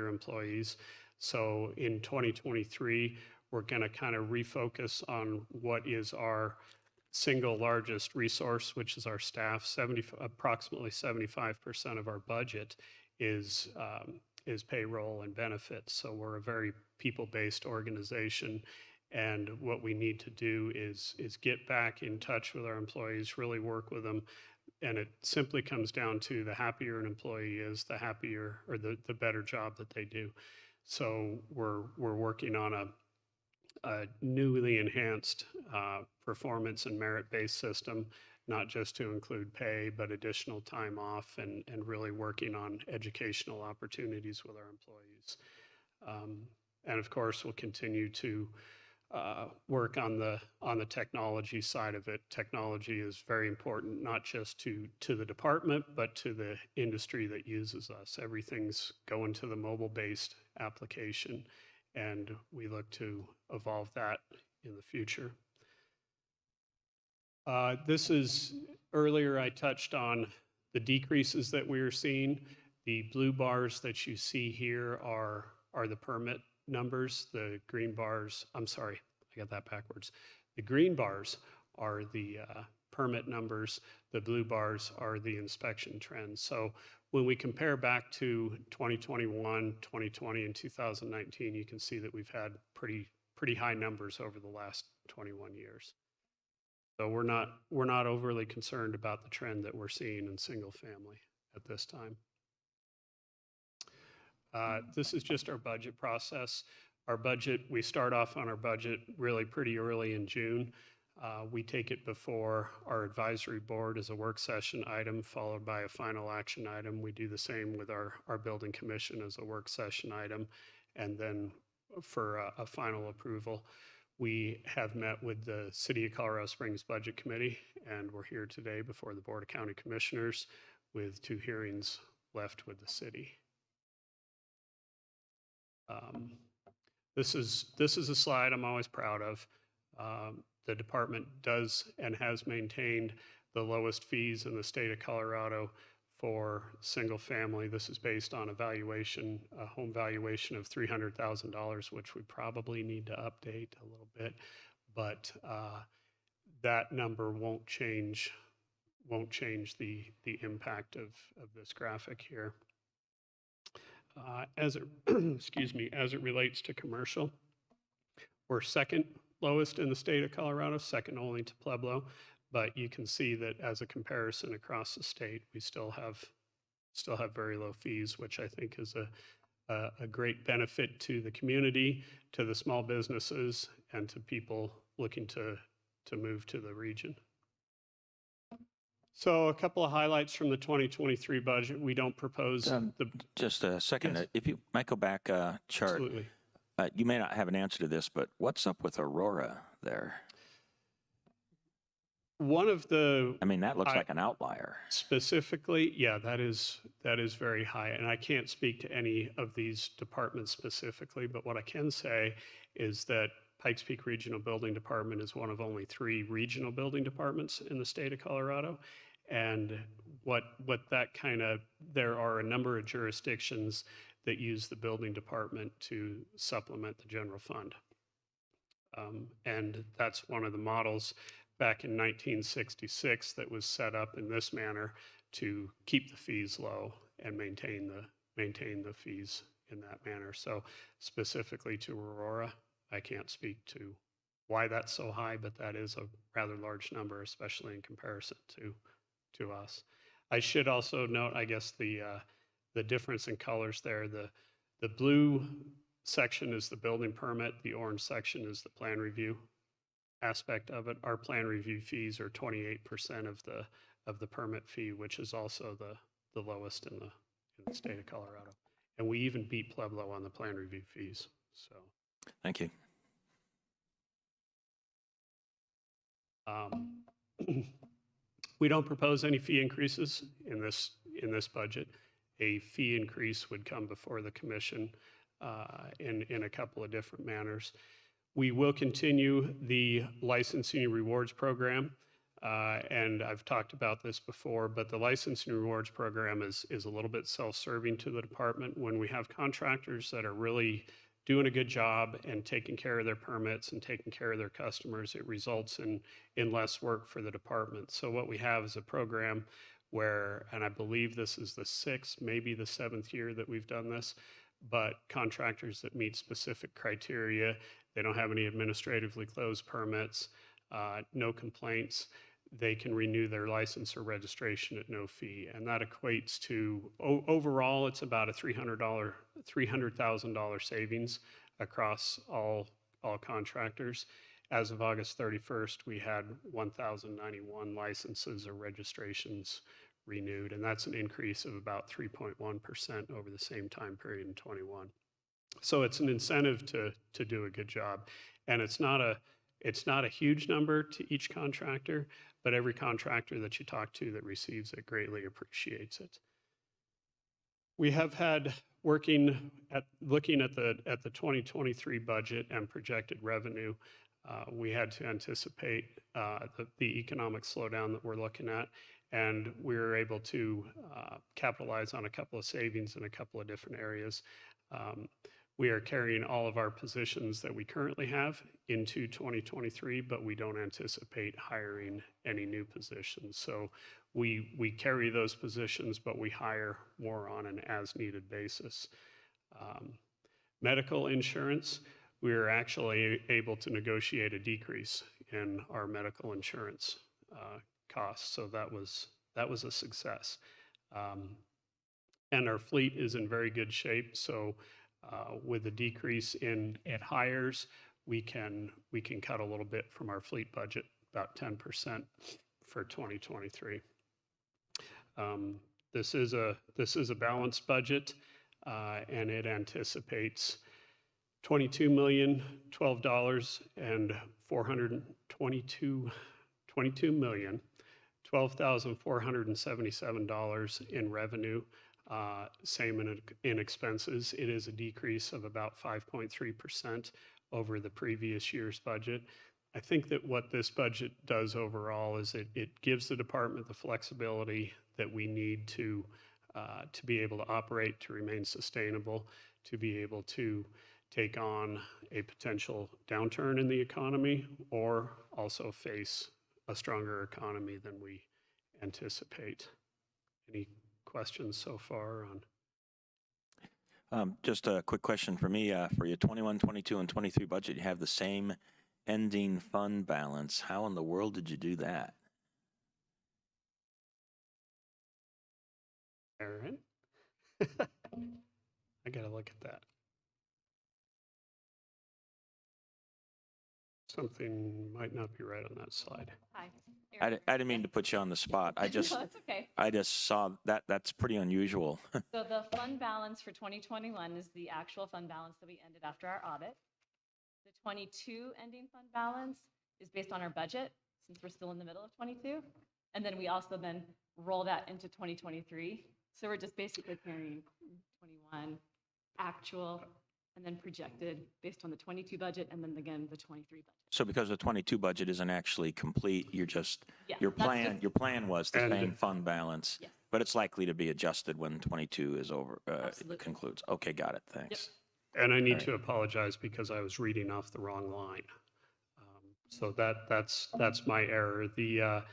employees. So in 2023, we're going to kind of refocus on what is our single largest resource, which is our staff. Approximately 75% of our budget is payroll and benefits. So we're a very people-based organization. And what we need to do is get back in touch with our employees, really work with them. And it simply comes down to the happier an employee is, the happier or the better job that they do. So we're working on a newly enhanced performance and merit-based system, not just to include pay, but additional time off and really working on educational opportunities with our employees. And of course, we'll continue to work on the technology side of it. Technology is very important, not just to the department, but to the industry that uses us. Everything's going to the mobile-based application, and we look to evolve that in the future. This is Earlier, I touched on the decreases that we are seeing. The blue bars that you see here are the permit numbers. The green bars, I'm sorry, I got that backwards. The green bars are the permit numbers. The blue bars are the inspection trends. So when we compare back to 2021, 2020, and 2019, you can see that we've had pretty high numbers over the last 21 years. So we're not overly concerned about the trend that we're seeing in single family at this time. This is just our budget process. Our budget, we start off on our budget really pretty early in June. We take it before our advisory board as a work session item, followed by a final action item. We do the same with our building commission as a work session item, and then for a final approval. We have met with the City of Colorado Springs Budget Committee, and we're here today before the Board of County Commissioners with 2 hearings left with the city. This is a slide I'm always proud of. The department does and has maintained the lowest fees in the state of Colorado for single family. This is based on a home valuation of $300,000, which we probably need to update a little bit, but that number won't change the impact of this graphic here. As it excuse me, as it relates to commercial, we're second lowest in the state of Colorado, second only to Pueblo. But you can see that as a comparison across the state, we still have very low fees, which I think is a great benefit to the community, to the small businesses, and to people looking to move to the region. So a couple of highlights from the 2023 budget. We don't propose Just a second. Yes. If you might go back a chart. Absolutely. You may not have an answer to this, but what's up with Aurora there? One of the, I mean, that looks like an outlier. Specifically, yeah, that is very high. And I can't speak to any of these departments specifically, but what I can say is that Pikes Peak Regional Building Department is one of only 3 regional building departments in the state of Colorado. And what that there are a number of jurisdictions that use the building department to supplement the general fund. And that's one of the models back in 1966 that was set up in this manner to keep the fees low and maintain the fees in that manner. So specifically to Aurora, I can't speak to why that's so high, but that is a rather large number, especially in comparison to us. I should also note, I guess, the difference in colors there. The blue section is the building permit, the orange section is the plan review aspect of it. Our plan review fees are 28% of the permit fee, which is also the lowest in the state of Colorado. And we even beat Pueblo on the plan review fees. So Thank you. We don't propose any fee increases in this budget. A fee increase would come before the commission in a couple of different manners. We will continue the licensing rewards program, and I've talked about this before, but the licensing rewards program is a little bit self-serving to the department. When we have contractors that are really doing a good job and taking care of their permits and taking care of their customers, it results in less work for the department. So what we have is a program where, and I believe this is the 6th, maybe the 7th year that we've done this, but contractors that meet specific criteria, they don't have any administratively closed permits, no complaints, they can renew their license or registration at no fee. And that equates to, overall, it's about a $300,000 savings across all contractors. As of August 31st, we had 1,091 licenses or registrations renewed, and that's an increase of about 3.1% over the same time period in 21. So it's an incentive to do a good job. And it's not a huge number to each contractor, but every contractor that you talk to that receives it greatly appreciates it. We have had looking at the 2023 budget and projected revenue, We had to anticipate the economic slowdown that we're looking at, and we were able to capitalize on a couple of savings in a couple of different areas. We are carrying all of our positions that we currently have into 2023, but we don't anticipate hiring any new positions. So we carry those positions, but we hire more on an as-needed basis. Medical insurance, we were actually able to negotiate a decrease in our medical insurance costs, so that was a success. And our fleet is in very good shape, so with the decrease in hires, we can cut a little bit from our fleet budget, about 10% for 2023. This is a balanced budget, and it anticipates $12,477 in revenue. Same in expenses. It is a decrease of about 5.3% over the previous year's budget. I think that what this budget does overall is it gives the department the flexibility that we need to be able to operate, to remain sustainable, to be able to take on a potential downturn in the economy, or also face a stronger economy than we anticipate. Any questions so far on? Just a quick question for me. For your 21, 22, and 23 budget, you have the same ending fund balance. How in the world did you do that? Aaron? I gotta look at that. Something might not be right on that slide. Hi. I didn't mean to put you on the spot. I just, No, it's okay. I just saw that. That's pretty unusual. So the fund balance for 2021 is the actual fund balance that we ended after our audit. The 22 ending fund balance is based on our budget, since we're still in the middle of 22. And then we also then roll that into 2023. So we're just basically carrying 21 actual and then projected based on the 22 budget, and then again, the 23 budget. So because the 22 budget isn't actually complete, you're just, Yeah, your that's plan, just- your plan was the And- same fund balance, Yes. but it's likely to be adjusted when 22 is over, Absolutely. concludes. Okay, got it. Thanks. And I need All right. to apologize because I was reading off the wrong line. So that's my error. The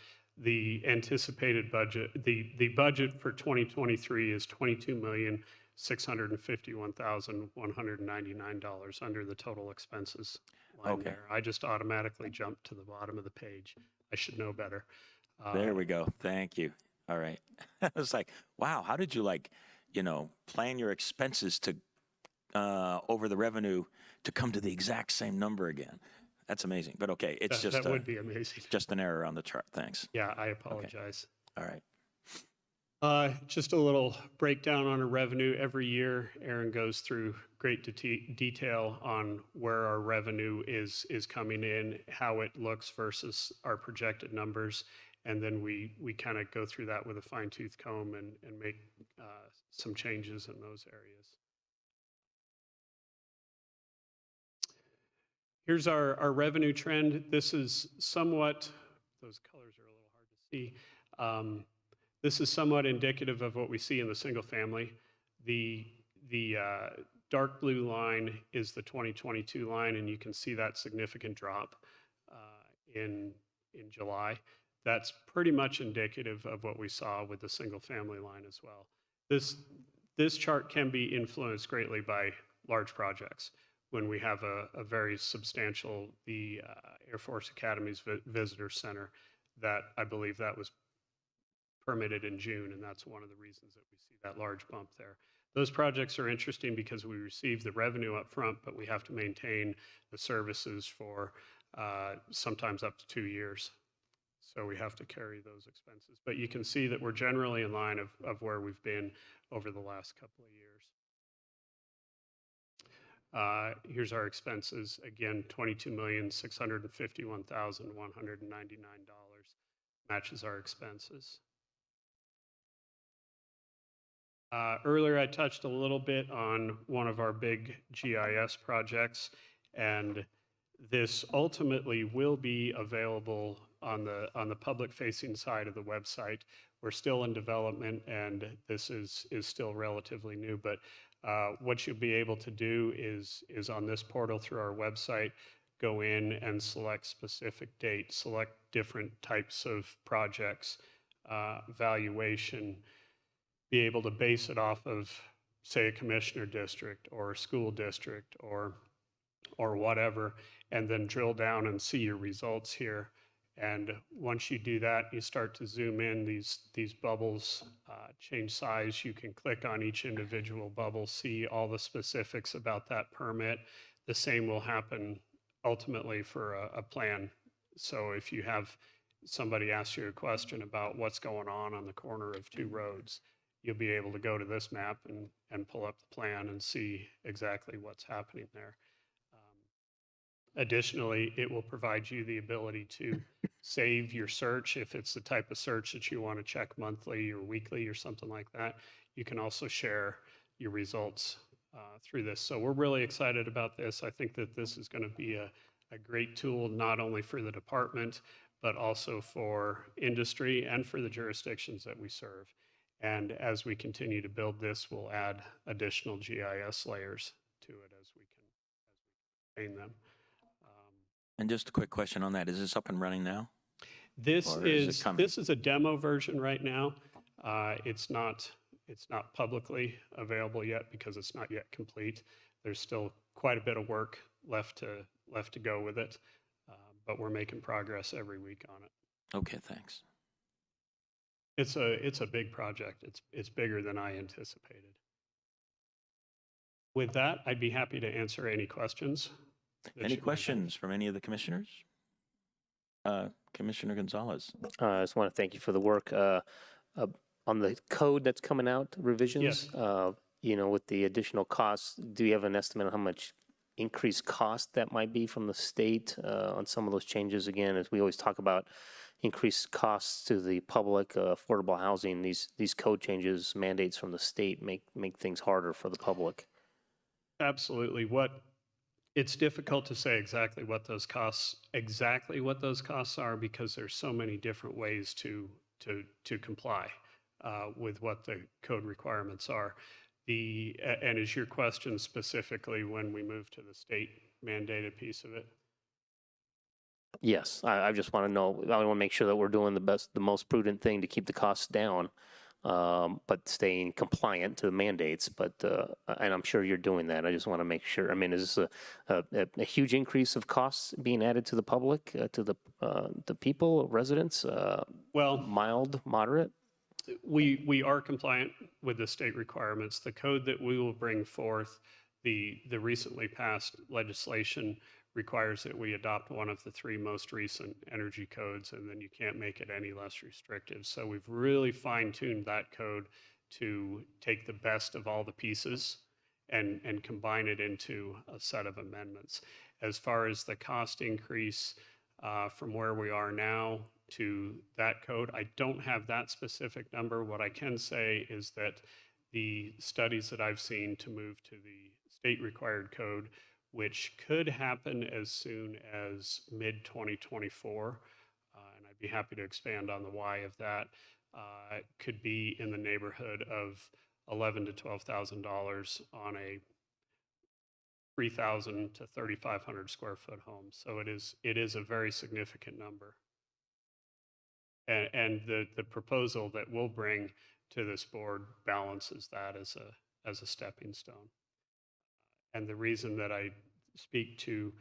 anticipated budget, the budget for 2023 is $22,651,199 under the total expenses line Okay. there. I just automatically jumped to the bottom of the page. I should know better. There we go. Thank you. All right. I was like, wow, how did you plan your expenses to over the revenue to come to the exact same number again? That's amazing. But okay, it's That just would be amazing. just an error on the chart. Thanks. Yeah, I apologize. All right. Just a little breakdown on our revenue. Every year, Aaron goes through great detail on where our revenue is coming in, how it looks versus our projected numbers, and then we kind of go through that with a fine-tooth comb and make some changes in those areas. Here's our revenue trend. This is somewhat, those colors are a little hard to see. This is somewhat indicative of what we see in the single family. The dark blue line is the 2022 line, and you can see that significant drop in July. That's pretty much indicative of what we saw with the single family line as well. This chart can be influenced greatly by large projects. When we have a very substantial, the Air Force Academy's Visitor Center, that I believe that was permitted in June, and that's one of the reasons that we see that large bump there. Those projects are interesting because we receive the revenue up front, but we have to maintain the services for sometimes up to 2 years. So we have to carry those expenses. But you can see that we're generally in line of where we've been over the last couple of years. Here's our expenses. Again, $22,651,199 matches our expenses. Earlier, I touched a little bit on one of our big GIS projects, and This ultimately will be available on the public-facing side of the website. We're still in development, and this is still relatively new, but what you'll be able to do is on this portal through our website, go in and select specific dates, select different types of projects, valuation, be able to base it off of, say, a commissioner district or a school district or whatever, and then drill down and see your results here. And once you do that, you start to zoom in these bubbles, change size. You can click on each individual bubble, see all the specifics about that permit. The same will happen ultimately for a plan. So if you have somebody ask you a question about what's going on the corner of two roads, you'll be able to go to this map and pull up the plan and see exactly what's happening there. Additionally, it will provide you the ability to save your search if it's the type of search that you want to check monthly or weekly or something like that. You can also share your results through this. So we're really excited about this. I think that this is going to be a great tool, not only for the department, but also for industry and for the jurisdictions that we serve. And as we continue to build this, we'll add additional GIS layers to it as we can obtain them. And just a quick question on that. Is this up and running now? This Or is it coming? this is a demo version right now. It's not publicly available yet because it's not yet complete. There's still quite a bit of work left to go with it, but we're making progress every week on it. Okay, thanks. It's a big project. It's bigger than I anticipated. With that, I'd be happy to answer any questions. Any questions from any of the commissioners? Commissioner Gonzalez. I just want to thank you for the work. On the code that's coming out, revisions, with the additional costs, do you have an estimate on how much increased cost that might be from the state on some of those changes? Again, as we always talk about increased costs to the public, affordable housing, these code changes, mandates from the state make things harder for the public. Absolutely. It's difficult to say exactly what those costs are because there's so many different ways to comply with what the code requirements are. And is your question specifically when we move to the state mandated piece of it? Yes, I just want to know, I want to make sure that we're doing the most prudent thing to keep the costs down, but staying compliant to the mandates. And I'm sure you're doing that. I just want to make sure. I mean, is this a huge increase of costs being added to the public, to the people, residents? Well, mild, moderate? We are compliant with the state requirements. The code that we will bring forth, the recently passed legislation requires that we adopt one of the three most recent energy codes, and then you can't make it any less restrictive. So we've really fine-tuned that code to take the best of all the pieces and combine it into a set of amendments. As far as the cost increase from where we are now to that code, I don't have that specific number. What I can say is that the studies that I've seen to move to the state required code, which could happen as soon as mid-2024, and I'd be happy to expand on the why of that, could be in the neighborhood of $11,000 to $12,000 on a 3,000 to 3,500 square foot home. So it is a very significant number. And the proposal that we'll bring to this board balances that as a stepping stone. And the reason that I speak to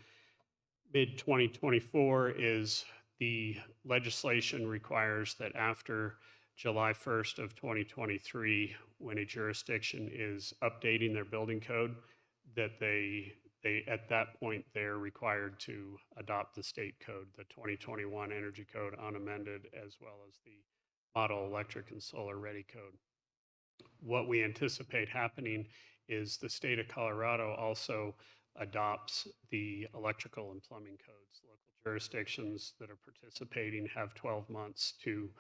mid-2024 is the legislation requires that after July 1st of 2023, when a jurisdiction is updating their building code, that they at that point they're required to adopt the state code, the 2021 Energy Code unamended, as well as the Model Electric and Solar Ready Code. What we anticipate happening is the state of Colorado also adopts the electrical and plumbing codes. Local jurisdictions that are participating have 12 months to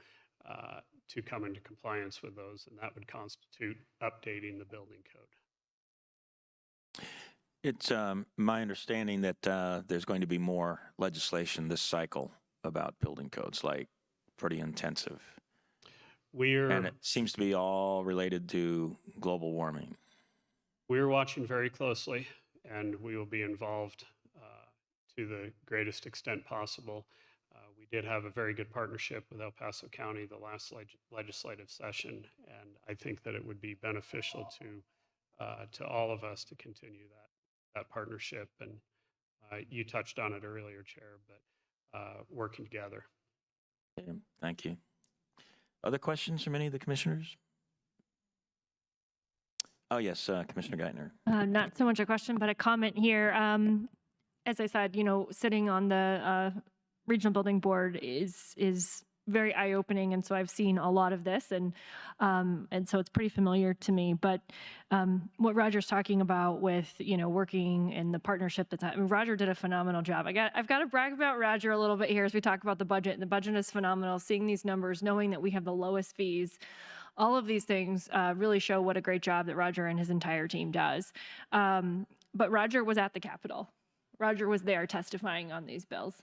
come into compliance with those, and that would constitute updating the building code. It's my understanding that there's going to be more legislation this cycle about building codes, like pretty intensive. And it seems to be all related to global warming. We're watching very closely, and we will be involved to the greatest extent possible. We did have a very good partnership with El Paso County the last legislative session, and I think that it would be beneficial to all of us to continue that partnership. And you touched on it earlier, Chair, but working together. Okay, thank you. Other questions from any of the commissioners? Oh, yes, Commissioner Geithner. Not so much a question, but a comment here. As I said, sitting on the regional building board is very eye-opening, and so I've seen a lot of this, and so it's pretty familiar to me. But what Roger's talking about with working in the partnership, Roger did a phenomenal job. I've got to brag about Roger a little bit here as we talk about the budget. And the budget is phenomenal. Seeing these numbers, knowing that we have the lowest fees. All of these things really show what a great job that Roger and his entire team does. But Roger was at the Capitol. Roger was there testifying on these bills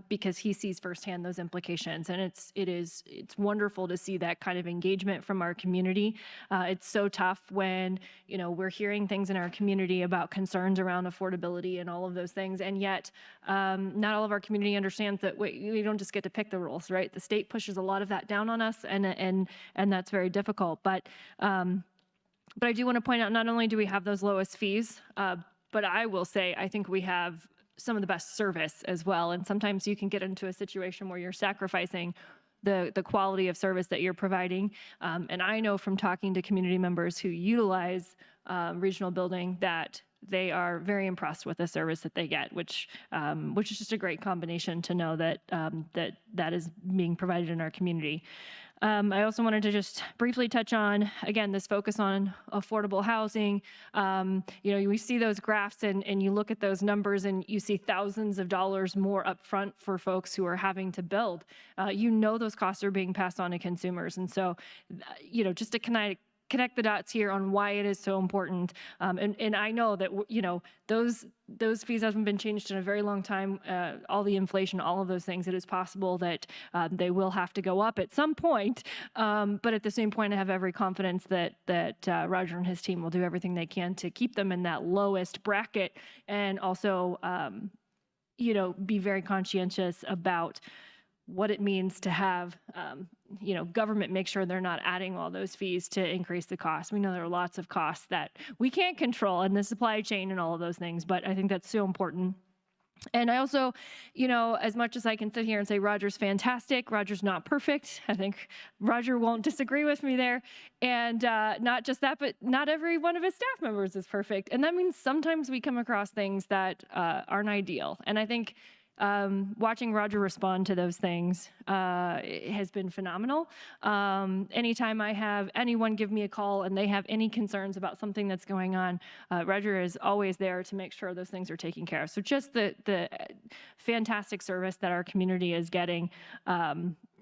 because he sees firsthand those implications. And it's wonderful to see that kind of engagement from our community. It's so tough when, we're hearing things in our community about concerns around affordability and all of those things. And yet not all of our community understands that we don't just get to pick the rules, right? The state pushes a lot of that down on us, and that's very difficult. But I do want to point out, not only do we have those lowest fees, but I will say, I think we have some of the best service as well. And sometimes you can get into a situation where you're sacrificing the quality of service that you're providing. And I know from talking to community members who utilize regional building that they are very impressed with the service that they get, which is just a great combination to know that that is being provided in our community. I also wanted to just briefly touch on, again, this focus on affordable housing. We see those graphs and you look at those numbers and you see thousands of dollars more upfront for folks who are having to build. Those costs are being passed on to consumers. And so, just to connect the dots here on why it is so important. And I know that, those fees haven't been changed in a very long time. All the inflation, all of those things, it is possible that they will have to go up at some point. But at the same point, I have every confidence that Roger and his team will do everything they can to keep them in that lowest bracket, and also, be very conscientious about what it means to have, government make sure they're not adding all those fees to increase the cost. We know there are lots of costs that we can't control in the supply chain and all of those things, but I think that's so important. And I also, as much as I can sit here and say Roger's fantastic, Roger's not perfect. I think Roger won't disagree with me there. And not just that, but not every one of his staff members is perfect. And that means sometimes we come across things that aren't ideal. And I think watching Roger respond to those things has been phenomenal. Anytime I have anyone give me a call and they have any concerns about something that's going on, Roger is always there to make sure those things are taken care of. So just the fantastic service that our community is getting.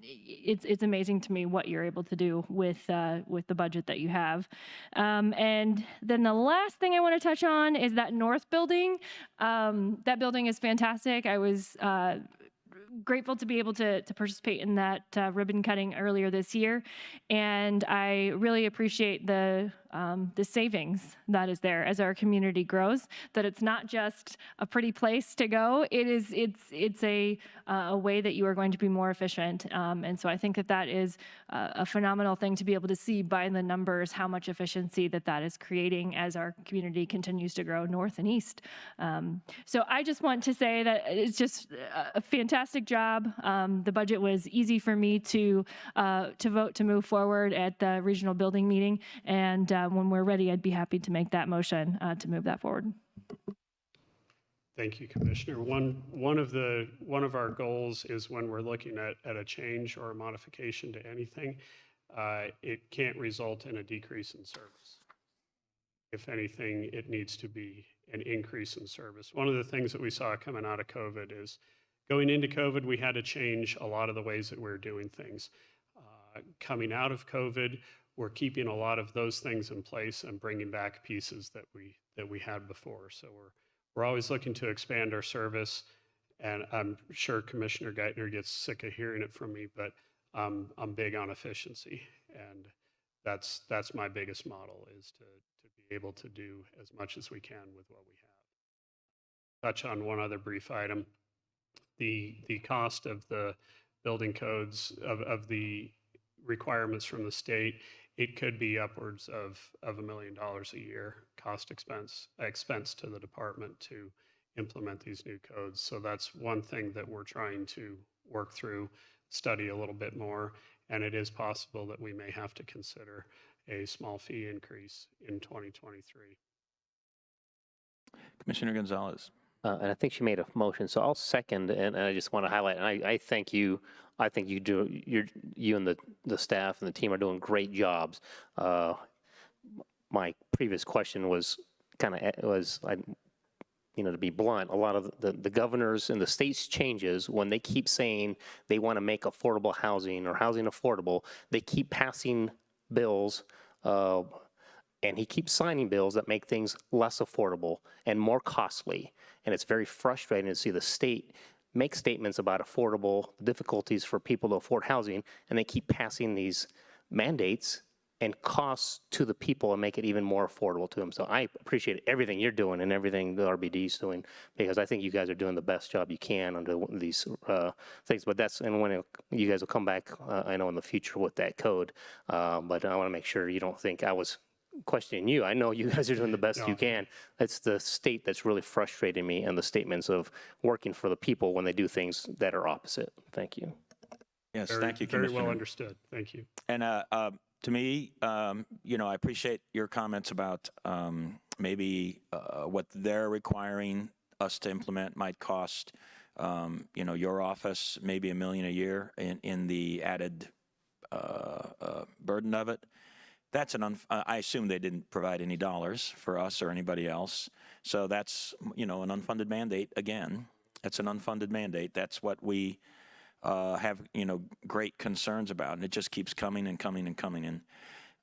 It's amazing to me what you're able to do with the budget that you have. And then the last thing I want to touch on is that north building. That building is fantastic. I was grateful to be able to participate in that ribbon cutting earlier this year, and I really appreciate the savings that is there as our community grows. That it's not just a pretty place to go; it's a way that you are going to be more efficient, and so I think that is a phenomenal thing to be able to see by the numbers how much efficiency that is creating as our community continues to grow north and east. So I just want to say that it's just a fantastic job. The budget was easy for me to vote to move forward at the regional building meeting, and when we're ready, I'd be happy to make that motion to move that forward. Thank you, Commissioner. One of our goals is when we're looking at a change or a modification to anything, it can't result in a decrease in service. If anything, it needs to be an increase in service. One of the things that we saw coming out of COVID is going into COVID, we had to change a lot of the ways that we're doing things. Coming out of COVID, we're keeping a lot of those things in place and bringing back pieces that that we had before. So we're always looking to expand our service, and I'm sure Commissioner Geithner gets sick of hearing it from me, but I'm big on efficiency, and that's my biggest model, is to be able to do as much as we can with what we have. Touch on one other brief item. The cost of the building codes, of the requirements from the state, it could be upwards of $1 million a year cost expense to the department to implement these new codes. So that's one thing that we're trying to work through, study a little bit more, and it is possible that we may have to consider a small fee increase in 2023. Commissioner Gonzalez. And I think she made a motion, so I'll second, and I just want to highlight, and I thank you. I think you and the staff and the team are doing great jobs. My previous question was to be blunt, a lot of the governors and the state's changes, when they keep saying they want to make affordable housing or housing affordable, they keep passing bills, and he keeps signing bills that make things less affordable and more costly. And it's very frustrating to see the state make statements about affordable difficulties for people to afford housing, and they keep passing these mandates and costs to the people and make it even more affordable to them. So I appreciate everything you're doing and everything the RBD is doing, because I think you guys are doing the best job you can under these things. But you guys will come back, I know, in the future with that code. But I want to make sure you don't think I was questioning you. I know you guys are doing the best you can. It's the state that's really frustrating me, and the statements of working for the people when they do things that are opposite. Thank you. Yes, Very, thank you, very Commissioner. well understood. Thank you. And to me, I appreciate your comments about maybe what they're requiring us to implement might cost, your office maybe $1 million a year in the added burden of it. That's I assume they didn't provide any dollars for us or anybody else. So that's, an unfunded mandate again. That's an unfunded mandate. That's what we have, great concerns about, and it just keeps coming and coming and coming.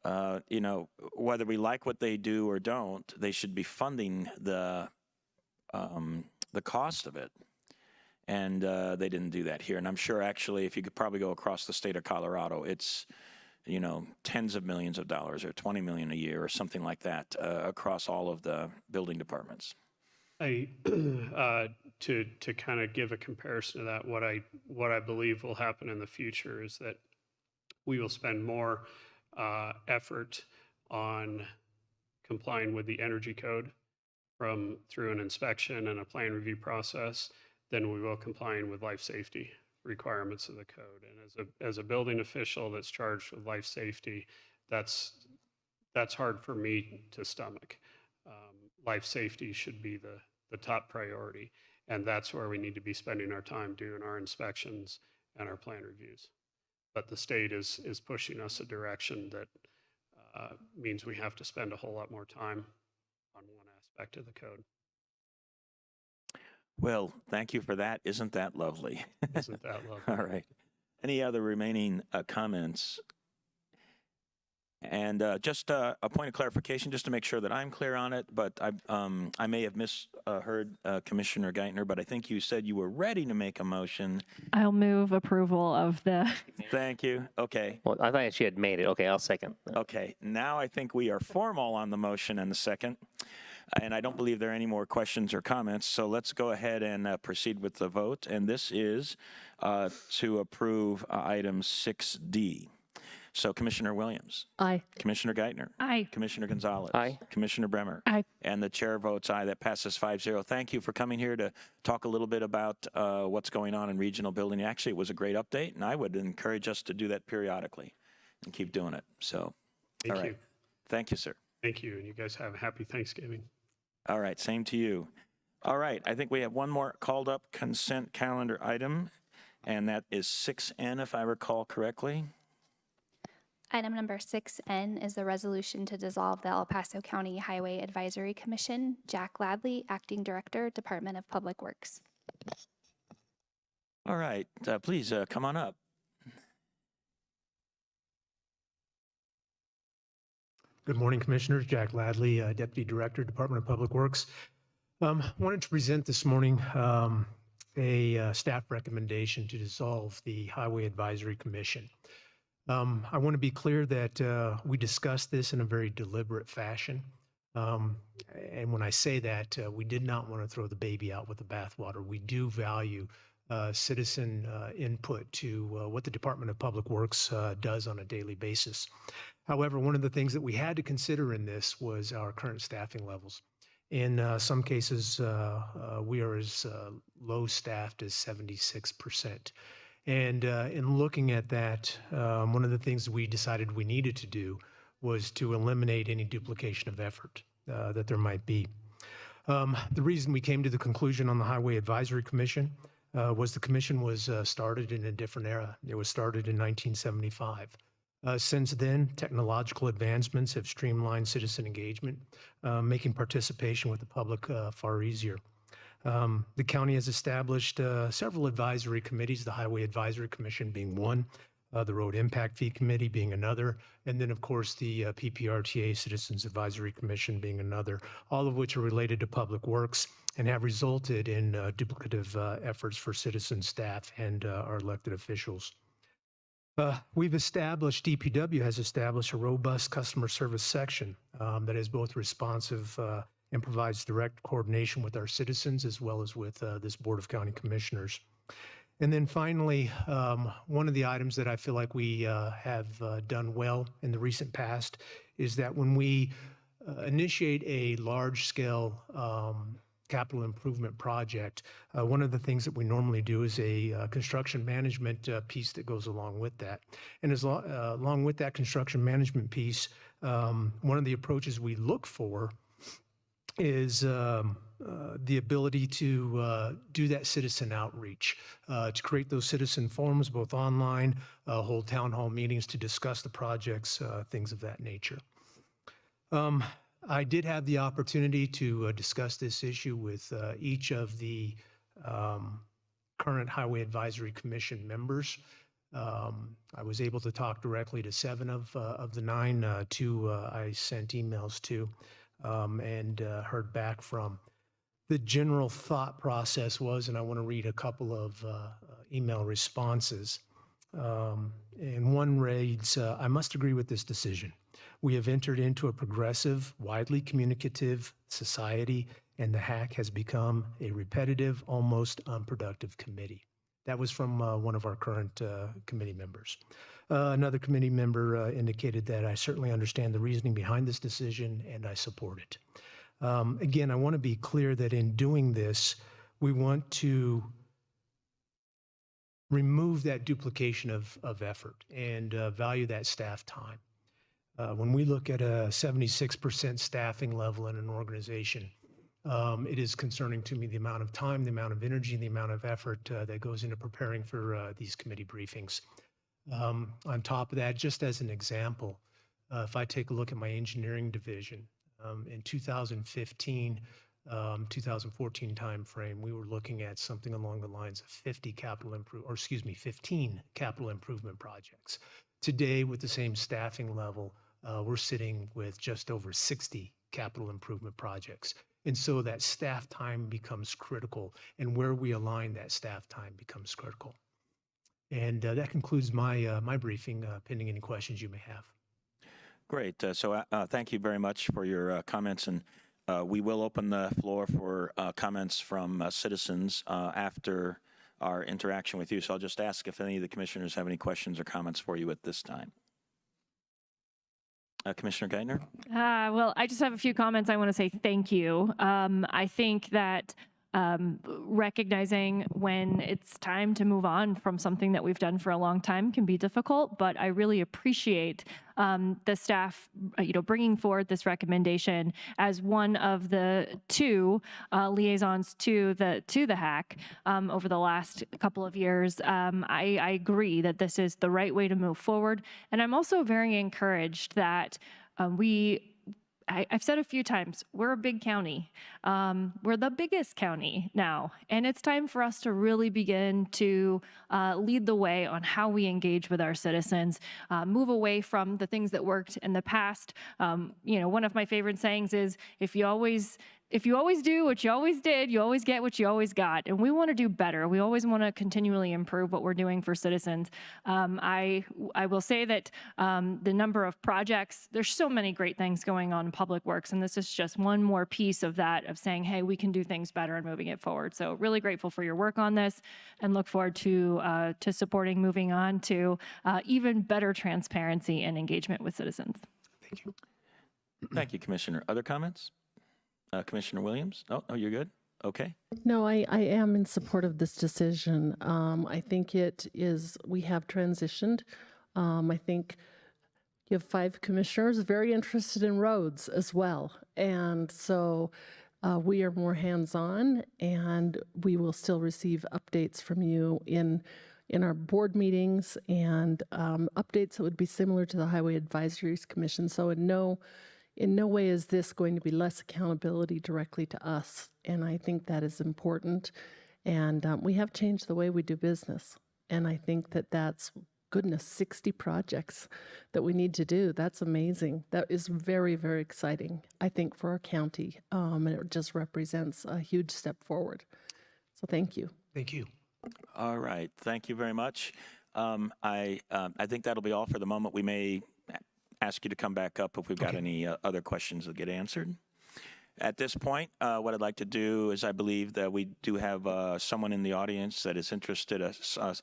And, whether we like what they do or don't, they should be funding the cost of it. And they didn't do that here. And I'm sure, actually, if you could probably go across the state of Colorado, it's, tens of millions of dollars or $20 million a year or something like that across all of the building departments. To kind of give a comparison to that, what I believe will happen in the future is that we will spend more effort on complying with the energy code through an inspection and a plan review process than we will complying with life safety requirements of the code. And as a building official that's charged with life safety, that's hard for me to stomach. Life safety should be the top priority, and that's where we need to be spending our time doing our inspections and our plan reviews. But the state is pushing us a direction that means we have to spend a whole lot more time on one aspect of the code. Well, thank you for that. Isn't that lovely? Isn't that lovely? All right. Any other remaining comments? And just a point of clarification, just to make sure that I'm clear on it, but I may have misheard Commissioner Geithner, but I think you said you were ready to make a motion. I'll move approval of the. Thank you. Okay. Well, I thought she had made it. Okay, I'll second. Okay. Now I think we are formal on the motion and the second. And I don't believe there are any more questions or comments. So let's go ahead and proceed with the vote. And this is to approve item 6D. So Commissioner Williams. Aye. Commissioner Geithner. Aye. Commissioner Gonzalez. Aye. Commissioner Bremer. Aye. And the chair votes aye. That passes 5-0. Thank you for coming here to talk a little bit about what's going on in regional building. Actually, it was a great update, and I would encourage us to do that periodically and keep doing it. So, Thank all right. you. Thank you, sir. Thank you, and you guys have a happy Thanksgiving. All right, same to you. All right, I think we have one more called up consent calendar item, and that is 6N, if I recall correctly. Item number 6N is a resolution to dissolve the El Paso County Highway Advisory Commission. Jack Ladley, Acting Director, Department of Public Works. All right, please come on up. Good morning, Commissioners. Jack Ladley, Deputy Director, Department of Public Works. Wanted to present this morning a staff recommendation to dissolve the Highway Advisory Commission. I want to be clear that we discussed this in a very deliberate fashion. And when I say that, we did not want to throw the baby out with the bathwater. We do value citizen input to what the Department of Public Works does on a daily basis. However, one of the things that we had to consider in this was our current staffing levels. In some cases, we are as low staffed as 76%. And in looking at that, one of the things we decided we needed to do was to eliminate any duplication of effort that there might be. The reason we came to the conclusion on the Highway Advisory Commission was the commission was started in a different era. It was started in 1975. Since then, technological advancements have streamlined citizen engagement, making participation with the public far easier. The county has established several advisory committees, the Highway Advisory Commission being one, the Road Impact Fee Committee being another, and then, of course, the PPRTA Citizens Advisory Commission being another, all of which are related to public works and have resulted in duplicative efforts for citizen staff and our elected officials. DPW has established a robust customer service section that is both responsive and provides direct coordination with our citizens as well as with this Board of County Commissioners. And then finally, one of the items that I feel like we have done well in the recent past is that when we initiate a large-scale capital improvement project, one of the things that we normally do is a construction management piece that goes along with that. And along with that construction management piece, one of the approaches we look for is the ability to do that citizen outreach, to create those citizen forums, both online, hold town hall meetings to discuss the projects, things of that nature. I did have the opportunity to discuss this issue with each of the current Highway Advisory Commission members. I was able to talk directly to 7 of the 9, 2 I sent emails to, and heard back from. The general thought process was, and I want to read a couple of email responses. And one reads, I must agree with this decision. We have entered into a progressive, widely communicative society, and the HAC has become a repetitive, almost unproductive committee. That was from one of our current committee members. Another committee member indicated that I certainly understand the reasoning behind this decision and I support it. Again, I want to be clear that in doing this, we want to remove that duplication of effort and value that staff time. When we look at a 76% staffing level in an organization, it is concerning to me the amount of time, the amount of energy, and the amount of effort that goes into preparing for these committee briefings. On top of that, just as an example, if I take a look at my engineering division, in 2015, 2014 timeframe, we were looking at something along the lines of 15 capital improvement projects. Today, with the same staffing level, we're sitting with just over 60 capital improvement projects. And so that staff time becomes critical, and where we align that staff time becomes critical. And that concludes my briefing, pending any questions you may have. Great. So thank you very much for your comments, and we will open the floor for comments from citizens after our interaction with you. So I'll just ask if any of the commissioners have any questions or comments for you at this time. Commissioner Geithner? Well, I just have a few comments. I want to say thank you. I think that recognizing when it's time to move on from something that we've done for a long time can be difficult, but I really appreciate the staff, bringing forward this recommendation as one of the 2 liaisons to the HAC over the last couple of years. I agree that this is the right way to move forward, and I'm also very encouraged that we I've said a few times, we're a big county. We're the biggest county now, and it's time for us to really begin to lead the way on how we engage with our citizens, move away from the things that worked in the past. One of my favorite sayings is, if you always do what you always did, you always get what you always got. And we want to do better. We always want to continually improve what we're doing for citizens. I will say that the number of projects, there's so many great things going on in Public Works, and this is just one more piece of that, of saying, hey, we can do things better and moving it forward. So really grateful for your work on this, and look forward to supporting moving on to even better transparency and engagement with citizens. Thank you. Thank you, Commissioner. Other comments? Commissioner Williams? Oh, you're good? Okay. No, I am in support of this decision. I think we have transitioned. I think you have 5 commissioners very interested in roads as well. And so we are more hands-on, and we will still receive updates from you in our board meetings, and updates that would be similar to the Highway Advisories Commission. So in no way is this going to be less accountability directly to us, and I think that is important. And we have changed the way we do business, and I think that's, goodness, 60 projects that we need to do. That's amazing. That is very, very exciting, I think, for our county, and it just represents a huge step forward. So thank you. Thank you. All right. Thank you very much. I think that'll be all for the moment. We may ask you to come back up if we've got any other questions that get answered. At this point, what I'd like to do is, I believe that we do have someone in the audience that is interested, a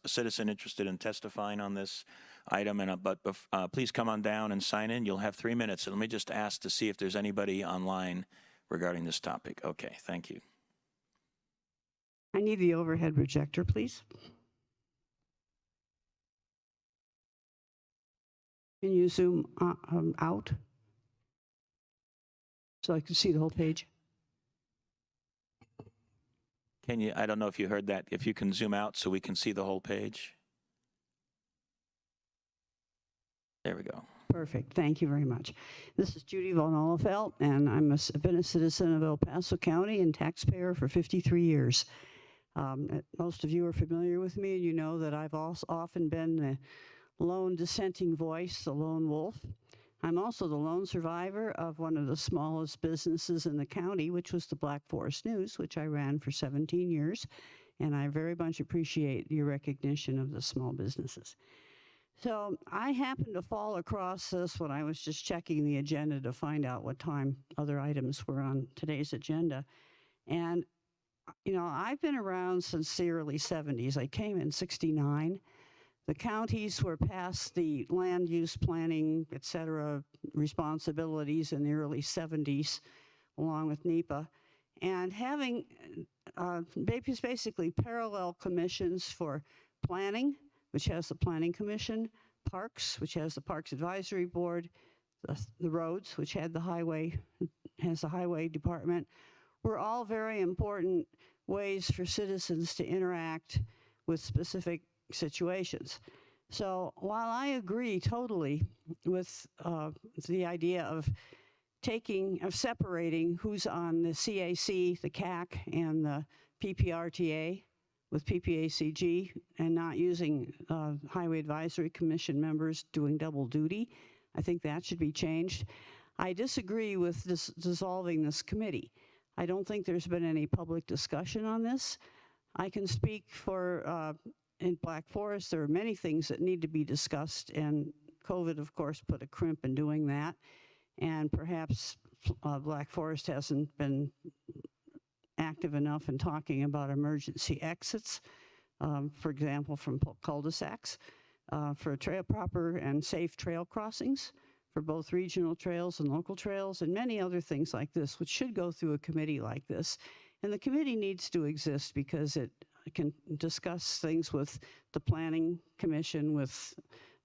citizen interested in testifying on this item. But please come on down and sign in. You'll have 3 minutes. And let me just ask to see if there's anybody online regarding this topic. Okay, thank you. I need the overhead projector, please. Can you zoom out so I can see the whole page? Can you, I don't know if you heard that, if you can zoom out so we can see the whole page. There we go. Perfect. Thank you very much. This is Judy Von Olafelt, and I've been a citizen of El Paso County and taxpayer for 53 years. Most of you are familiar with me, and you know that I've also often been the lone dissenting voice, the lone wolf. I'm also the lone survivor of one of the smallest businesses in the county, which was the Black Forest News, which I ran for 17 years, and I very much appreciate your recognition of the small businesses. So I happened to fall across this when I was just checking the agenda to find out what time other items were on today's agenda. And, you know, I've been around since the early 70s. I came in 69. The counties were past the land use planning, et cetera, responsibilities in the early 70s, along with NEPA. And having basically parallel commissions for planning, which has the Planning Commission, Parks, which has the Parks Advisory Board, the roads, which has the Highway Department, were all very important ways for citizens to interact with specific situations. So while I agree totally with the idea of separating who's on the CAC, the CAC, and the PPRTA with PPACG, and not using Highway Advisory Commission members doing double duty, I think that should be changed. I disagree with dissolving this committee. I don't think there's been any public discussion on this. I can speak for in Black Forest, there are many things that need to be discussed, and COVID, of course, put a crimp in doing that. And perhaps Black Forest hasn't been active enough in talking about emergency exits, for example, from cul-de-sacs, for proper and safe trail crossings, for both regional trails and local trails, and many other things like this, which should go through a committee like this. And the committee needs to exist because it can discuss things with the Planning Commission, with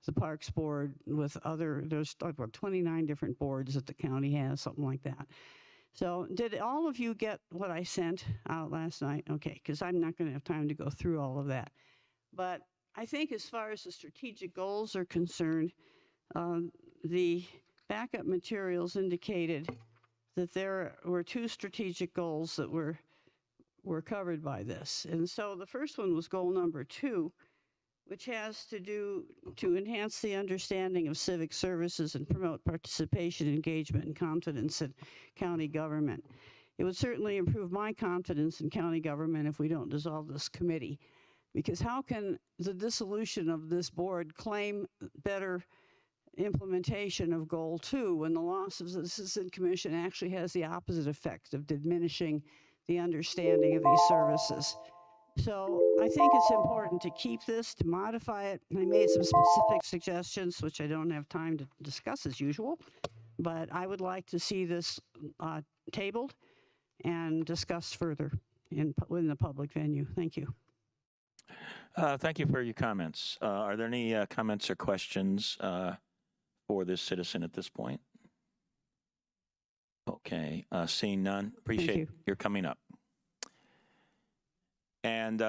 the Parks Board, with there's about 29 different boards that the county has, something like that. So did all of you get what I sent out last night? Okay, because I'm not going to have time to go through all of that. But I think as far as the strategic goals are concerned, the backup materials indicated that there were 2 strategic goals that were covered by this. And so the first one was goal number 2, which has to do to enhance the understanding of civic services and promote participation, engagement, and confidence in county government. It would certainly improve my confidence in county government if we don't dissolve this committee, because how can the dissolution of this board claim better implementation of goal 2 when the loss of the Citizen Commission actually has the opposite effect of diminishing the understanding of these services? So I think it's important to keep this, to modify it. I made some specific suggestions, which I don't have time to discuss as usual, but I would like to see this tabled and discussed further in the public venue. Thank you. Thank you for your comments. Are there any comments or questions for this citizen at this point? Okay, seeing none, appreciate your coming up. And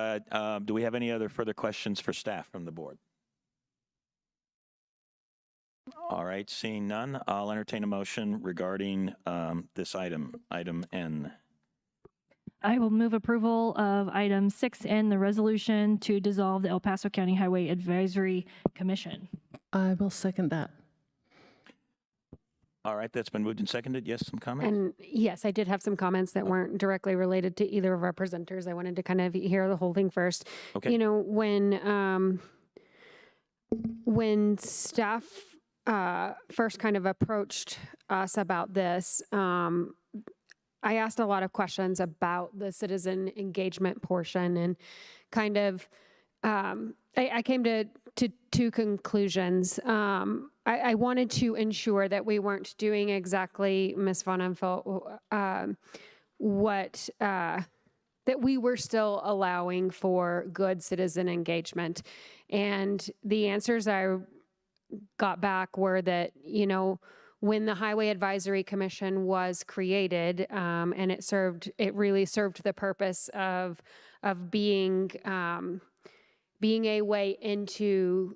do we have any other further questions for staff from the board? All right, seeing none, I'll entertain a motion regarding this item N. I will move approval of item 6N, the resolution to dissolve the El Paso County Highway Advisory Commission. I will second that. All right, that's been moved and seconded. Yes, some comments? And yes, I did have some comments that weren't directly related to either of our presenters. I wanted to kind of hear the whole thing first. Okay. You know, when staff first kind of approached us about this, I asked a lot of questions about the citizen engagement portion, and kind of I came to 2 conclusions. I wanted to ensure that we weren't doing exactly, Ms. Von Empfel, that we were still allowing for good citizen engagement. And the answers I got back were that, you know, when the Highway Advisory Commission was created, and it really served the purpose of being a way into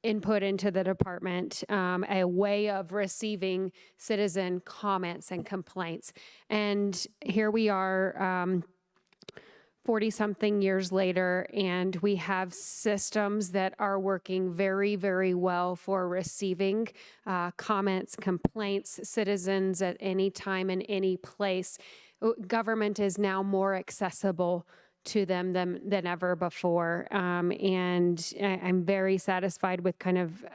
input into the department, a way of receiving citizen comments and complaints. And here we are 40-something years later, and we have systems that are working very, very well for receiving comments, complaints, citizens at any time in any place. Government is now more accessible to them than ever before. And I'm very satisfied with kind of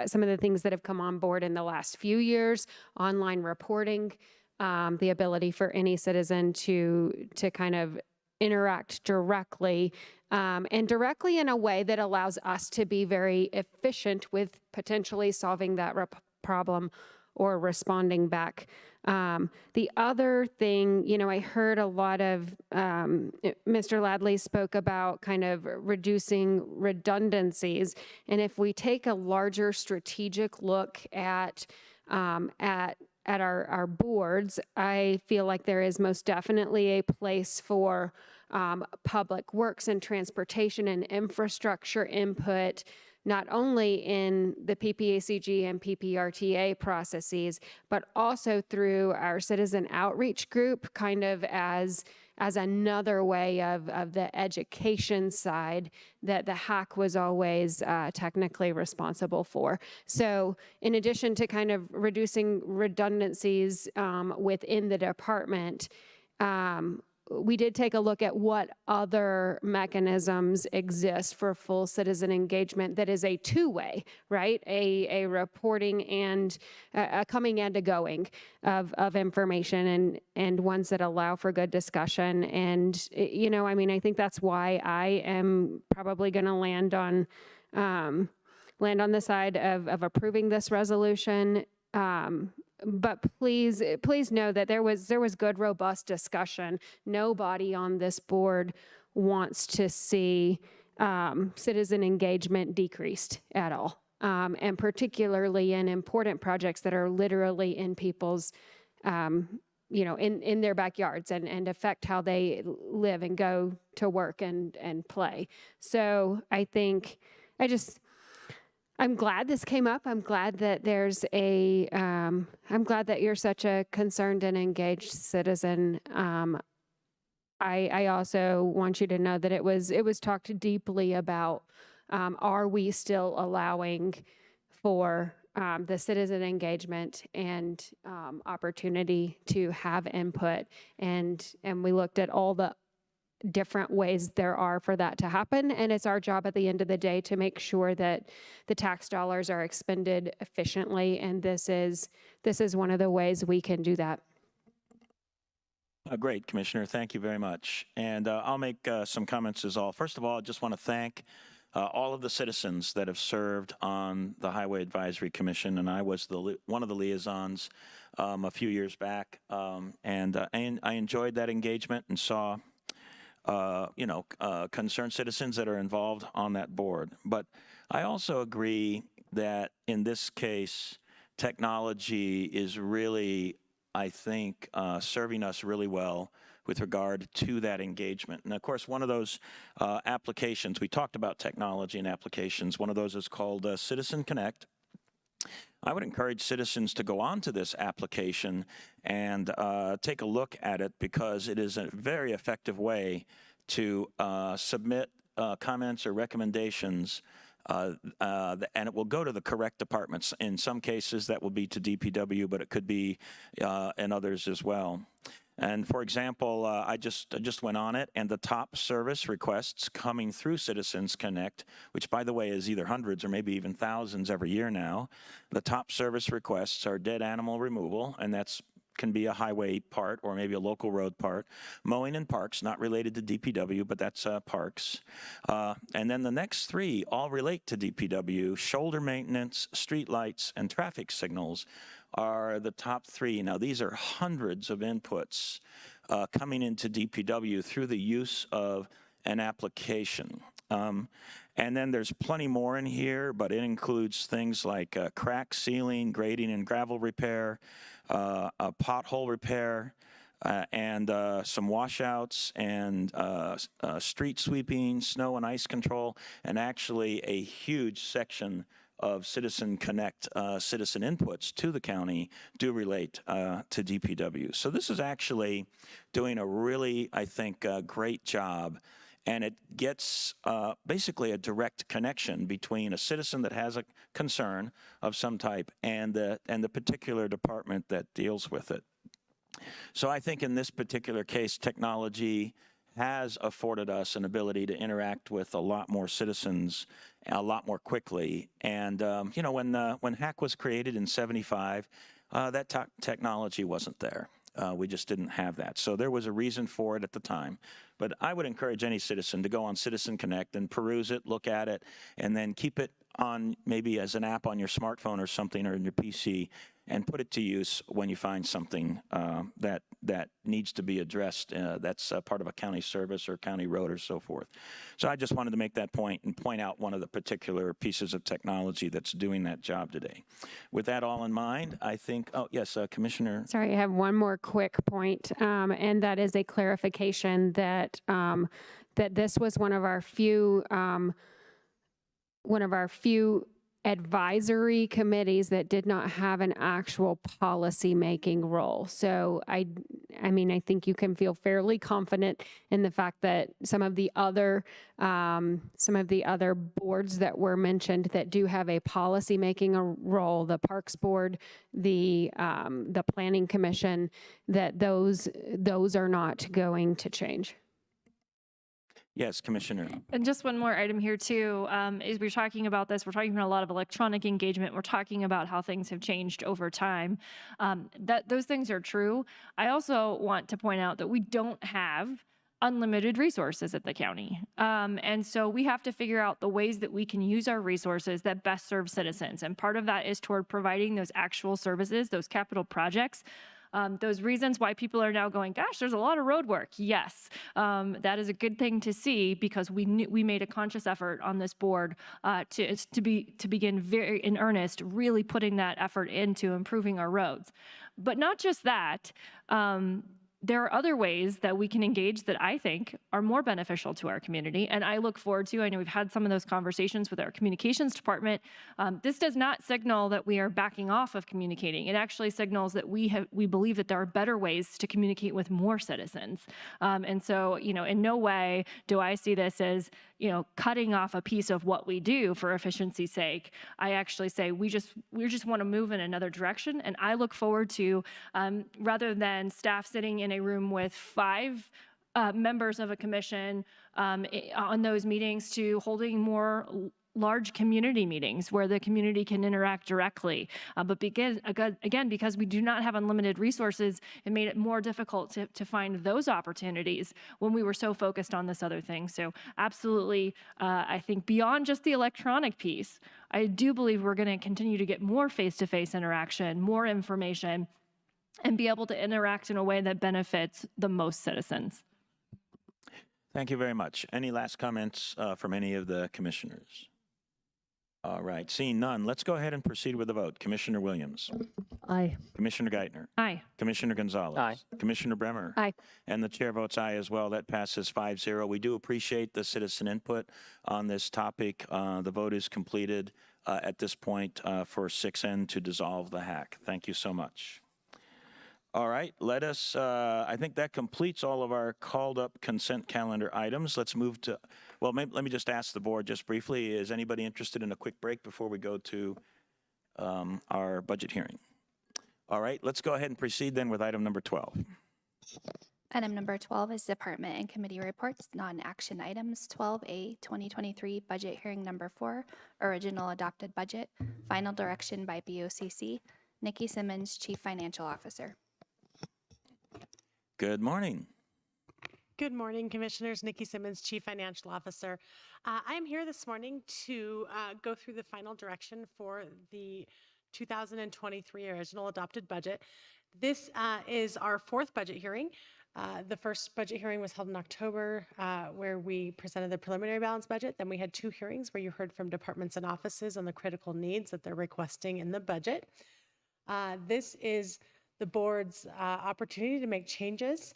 some of the things that have come on board in the last few years, online reporting, the ability for any citizen to kind of interact directly, and directly in a way that allows us to be very efficient with potentially solving that problem or responding back. The other thing, you know, I heard a lot of, Mr. Ladley spoke about kind of reducing redundancies. And if we take a larger strategic look at our boards, I feel like there is most definitely a place for public works and transportation and infrastructure input, not only in the PPACG and PPRTA processes, but also through our citizen outreach group, kind of as another way of the education side that the HAC was always technically responsible for. So in addition to kind of reducing redundancies within the department, we did take a look at what other mechanisms exist for full citizen engagement that is a two-way, right? A reporting and a coming and a going of information, and ones that allow for good discussion. And, you know, I mean, I think that's why I am probably going to land on the side of approving this resolution. But please know that there was good, robust discussion. Nobody on this board wants to see citizen engagement decreased at all, and particularly in important projects that are literally in people's, you know, in their backyards and affect how they live and go to work and play. So I think I'm glad this came up. I'm glad that there's a, I'm glad that you're such a concerned and engaged citizen. I also want you to know that it was talked deeply about, are we still allowing for the citizen engagement and opportunity to have input, and we looked at all the different ways there are for that to happen, and it's our job at the end of the day to make sure that the tax dollars are expended efficiently, and this is one of the ways we can do that. Great, Commissioner. Thank you very much. And I'll make some comments as all. First of all, I just want to thank all of the citizens that have served on the Highway Advisory Commission, and I was one of the liaisons a few years back, and I enjoyed that engagement and saw concerned citizens that are involved on that board. But I also agree that in this case, technology is really, I think, serving us really well with regard to that engagement. And of course, one of those applications, we talked about technology and applications, one of those is called Citizen Connect. I would encourage citizens to go on to this application and take a look at it, because it is a very effective way to submit comments or recommendations, and it will go to the correct departments. In some cases, that will be to DPW, but it could be in others as well. And for example, I just went on it, and the top service requests coming through Citizens Connect, which by the way is either hundreds or maybe even thousands every year now, the top service requests are dead animal removal, and that's can be a highway part or maybe a local road part, mowing and parks, not related to DPW, but that's parks. And then the next three all relate to DPW: shoulder maintenance, street lights, and traffic signals are the top three. Now, these are hundreds of inputs coming into DPW through the use of an application. And then there's plenty more in here, but it includes things like crack sealing, grading and gravel repair, a pothole repair, and some washouts, and street sweeping, snow and ice control, and actually a huge section of Citizen Connect citizen inputs to the county do relate to DPW. So this is actually doing a really, I think, great job. And it gets basically a direct connection between a citizen that has a concern of some type and the particular department that deals with it. So I think in this particular case, technology has afforded us an ability to interact with a lot more citizens a lot more quickly. And you know, when HAC was created in '75, that technology wasn't there. We just didn't have that. So there was a reason for it at the time. But I would encourage any citizen to go on Citizen Connect and peruse it, look at it, and then keep it on maybe as an app on your smartphone or something, or in your PC, and put it to use when you find something that needs to be addressed. That's part of a county service or county road or so forth. So I just wanted to make that point and point out one of the particular pieces of technology that's doing that job today. With that all in mind, I think, oh yes, Commissioner. Sorry, I have one more quick point, and that is a clarification that that this was one of our few advisory committees that did not have an actual policy-making role. So I mean, I think you can feel fairly confident in the fact that some of the other boards that were mentioned that do have a policy-making role, the Parks Board, the Planning Commission, that those are not going to change. Yes, Commissioner. And just one more item here too, is we're talking about this, we're talking about a lot of electronic engagement, we're talking about how things have changed over time. Those things are true. I also want to point out that we don't have unlimited resources at the county. And so we have to figure out the ways that we can use our resources that best serve citizens. And part of that is toward providing those actual services, those capital projects. Those reasons why people are now going, gosh, there's a lot of road work. Yes, that is a good thing to see, because we made a conscious effort on this board to begin very in earnest, really putting that effort into improving our roads. But not just that. there are other ways that we can engage that I think are more beneficial to our community. And I look forward to, I know we've had some of those conversations with our communications department. This does not signal that we are backing off of communicating. It actually signals that we believe that there are better ways to communicate with more citizens. And so, in no way do I see this as, cutting off a piece of what we do for efficiency's sake. I actually say we just want to move in another direction. And I look forward to, rather than staff sitting in a room with 5 members of a commission on those meetings, to holding more large community meetings where the community can interact directly. But again, because we do not have unlimited resources, it made it more difficult to find those opportunities when we were so focused on this other thing. So absolutely, I think beyond just the electronic piece, I do believe we're going to continue to get more face-to-face interaction, more information, and be able to interact in a way that benefits the most citizens. Thank you very much. Any last comments from any of the commissioners? All right, seeing none, let's go ahead and proceed with the vote. Commissioner Williams. Aye. Commissioner Geithner. Aye. Commissioner Gonzalez. Aye. Commissioner Bremer. Aye. And the chair votes aye as well. That passes 5-0. We do appreciate the citizen input on this topic. The vote is completed at this point for 6N to dissolve the hack. Thank you so much. All right, let us, I think that completes all of our called up consent calendar items. Let's move to, well, let me just ask the board just briefly, is anybody interested in a quick break before we go to our budget hearing? All right, let's go ahead and proceed then with item number 12. Item number 12 is department and committee reports, non-action items. 12A, 2023 budget hearing number 4, original adopted budget, final direction by BOCC. Nikki Simmons, Chief Financial Officer. Good morning. Good morning, Commissioners. Nikki Simmons, Chief Financial Officer. I am here this morning to go through the final direction for the 2023 original adopted budget. This is our 4th budget hearing. The first budget hearing was held in October, where we presented the preliminary balanced budget. Then we had 2 hearings where you heard from departments and offices on the critical needs that they're requesting in the budget. This is the board's opportunity to make changes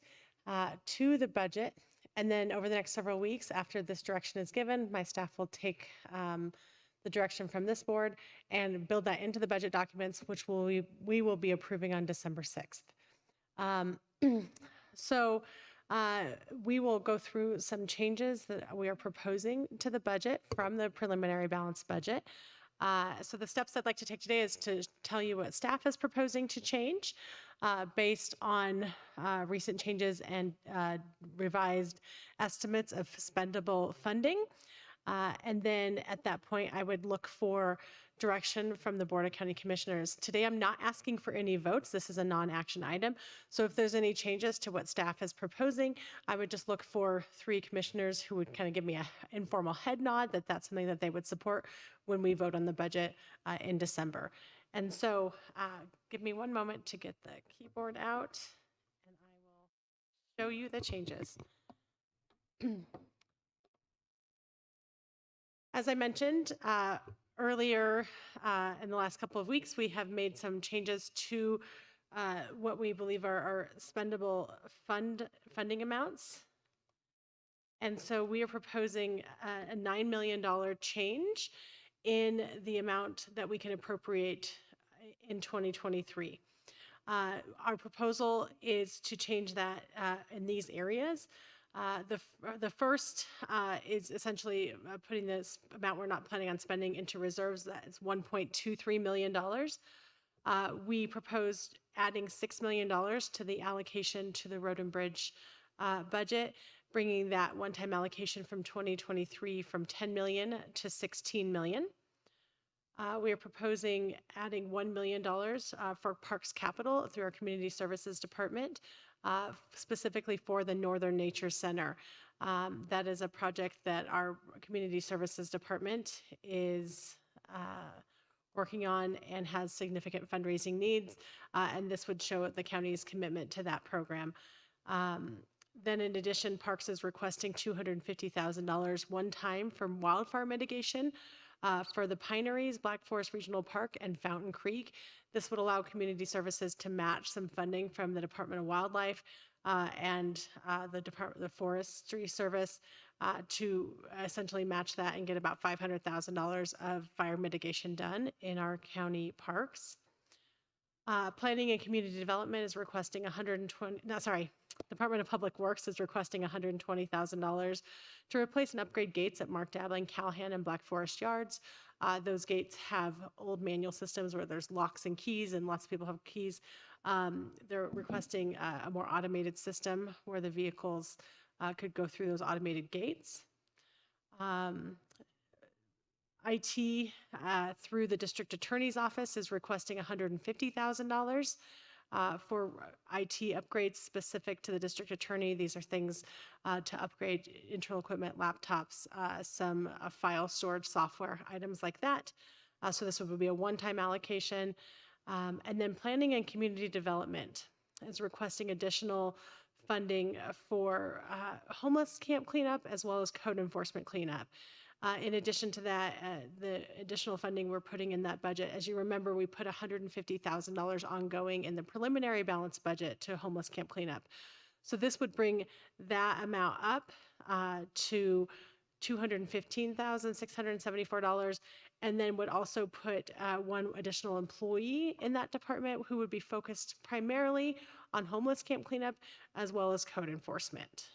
to the budget. And then over the next several weeks, after this direction is given, my staff will take the direction from this board and build that into the budget documents, which we will be approving on December 6th. So we will go through some changes that we are proposing to the budget from the preliminary balanced budget. So the steps I'd like to take today is to tell you what staff is proposing to change based on recent changes and revised estimates of spendable funding. And then at that point, I would look for direction from the Board of County Commissioners. Today, I'm not asking for any votes. This is a non-action item. So if there's any changes to what staff is proposing, I would just look for 3 commissioners who would kind of give me an informal head nod that that's something that they would support when we vote on the budget in December. And so give me one moment to get the keyboard out, and I will show you the changes. As I mentioned, earlier in the last couple of weeks, we have made some changes to what we believe are our spendable funding amounts. And so we are proposing a $9 million change in the amount that we can appropriate in 2023. Our proposal is to change that in these areas. The first is essentially putting this amount we're not planning on spending into reserves. That is $1.23 million. We proposed adding $6 million to the allocation to the road and bridge budget, bringing that one-time allocation from 2023 from $10 million to $16 million. We are proposing adding $1 million for Parks Capital through our Community Services Department, specifically for the Northern Nature Center. That is a project that our Community Services Department is working on and has significant fundraising needs, and this would show the county's commitment to that program. Then in addition, Parks is requesting $250,000 one time for wildfire mitigation for the Pineries, Black Forest Regional Park, and Fountain Creek. This would allow community services to match some funding from the Department of Wildlife and the Forestry Service to essentially match that and get about $500,000 of fire mitigation done in our county parks. Planning and Community Development is requesting Department of Public Works is requesting $120,000 to replace and upgrade gates at Mark Dabbling, Callahan, and Black Forest Yards. Those gates have old manual systems where there's locks and keys, and lots of people have keys. They're requesting a more automated system where the vehicles could go through those automated gates. IT through the District Attorney's Office is requesting $150,000 for IT upgrades specific to the District Attorney. These are things to upgrade internal equipment, laptops, some file storage software, items like that. So this would be a one-time allocation. And then Planning and Community Development is requesting additional funding for homeless camp cleanup as well as code enforcement cleanup. In addition to that, the additional funding we're putting in that budget, as you remember, we put $150,000 ongoing in the preliminary balance budget to homeless camp cleanup. So this would bring that amount up to $215,674, and then would also put one additional employee in that department who would be focused primarily on homeless camp cleanup as well as code enforcement.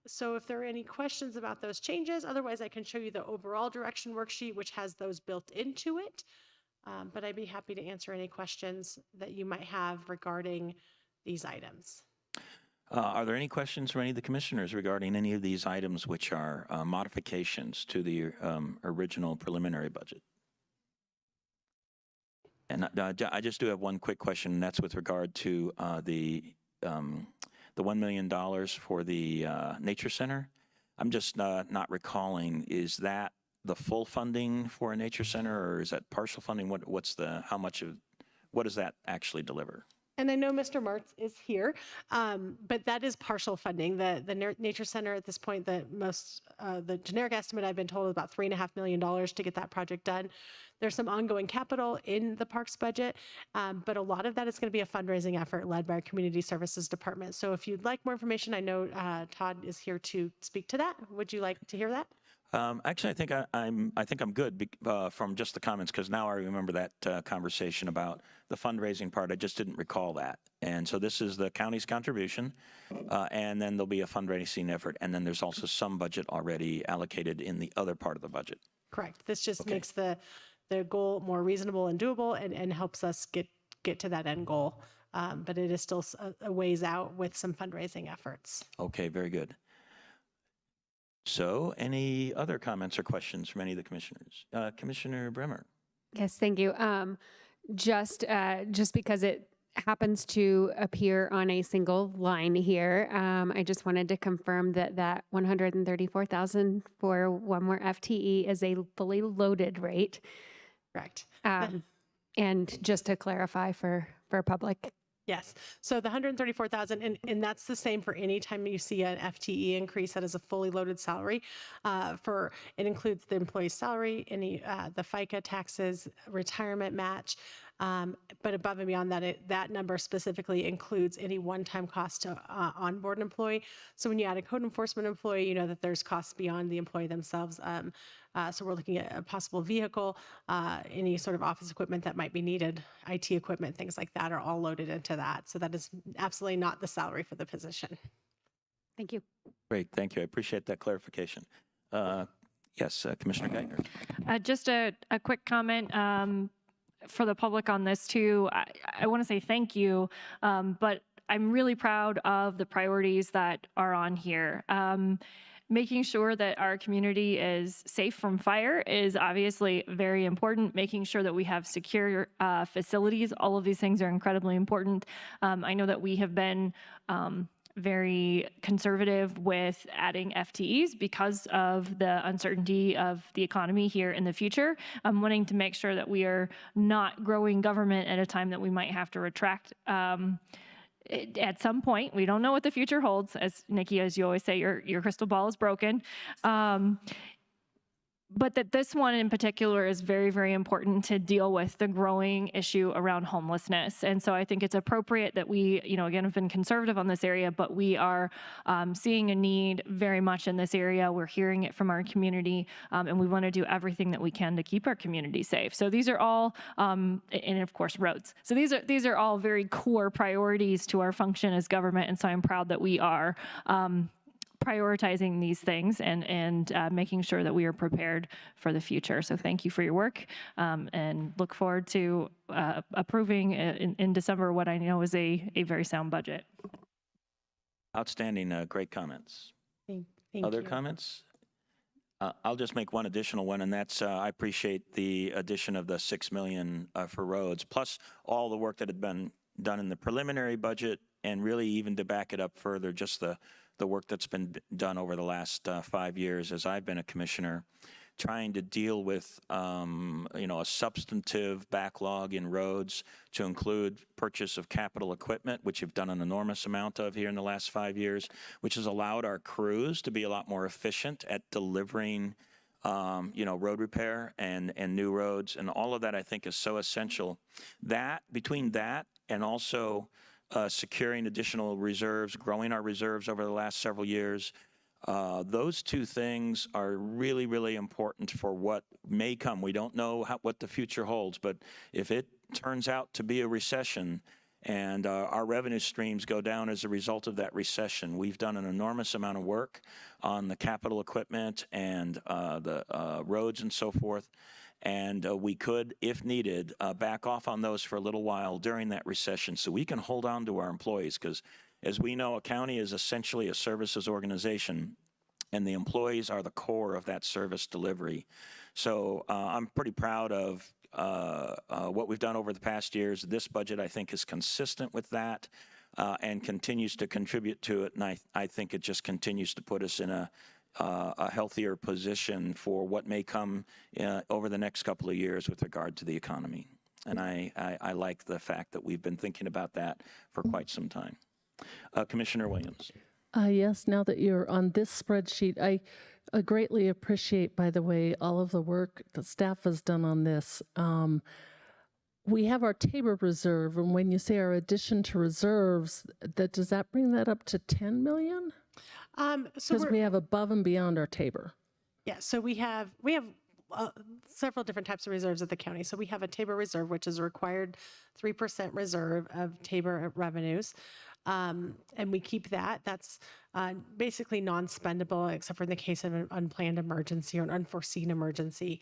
So if there are any questions about those changes, otherwise I can show you the overall direction worksheet, which has those built into it. But I'd be happy to answer any questions that you might have regarding these items. Are there any questions from any of the commissioners regarding any of these items which are modifications to the original preliminary budget? And I just do have one quick question, and that's with regard to the $1 million for the Nature Center. I'm just not recalling, is that the full funding for a Nature Center, or is that partial funding? What does that actually deliver? And I know Mr. Martz is here, but that is partial funding. The Nature Center at this point, the generic estimate I've been told is about $3.5 million to get that project done. There's some ongoing capital in the parks budget, but a lot of that is going to be a fundraising effort led by our Community Services Department. So if you'd like more information, I know Todd is here to speak to that. Would you like to hear that? Actually, I think I'm good from just the comments, because now I remember that conversation about the fundraising part. I just didn't recall that. And so this is the county's contribution, and then there'll be a fundraising effort, and then there's also some budget already allocated in the other part of the budget. Correct. This just makes the goal more reasonable and doable, and helps us get to that end goal. But it is still a ways out with some fundraising efforts. Okay, very good. So any other comments or questions from any of the commissioners? Commissioner Bremer. Yes, thank you. Just because it happens to appear on a single line here, I just wanted to confirm that $134,000 for one more FTE is a fully loaded rate. Correct. And just to clarify for public. Yes. So the $134,000, and that's the same for any time you see an FTE increase. That is a fully loaded salary. It includes the employee's salary, any the FICA taxes, retirement match. But above and beyond that, that number specifically includes any one-time cost to onboard an employee. So when you add a code enforcement employee, you know that there's costs beyond the employee themselves. So we're looking at a possible vehicle, any sort of office equipment that might be needed, IT equipment, things like that are all loaded into that. So that is absolutely not the salary for the position. Thank you. Great, thank you. I appreciate that clarification. Yes, Commissioner Geithner. Just a quick comment for the public on this too. I want to say thank you, but I'm really proud of the priorities that are on here. Making sure that our community is safe from fire is obviously very important. Making sure that we have secure facilities, all of these things are incredibly important. I know that we have been very conservative with adding FTEs because of the uncertainty of the economy here in the future. I'm wanting to make sure that we are not growing government at a time that we might have to retract at some point. We don't know what the future holds. As Nikki, as you always say, your crystal ball is broken. but that this one in particular is very, very important to deal with the growing issue around homelessness. And so I think it's appropriate that we, again, have been conservative on this area, but we are seeing a need very much in this area. We're hearing it from our community, and we want to do everything that we can to keep our community safe. So these are all, and of course, roads. So these are all very core priorities to our function as government, and so I'm proud that we are prioritizing these things and making sure that we are prepared for the future. So thank you for your work, and look forward to approving in December what I know is a very sound budget. Outstanding, great comments. Thank Other you. comments? I'll just make one additional one, and that's I appreciate the addition of the $6 million for roads, plus all the work that had been done in the preliminary budget, and really even to back it up further, just the work that's been done over the last 5 years as I've been a commissioner, trying to deal with a substantive backlog in roads to include purchase of capital equipment, which you've done an enormous amount of here in the last 5 years, which has allowed our crews to be a lot more efficient at delivering road repair and new roads, and all of that I think is so essential. That between that and also securing additional reserves, growing our reserves over the last several years, those two things are really, really important for what may come. We don't know what the future holds, but if it turns out to be a recession and our revenue streams go down as a result of that recession, we've done an enormous amount of work on the capital equipment and the roads and so forth. And we could, if needed, back off on those for a little while during that recession so we can hold on to our employees, because as we know, a county is essentially a services organization, and the employees are the core of that service delivery. So I'm pretty proud of what we've done over the past years. This budget, I think, is consistent with that and continues to contribute to it, and I think it just continues to put us in a healthier position for what may come over the next couple of years with regard to the economy. And I like the fact that we've been thinking about that for quite some time. Commissioner Williams. Yes, now that you're on this spreadsheet, I greatly appreciate, by the way, all of the work the staff has done on this. We have our Tabor reserve, and when you say our addition to reserves, does that bring that up to 10 million? Because we have above and beyond our Tabor. Yeah, so we have several different types of reserves at the county. So we have a Tabor reserve, which is a required 3% reserve of Tabor revenues. And we keep that. That's basically non-spendable, except for in the case of an unplanned emergency or an unforeseen emergency.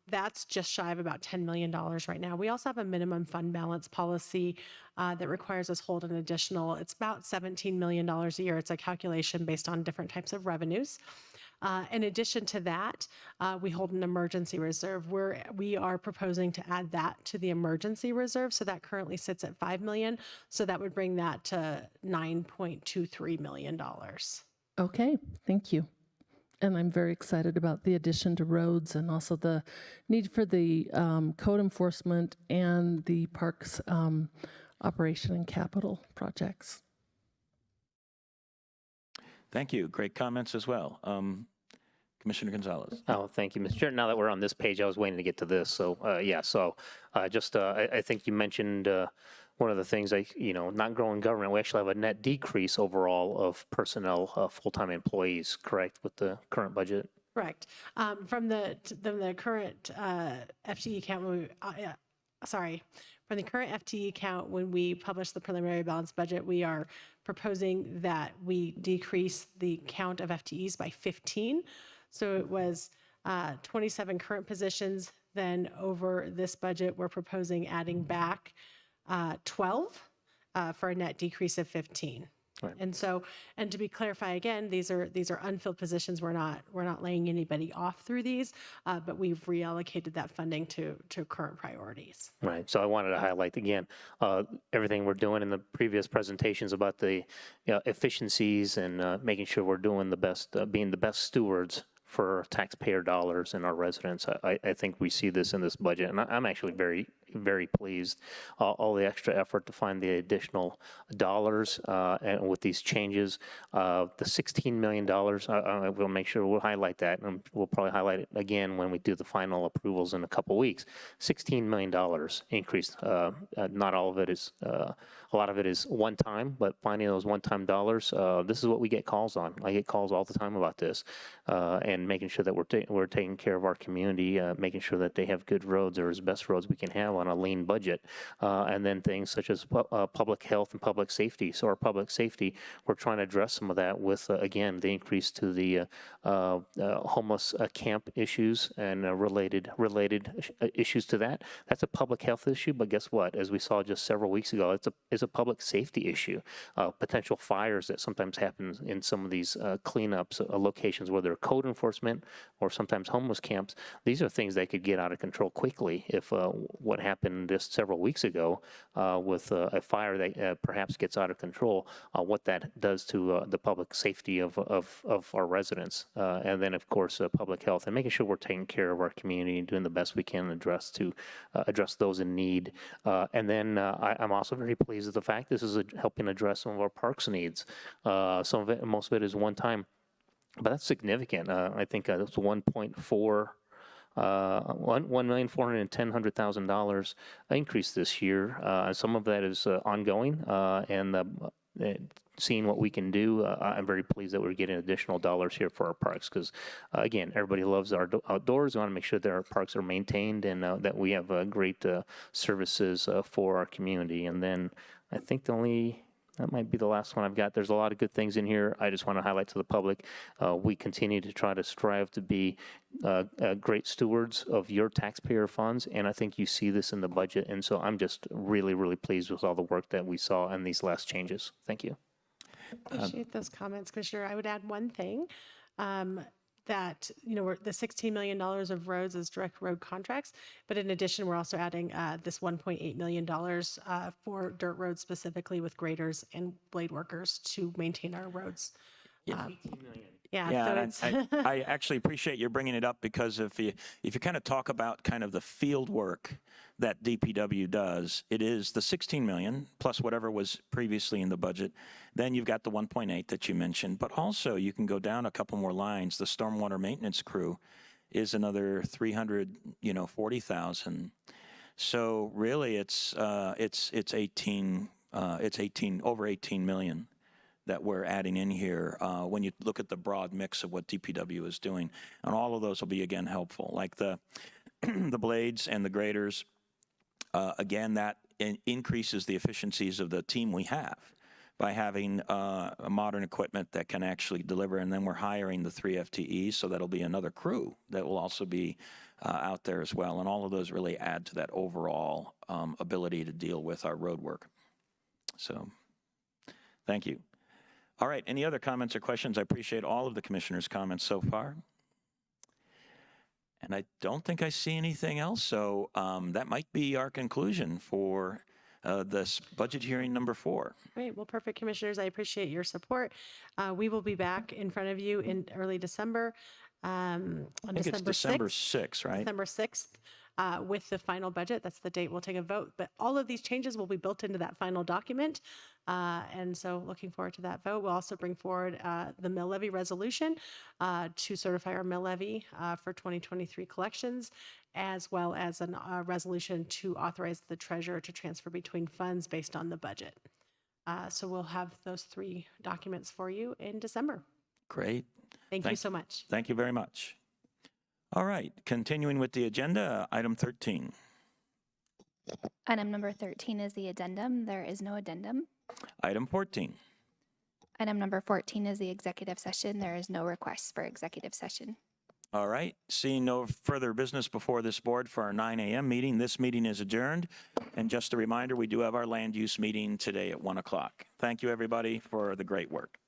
That's just shy of about $10 million right now. We also have a minimum fund balance policy that requires us hold an additional, it's about $17 million a year. It's a calculation based on different types of revenues. In addition to that, we hold an emergency reserve. We are proposing to add that to the emergency reserve. So that currently sits at $5 million. So that would bring that to $9.23 million. Okay, thank you. And I'm very excited about the addition to roads and also the need for the code enforcement and the parks operation and capital projects. Thank you. Great comments as well. Commissioner Gonzalez. Oh, thank you, Mr. Chair. Now that we're on this page, I was waiting to get to this. So, I think you mentioned one of the things, not growing government, we actually have a net decrease overall of personnel, full-time employees, correct, with the current budget? Correct. From the current FTE count, from the current FTE count, when we publish the preliminary balanced budget, we are proposing that we decrease the count of FTEs by 15. So it was 27 current positions. Then over this budget, we're proposing adding back 12 for a net decrease of 15. Right. And to be clarified again, these are unfilled positions. We're not laying anybody off through these, but we've reallocated that funding to current priorities. Right. So I wanted to highlight again everything we're doing in the previous presentations about the efficiencies and making sure we're doing the best, being the best stewards for taxpayer dollars and our residents. I think we see this in this budget, and I'm actually very very pleased. All the extra effort to find the additional dollars and with these changes, the $16 million, I will make sure we'll highlight that, and we'll probably highlight it again when we do the final approvals in a couple weeks. $16 million increase. Not all of it is, a lot of it is one time, but finding those one-time dollars, this is what we get calls on. I get calls all the time about this, and making sure that we're taking care of our community, making sure that they have good roads or as best roads we can have on a lean budget, and then things such as public health and public safety. So our public safety, we're trying to address some of that with, again, the increase to the homeless camp issues and related issues to that. That's a public health issue, but guess what? As we saw just several weeks ago, it's a public safety issue. Potential fires that sometimes happen in some of these cleanups locations, whether code enforcement or sometimes homeless camps. These are things that could get out of control quickly if what happened just several weeks ago with a fire that perhaps gets out of control, what that does to the public safety of our residents. And then, of course, public health and making sure we're taking care of our community and doing the best we can address those in need. And then I'm also very pleased with the fact this is helping address some of our parks needs. Some of it, most of it is one time, but that's significant. I think it's $1,410,000 increase this year. Some of that is ongoing, and seeing what we can do, I'm very pleased that we're getting additional dollars here for our parks because, again, everybody loves our outdoors. We want to make sure that our parks are maintained and that we have great services for our community. And then I think that might be the last one I've got. There's a lot of good things in here. I just want to highlight to the public, we continue to try to strive to be great stewards of your taxpayer funds, and I think you see this in the budget. And so I'm just really, really pleased with all the work that we saw in these last changes. Thank you. Appreciate those comments, Commissioner. I would add one thing. That, the $16 million of roads is direct road contracts, but in addition, we're also adding this $1.8 million for dirt roads specifically with graders and blade workers to maintain our roads. Yeah, so and I actually appreciate you bringing it up because if you kind of talk about kind of the field work that DPW does, it is the $16 million plus whatever was previously in the budget. Then you've got the 1.8 that you mentioned, but also you can go down a couple more lines. The stormwater maintenance crew is another $340,000. So really, it's over 18 million that we're adding in here when you look at the broad mix of what DPW is doing. And all of those will be, again, helpful. Like the the blades and the graders, again, that increases the efficiencies of the team we have by having modern equipment that can actually deliver. And then we're hiring the 3 FTEs, so that'll be another crew that will also be out there as well. And all of those really add to that overall ability to deal with our road work. So thank you. All right, any other comments or questions? I appreciate all of the commissioners' comments so far. And I don't think I see anything else, so that might be our conclusion for this budget hearing number 4. Great. Well, perfect, commissioners. I appreciate your support. We will be back in front of you in early December. On I think it's December 6th, right? December 6th. With the final budget. That's the date we'll take a vote. But all of these changes will be built into that final document. And so looking forward to that vote. We'll also bring forward the mill levy resolution to certify our mill levy for 2023 collections, as well as a resolution to authorize the treasurer to transfer between funds based on the budget. So we'll have those 3 documents for you in December. Great. Thank you so much. Thank you very much. All right, continuing with the agenda, item 13. Item number 13 is the addendum. There is no addendum. Item 14. Item number 14 is the executive session. There is no request for executive session. All right, seeing no further business before this board for our 9 a.m. meeting, this meeting is adjourned. And just a reminder, we do have our land use meeting today at 1 o'clock. Thank you, everybody, for the great work.